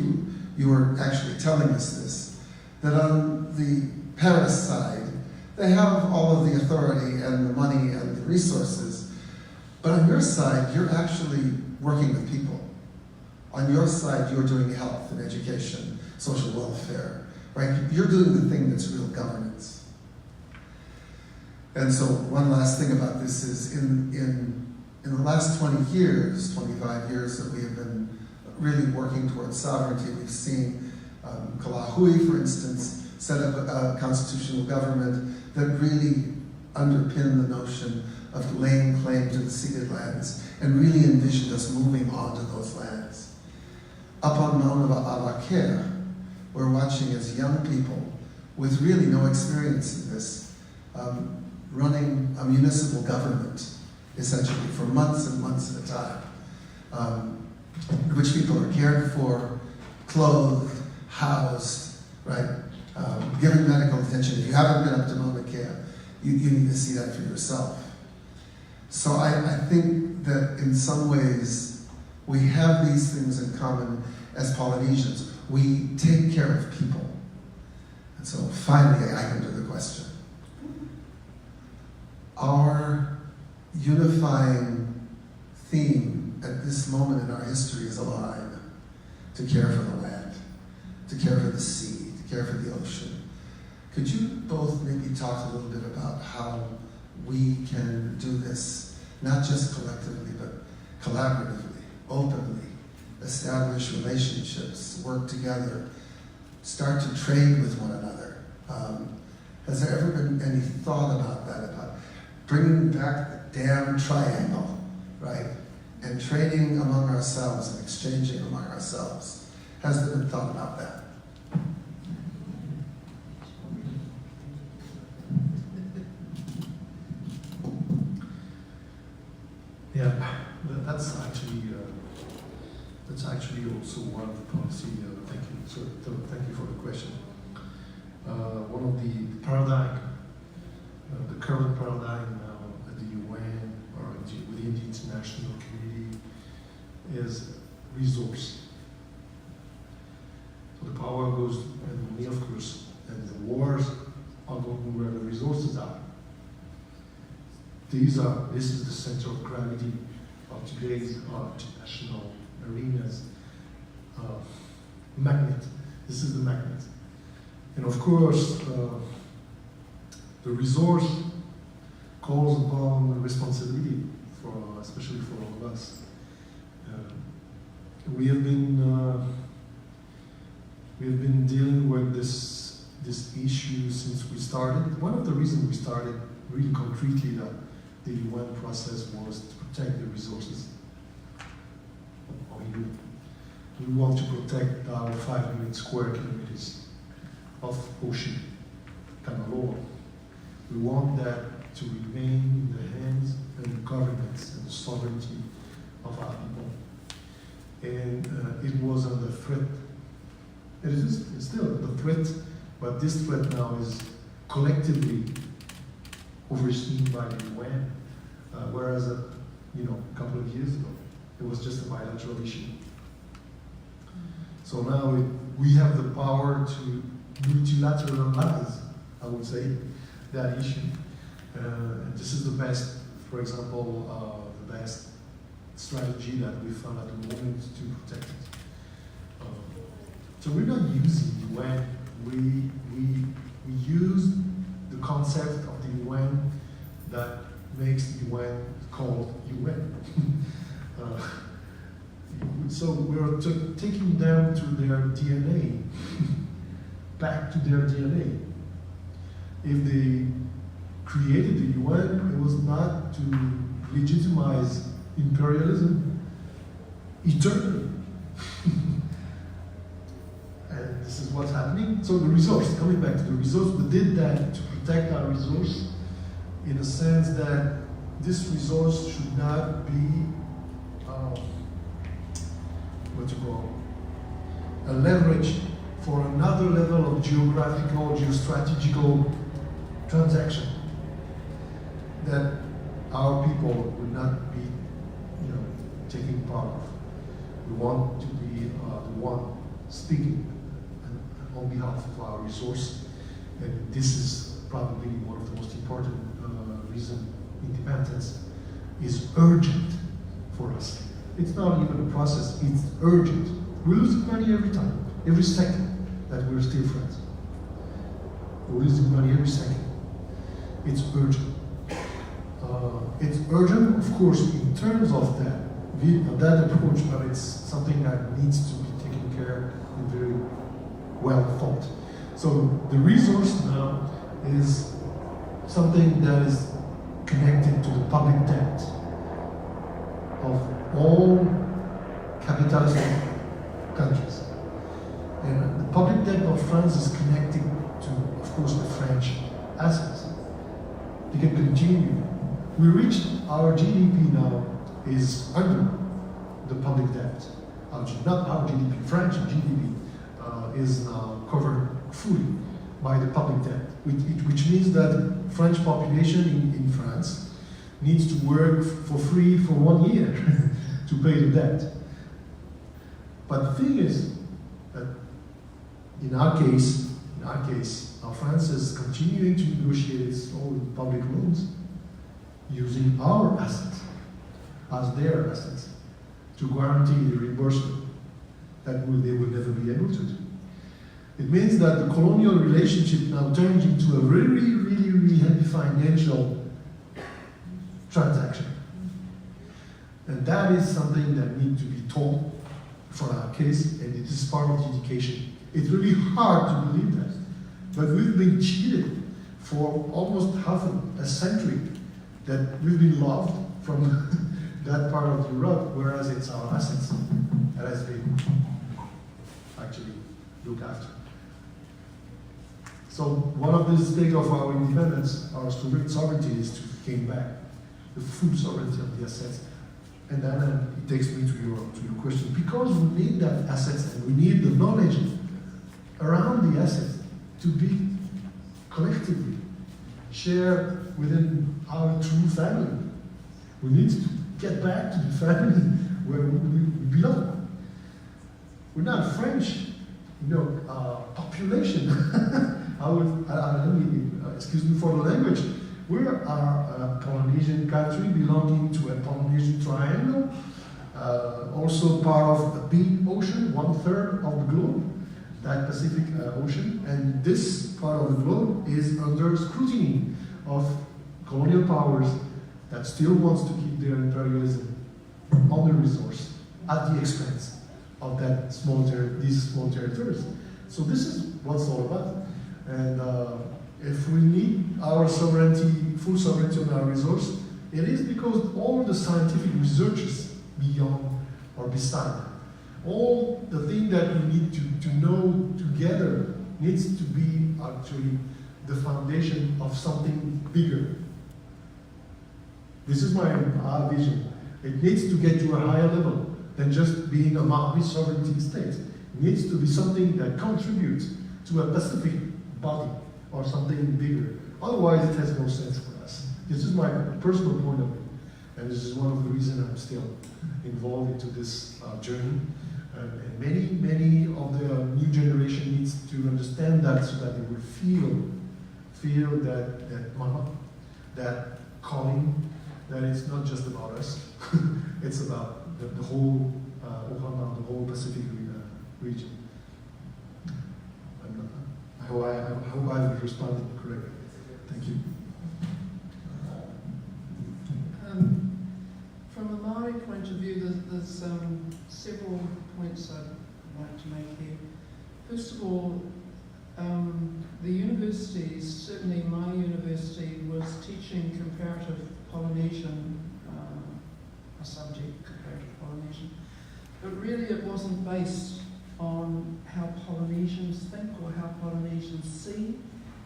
you were actually telling us this, that on the Paris side, they have all of the authority and the money and the resources, but on your side, you're actually working with people. On your side, you're doing health and education, social welfare, right? You're doing the thing that's real governance. And so one last thing about this is in the last 20 years, 25 years that we have been really working towards sovereignty, we've seen Lāhui, for instance, set up a constitutional government that really underpinned the notion of laying claim to the ceded lands and really envisioned us moving on to those lands. Up on Mānoa, we're watching as young people with really no experience in this, running a municipal government, essentially, for months and months at a time, in which people are cared for, clothed, housed, right? Given medical attention. If you haven't been up to Mauna Kea, you need to see that for yourself. So I think that in some ways, we have these things in common as Polynesians. We take care of people. And so finally, I come to the question. Our unifying theme at this moment in our history is alive: to care for the land, to care for the sea, to care for the ocean. Could you both maybe talk a little bit about how we can do this, not just collectively, but collaboratively, openly, establish relationships, work together, start to trade with one another? Has there ever been any thought about that, about bringing back the damn triangle, right? And trading among ourselves and exchanging among ourselves? Has there been thought about that? Yeah, that's actually also one of the policy. Thank you. So thank you for the question. One of the paradigm, the current paradigm now at the UN or within the international community is resource. So the power goes and the money, of course, and the wars are going where the resources are. This is the center of gravity of today's international arenas. Magnet. This is the magnet. And of course, the resource calls upon the responsibility especially for all of us. We have been dealing with this issue since we started. One of the reasons we started really concretely the UN process was to protect the resources. We want to protect our 500 square kilometers of ocean, Kanaloa. We want that to remain in the hands and the governments and the sovereignty of our people. And it was under threat. It's still under threat, but this threat now is collectively overseen by the UN, whereas a couple of years ago it was just a bilateral issue. So now we have the power to multilateralize, I would say, that issue. This is the best, for example, the best strategy that we found at the moment to protect it. So we're not using UN. We use the concept of the UN that makes the UN called UN. So we're taking them to their DNA, back to their DNA. If they created the UN, it was not to legitimize imperialism eternally. And this is what's happening. So the resource, coming back to the resource, we did that to protect our resource in a sense that this resource should not be a leverage for another level of geographical, geostrategical transaction that our people would not be, taking part of. We want to be the one speaking on behalf of our resource, and this is probably one of the most important reasons independence is urgent for us. It's not even a process, it's urgent. We're losing money every time, every second that we're still friends. We're losing money every second. It's urgent. It's urgent, of course, in terms of that approach, but it's something that needs to be taken care of and very well thought. So the resource now is something that is connected to the public debt of all capitalistic countries. And the public debt of France is connected to, of course, the French assets. They can continue. We reached our GDP now is under the public debt. Not our GDP, French GDP is now covered fully by the public debt, which means that the French population in France needs to work for free for 1 year to pay the debt. But the thing is that in our case, France is continuing to negotiate its own public loans using our assets as their assets to guarantee the reimbursement that they will never be able to do. It means that the colonial relationship now turns into a really, really, really heavy financial transaction. And that is something that needs to be taught for our case, and it is part of the education. It's really hard to believe that, but we've been cheated for almost half a century, that we've been loved from that part of Europe, whereas it's our assets that has been actually looked after. So one of the stakes of our independence, our sovereignty, is to gain back the full sovereignty of the assets And then it takes me to your question. Because we need that assets and we need the knowledge around the assets to be collectively shared within our true family. We need to get back to the family where we belong. We're not French, population. Excuse me for the language. We are a Polynesian country belonging to a Polynesian triangle, also part of the big ocean, 1/3 of the globe, that Pacific Ocean, and this part of the globe is under scrutiny of colonial powers that still wants to keep their imperialism on the resource at the expense of these small territories. So this is what it's all about. And if we need our sovereignty, full sovereignty on our resource, it is because all the scientific researches beyond or beside, all the thing that we need to know together needs to be actually the foundation of something bigger. This is my vision. It needs to get to a higher level than just being a multi-sovereignty state. It needs to be something that contributes to a Pacific body or something bigger. Otherwise, it has no sense for us. This is my personal point of view, and this is one of the reasons I'm still involved into this journey. And many of the new generation needs to understand that, so that they will feel that mama, that calling, that it's not just about us. It's about the whole ʻOhana, the whole Pacific region. I hope I responded correctly. Thank you. From a Maori point of view, there's several points I'd like to make here. First of all, the universities, certainly my university, was teaching comparative Polynesian, a subject, comparative Polynesian, but really it wasn't based on how Polynesians think or how Polynesians see.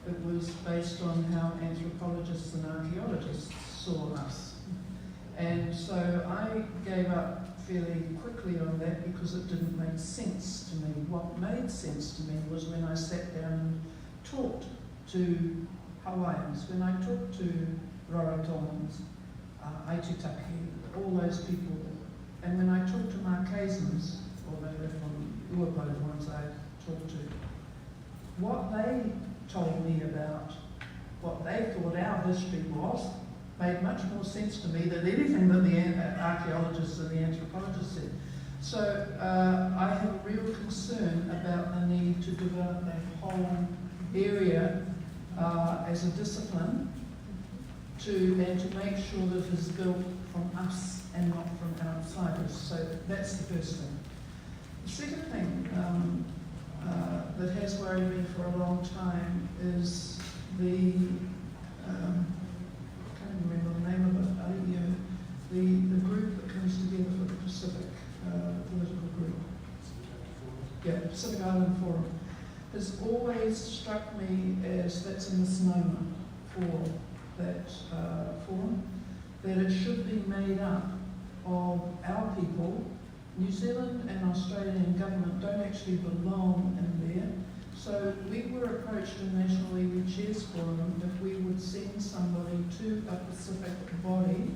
It was based on how anthropologists and archaeologists saw us. And so I gave up fairly quickly on that because it didn't make sense to me. What made sense to me was when I sat down and talked to Hawaiians, when I talked to Rarotongans, Aitutaki, all those people. And when I talked to Marquesans, although they're from ʻuapo, the ones I talked to, what they told me about what they thought our history was made much more sense to me than anything that the archaeologists and the anthropologists said. So I have a real concern about the need to develop that whole area as a discipline and to make sure that it is built from us and not from outsiders. So that's the first thing. The second thing that has worried me for a long time is the remember the name of it, Ariʻihau, the group that comes together for the Pacific political group. Yeah, Pacific Island Forum. Has always struck me as that's a misnomer for that forum, that it should be made up of our people. New Zealand and Australian government don't actually belong in there. So we were approached in National Iwi Chairs Forum if we would send somebody to a Pacific body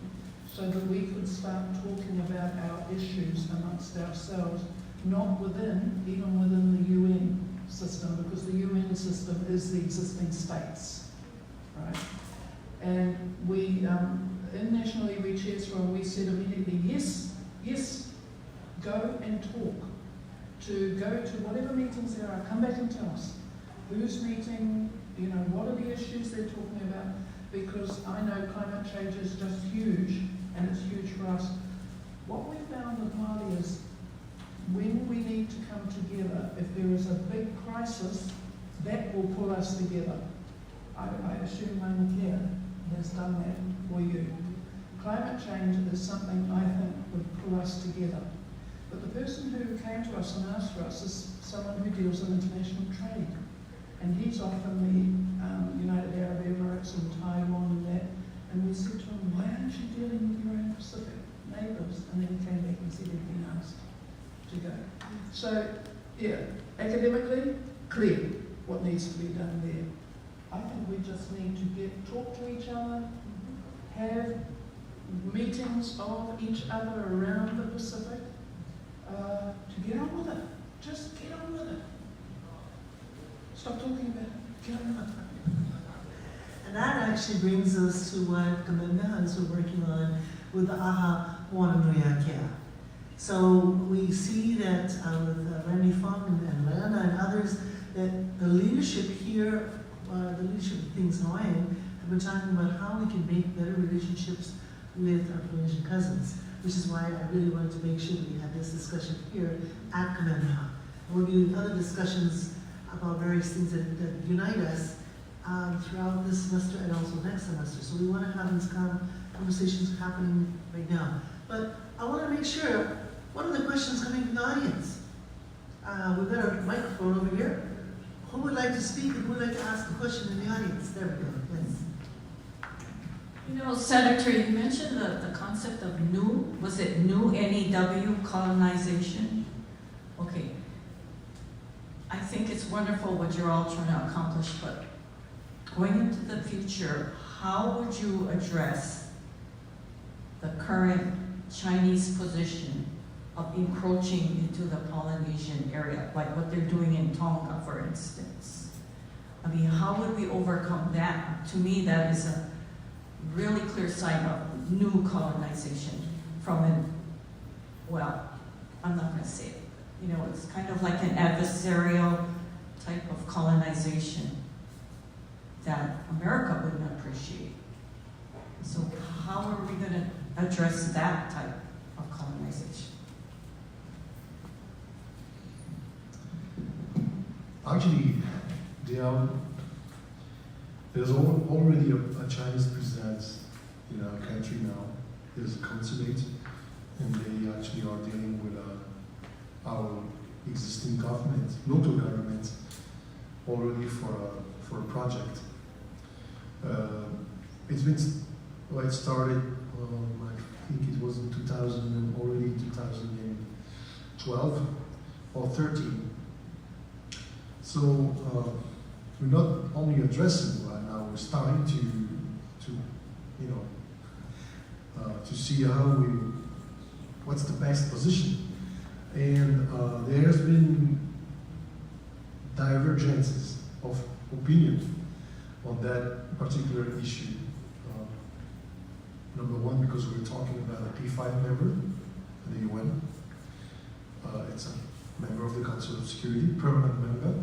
so that we could start talking about our issues amongst ourselves, not even within the UN system, because the UN system is the existing states, right? And we, in National Iwi Chairs Forum, we said immediately, yes, go and talk. To go to whatever meetings there are, come back and tell us who's meeting, what are the issues they're talking about, because I know climate change is just huge, and it's huge for us. What we found with Māori is when we need to come together, if there is a big crisis, that will pull us together. I assume Mānoa has done that for you. Climate change is something I think would pull us together. But the person who came to us and asked for us is someone who deals in international trade. And he's often the United Arab Emirates and Taiwan and that. And we said to him, why aren't you dealing with your own Pacific? neighbours, and then came back and said he'd been asked to go. So, yeah, academically, clear what needs to be done there. I think we just need to talk to each other, have meetings of each other around the Pacific, to get on with it. Just get on with it. Stop talking about it. Get on with it. And that actually brings us to what Kameʻemehans are working on with the ʻAha Moananuiākea. So we see that with Randy Fung and Lana and others, that the leadership here, the leadership of things Hawaiian, have been talking about how we can make better relationships with our Polynesian cousins, which is why I really wanted to make sure that we had this discussion here at Kameʻemeha. And we're doing other discussions about various things that unite us throughout this semester and also next semester. So we want to have these conversations happening right now. But I want to make sure, what are the questions coming from the audience? We've got a microphone over here. Who would like to speak and who would like to ask a question in the audience? There we go, yes. You know, Senator, you mentioned the concept of new, was it new, N-E-W, colonization? Okay. I think it's wonderful what you're all trying to accomplish, but going into the future, how would you address the current Chinese position of encroaching into the Polynesian area, like what they're doing in Tonga, for instance? I mean, how would we overcome that? To me, that is a really clear sign of new colonization from an, well, I'm not going to say it. You know, it's kind of like an adversarial type of colonization that America wouldn't appreciate. So how are we going to address that type of colonization? Actually, there's already a Chinese presence in our country now. There's a consulate, and they actually are dealing with our existing government, local government, already for a project. It's been, well, it started, I think it was in 2012 or 13. So we're not only addressing right now, we're starting to you know, to see what's the best position. And there has been divergences of opinion on that particular issue. Number one, because we're talking about a P5 member in the UN. It's a member of the Council of Security, permanent member.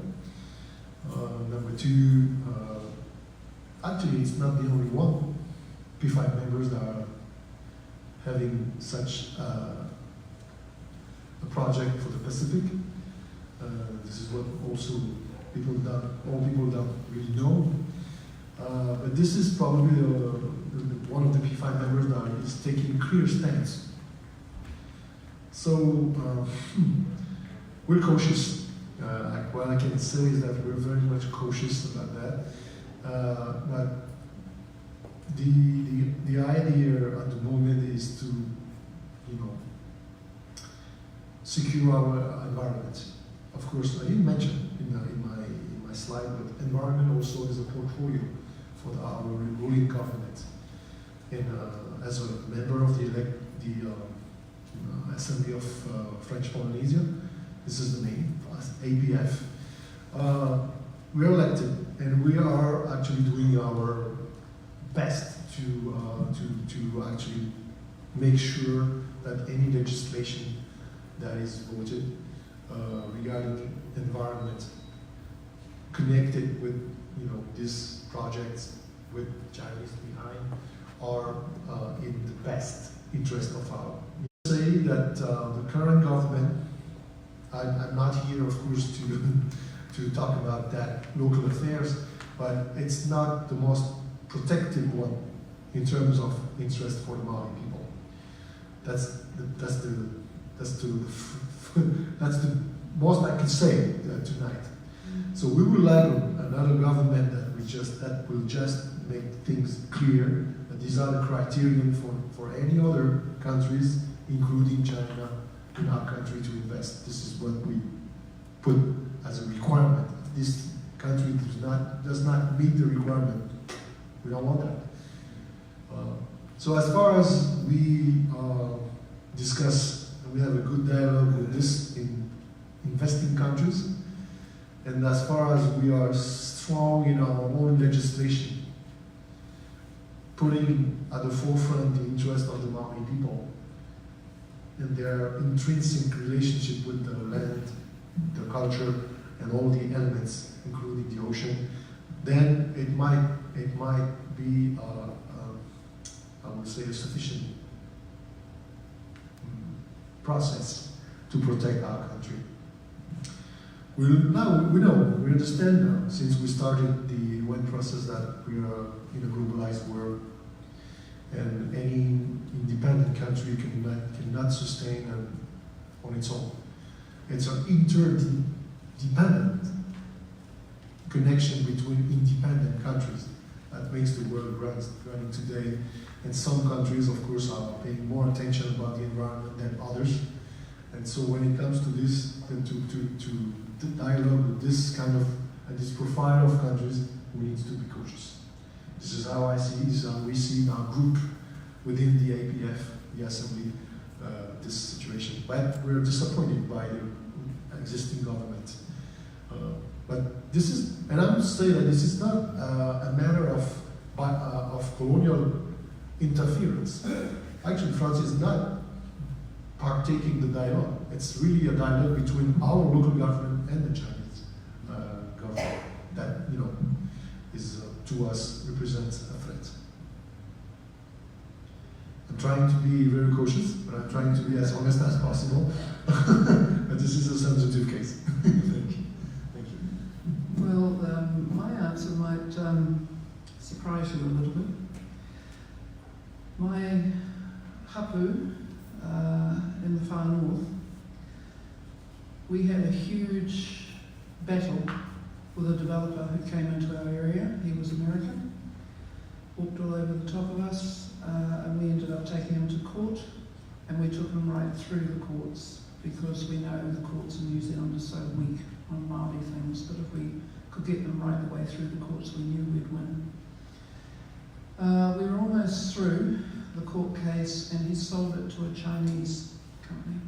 Number two, actually it's not the only one. P5 members that are having such a project for the Pacific. This is what also all people don't really know. But this is probably one of the P5 members that is taking a clear stance. So we're cautious. What I can say is that we're very much cautious about that. But the idea at the moment is to, you know, secure our environment. Of course, I didn't mention in my slide, but environment also is a portfolio for our ruling government. And as a member of the Assembly of French Polynesia, this is the name, APF. We are elected, and we are actually doing our best to actually make sure that any legislation that is voted regarding environment connected with, you know, these projects with Chinese behind are in the best interest of our. Say that the current government, I'm not here, of course, to talk about that local affairs, but it's not the most protective one in terms of interest for the Maori people. That's the most I can say tonight. So we would like another government that will just make things clear, that these are the criterion for any other countries, including China, in our country to invest. This is what we put as a requirement. If this country does not meet the requirement, we don't want that. So as far as we discuss, we have a good dialogue with this in investing countries, and as far as we are strong in our own legislation, putting at the forefront the interest of the Maori people and their intrinsic relationship with the land, the culture, and all the elements, including the ocean, then it might be, I would say, a sufficient process to protect our country. We understand now, since we started the UN process, that we are in a globalized world, and any independent country cannot sustain on its own. It's an interdependent connection between independent countries that makes the world running today. And some countries, of course, are paying more attention about the environment than others. And so when it comes to this, to dialogue with this kind of, this profile of countries, we need to be cautious. This is how I see, this is how we see in our group within the APF, the Assembly, this situation. But we're disappointed by the existing government. But this is, and I would say that this is not a matter of colonial interference. Actually, France is not partaking the dialogue. It's really a dialogue between our local government and the Chinese government that, is to us represents a threat. I'm trying to be very cautious, but I'm trying to be as honest as possible. But this is a sensitive case. Thank you. Thank you. Well, my answer might surprise you a little bit. My hapu in the far north, we had a huge battle with a developer who came into our area. He was American, walked all over the top of us, and we ended up taking him to court, and we took him right through the courts, because we know the courts in New Zealand are so weak on Māori things, but if we could get them right the way through the courts, we knew we'd win. We were almost through the court case, and he sold it to a Chinese company.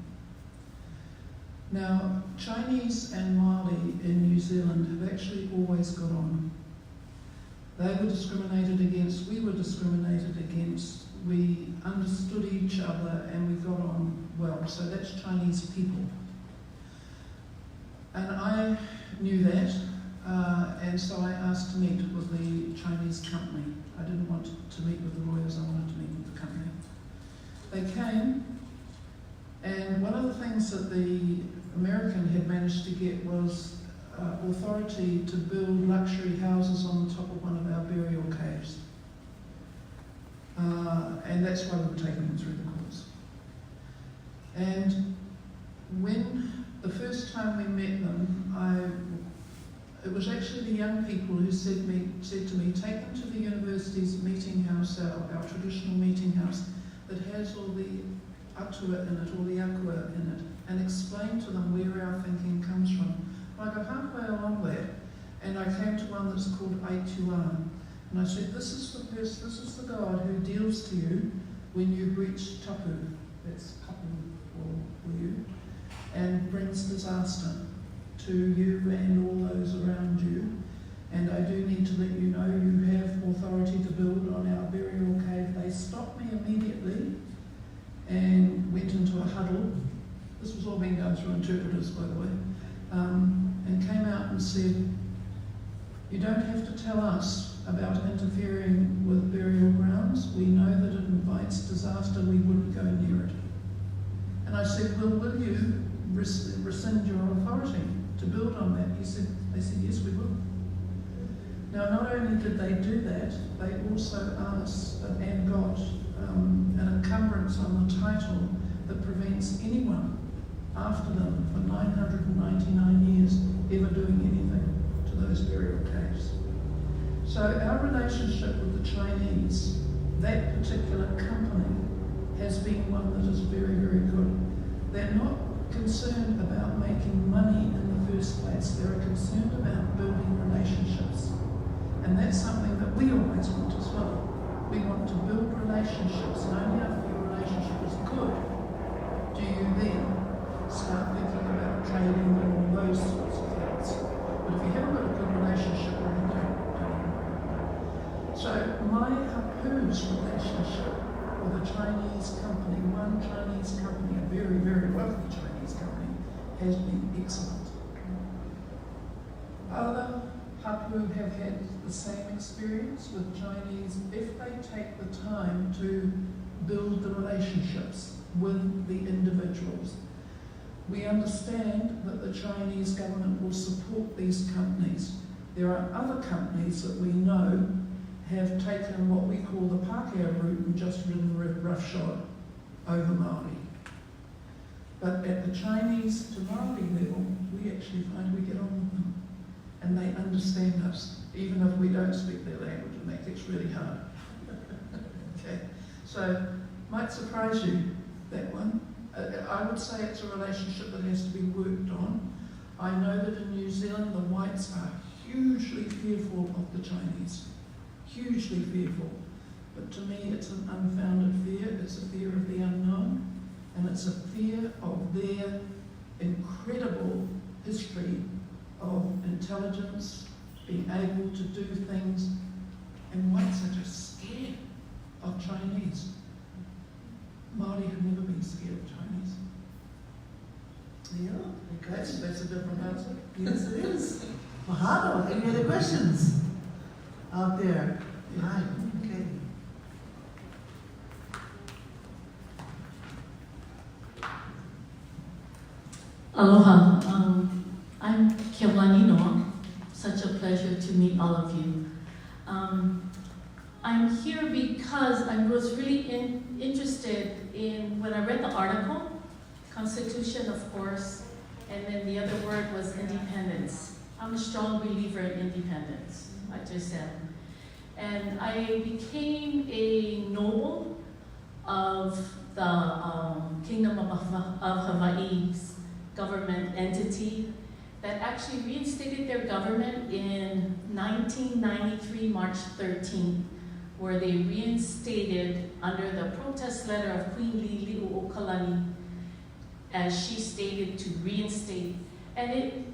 Now, Chinese and Māori in New Zealand have actually always got on. They were discriminated against, we were discriminated against, we understood each other, and we got on well. So that's Chinese people. And I knew that, and so I asked to meet with the Chinese company. I didn't want to meet with the lawyers, I wanted to meet with the company. They came, and one of the things that the American had managed to get was authority to build luxury houses on the top of one of our burial caves. And that's why we were taking them through the courts. And when the first time we met them, it was actually the young people who said to me, take them to the university's meeting house, our traditional meeting house, that has all the atua in it, all the akua in it, and explain to them where our thinking comes from. I got halfway along that, and I came to one that's called Aitua, and I said, this is the God who deals to you when you breach tapu, that's kapu for you, and brings disaster to you and all those around you. And I do need to let you know you have authority to build on our burial cave. They stopped me immediately and went into a huddle. This was all being done through interpreters, by the way. And came out and said, you don't have to tell us about interfering with burial grounds. We know that it invites disaster. We wouldn't go near it. And I said, well, will you rescind your authority to build on that? They said, yes, we will. Now, not only did they do that, they also asked and got an encumbrance on the title that prevents anyone after them for 999 years ever doing anything to those burial caves. So our relationship with the Chinese that particular company has been one that is very, very good. They're not concerned about making money in the first place. They're concerned about building relationships. And that's something that we always want as well. We want to build relationships, and only after your relationship is good do you then start thinking about trading and all those sorts of things. But if you haven't got a good relationship, then you don't. So my hapu's relationship with a Chinese company, one Chinese company, a very, very wealthy Chinese company, has been excellent. Other hapu have had the same experience with Chinese if they take the time to build the relationships with the individuals. We understand that the Chinese government will support these companies. There are other companies that we know have taken what we call the Pākehā route and just ridden roughshod over Māori. But at the Chinese to Māori level, we actually find we get on with them. And they understand us, even if we don't speak their language, and that gets really hard. Okay, so might surprise you, that one. I would say it's a relationship that has to be worked on. I know that in New Zealand, the whites are hugely fearful of the Chinese, hugely fearful. But to me, it's an unfounded fear. It's a fear of the unknown, and it's a fear of their incredible history of intelligence, being able to do things, and whites are just scared of Chinese. Māori have never been scared of Chinese. Yeah, That's a different answer. yes it is. Mahalo, any other questions out there? Right, okay. Aloha. I'm Keolani Noa. Such a pleasure to meet all of you. I'm here because I was really interested in, when I read the article, Constitution, of course, and then the other word was independence. I'm a strong believer in independence. I just am. And I became a noble of the Kingdom of Hawaii's government entity that actually reinstated their government in 1993, March 13th, where they reinstated under the protest letter of Queen Lilikalā, as she stated, to reinstate. And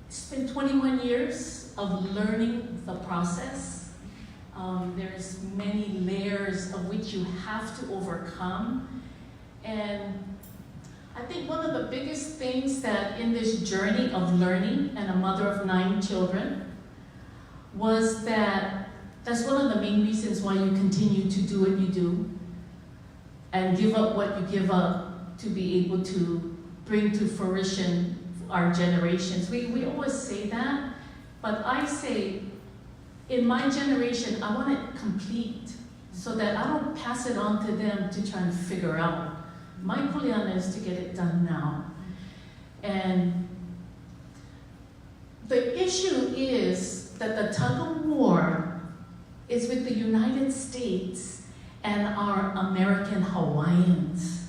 it's been 21 years of learning the process. There's many layers of which you have to overcome. And I think one of the biggest things that in this journey of learning, and a mother of 9 children, was that's one of the main reasons why you continue to do what you do and give up what you give up to be able to bring to fruition our generations. We always say that, but I say, in my generation, I want it complete so that I don't pass it on to them to try and figure out. My kuleana is to get it done now. And the issue is that the tug of war is with the United States and our American Hawaiians.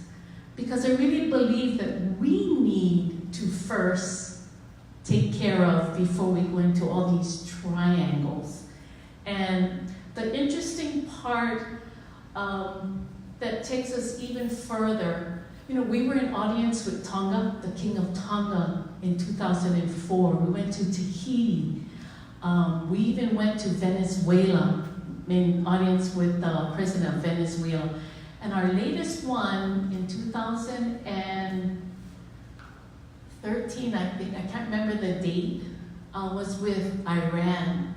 Because I really believe that we need to first take care of before we go into all these triangles. And the interesting part that takes us even further, we were in audience with Tonga, the King of Tonga, in 2004. We went to Tahiti. We even went to Venezuela, in audience with the President of Venezuela. And our latest one in 2013, I think, I can't remember the date, was with Iran.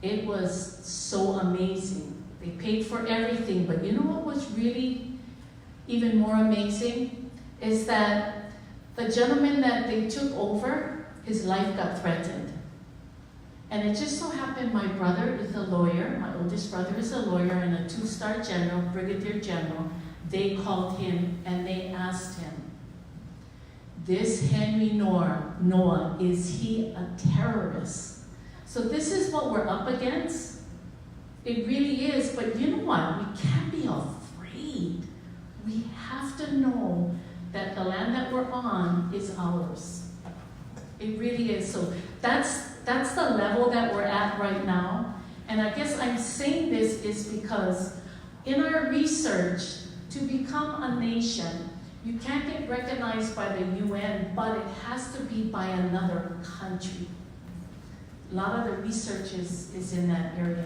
It was so amazing. They paid for everything, but you know what was really even more amazing? Is that the gentleman that they took over, his life got threatened. And it just so happened my brother is a lawyer, my oldest brother is a lawyer and a 2-star general, brigadier general. They called him and they asked him, this Henry Noah, is he a terrorist? So this is what we're up against. It really is, but you know what? We can't be afraid. We have to know that the land that we're on is ours. It really is. So that's the level that we're at right now. And I guess I'm saying this is because in our research, to become a nation, you can't get recognized by the UN, but it has to be by another country. A lot of the research is in that area.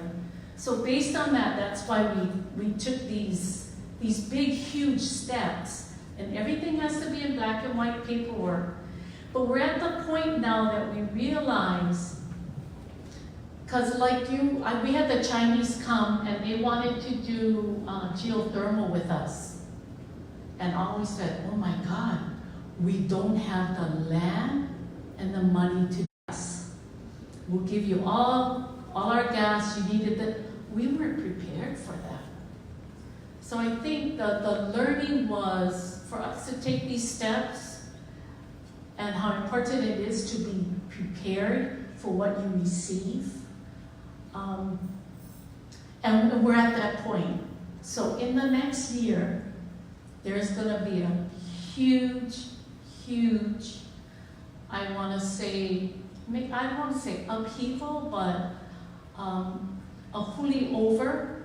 So based on that, that's why we took these big, huge steps, and everything has to be in black and white paperwork. But we're at the point now that we realize, because like we had the Chinese come and they wanted to do geothermal with us. And I always said, oh my God, we don't have the land and the money to do this. We'll give you all our gas, you needed that. We weren't prepared for that. So I think the learning was for us to take these steps and how important it is to be prepared for what you receive. And we're at that point. So in the next year, there's going to be a huge, I don't want to say upheaval, but a fully over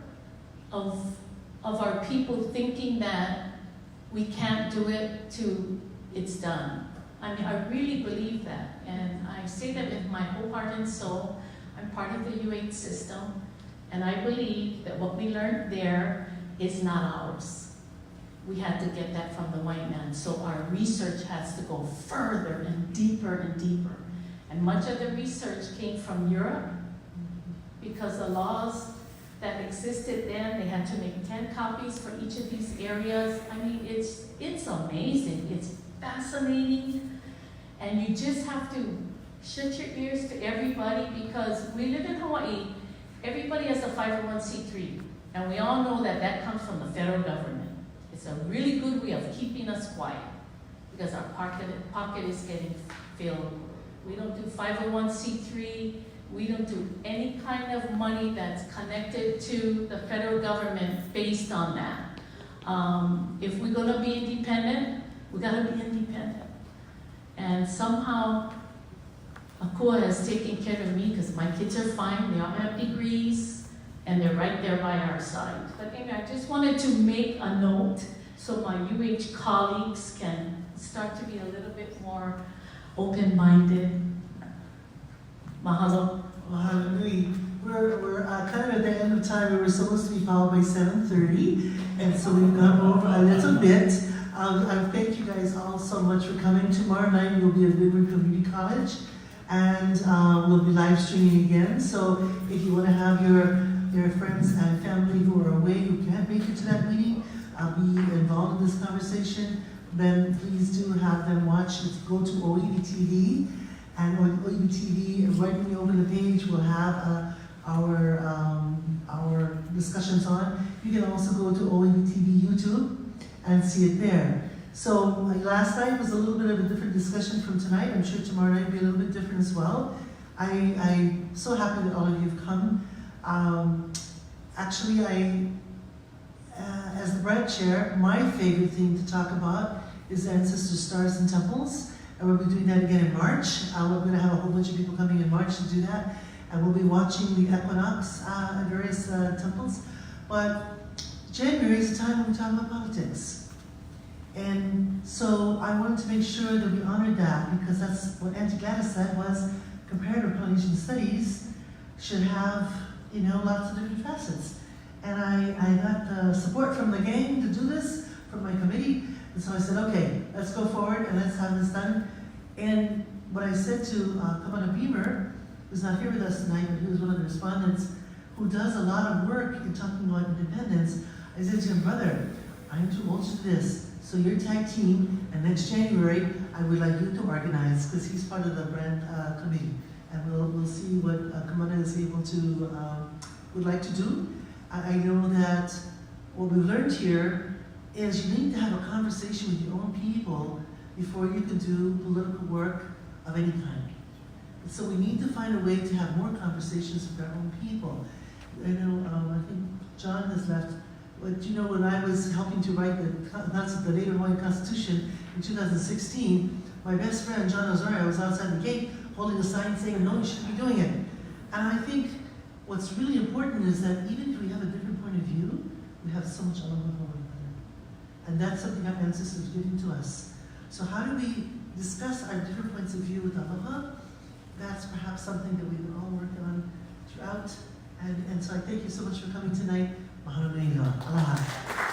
of our people thinking that we can't do it to it's done. I mean, I really believe that, and I say that with my whole heart and soul. I'm part of the U8 system, and I believe that what we learned there is not ours. We had to get that from the white man, so our research has to go further and deeper and deeper. And much of the research came from Europe, because the laws that existed then, they had to make 10 copies for each of these areas. I mean, it's amazing, it's fascinating, and you just have to shut your ears to everybody, because we live in Hawaii, everybody has a 501c3, and we all know that comes from the federal government. It's a really good way of keeping us quiet, because our pocket is getting filled. We don't do 501c3, we don't do any kind of money that's connected to the federal government based on that. If we're gonna be independent, we gotta be independent. And somehow, Akua has taken care of me because my kids are fine, they all have degrees, and they're right there by our side. But anyway, I just wanted to make a note so my UH colleagues can start to be a little bit more open-minded. Mahalo. Mahalo. We're kind of at the end of time. We were supposed to be followed by 7:30, and so we've gone over a little bit. I thank you guys all so much for coming. Tomorrow night we'll be at Woodward Community College, and we'll be live streaming again. So if you want to have your friends and family who are away, who can't make it to that meeting, be involved in this conversation, then please do have them watch. Go to OEB TV, and on OEB TV, right when you open the page, we'll have our discussions on. You can also go to OEB TV YouTube and see it there. So last night was a little bit of a different discussion from tonight. I'm sure tomorrow night will be a little bit different as well. I'm so happy that all of you have come. Actually, as the Brad Chair, my favorite thing to talk about is Ancestor Stars and Temples. And we'll be doing that again in March. We're going to have a whole bunch of people coming in March to do that. And we'll be watching the equinox at various temples. But January is a time when we talk about politics. And so I wanted to make sure that we honored that, because that's what Auntie Gladys said was comparative Polynesian studies should have, lots of different facets. And I got the support from the gang to do this, from my committee. And so I said, okay, let's go forward and let's have this done. And what I said to Kamana Beamer, who's not here with us tonight, but who was one of the respondents, who does a lot of work in talking about independence, I said to him, brother, I'm too old to do this. So you're tag team, and next January, I would like you to organize, because he's part of the brand committee. And we'll see what Kamana is able to, would like to do. I know that what we've learned here is you need to have a conversation with your own people before you can do political work of any kind. And so we need to find a way to have more conversations with our own people. I think John has left, but you know, when I was helping to write the later Hawaiian Constitution in 2016, my best friend, John Osorio, was outside the gate holding a sign saying, no, you shouldn't be doing it. And I think what's really important is that even if we have a different point of view, we have so much aloha for one another. And that's something our ancestors given to us. So how do we discuss our different points of view with aloha? That's perhaps something that we can all work on throughout. And so I thank you so much for coming tonight. Mahalo nui loa. Aloha.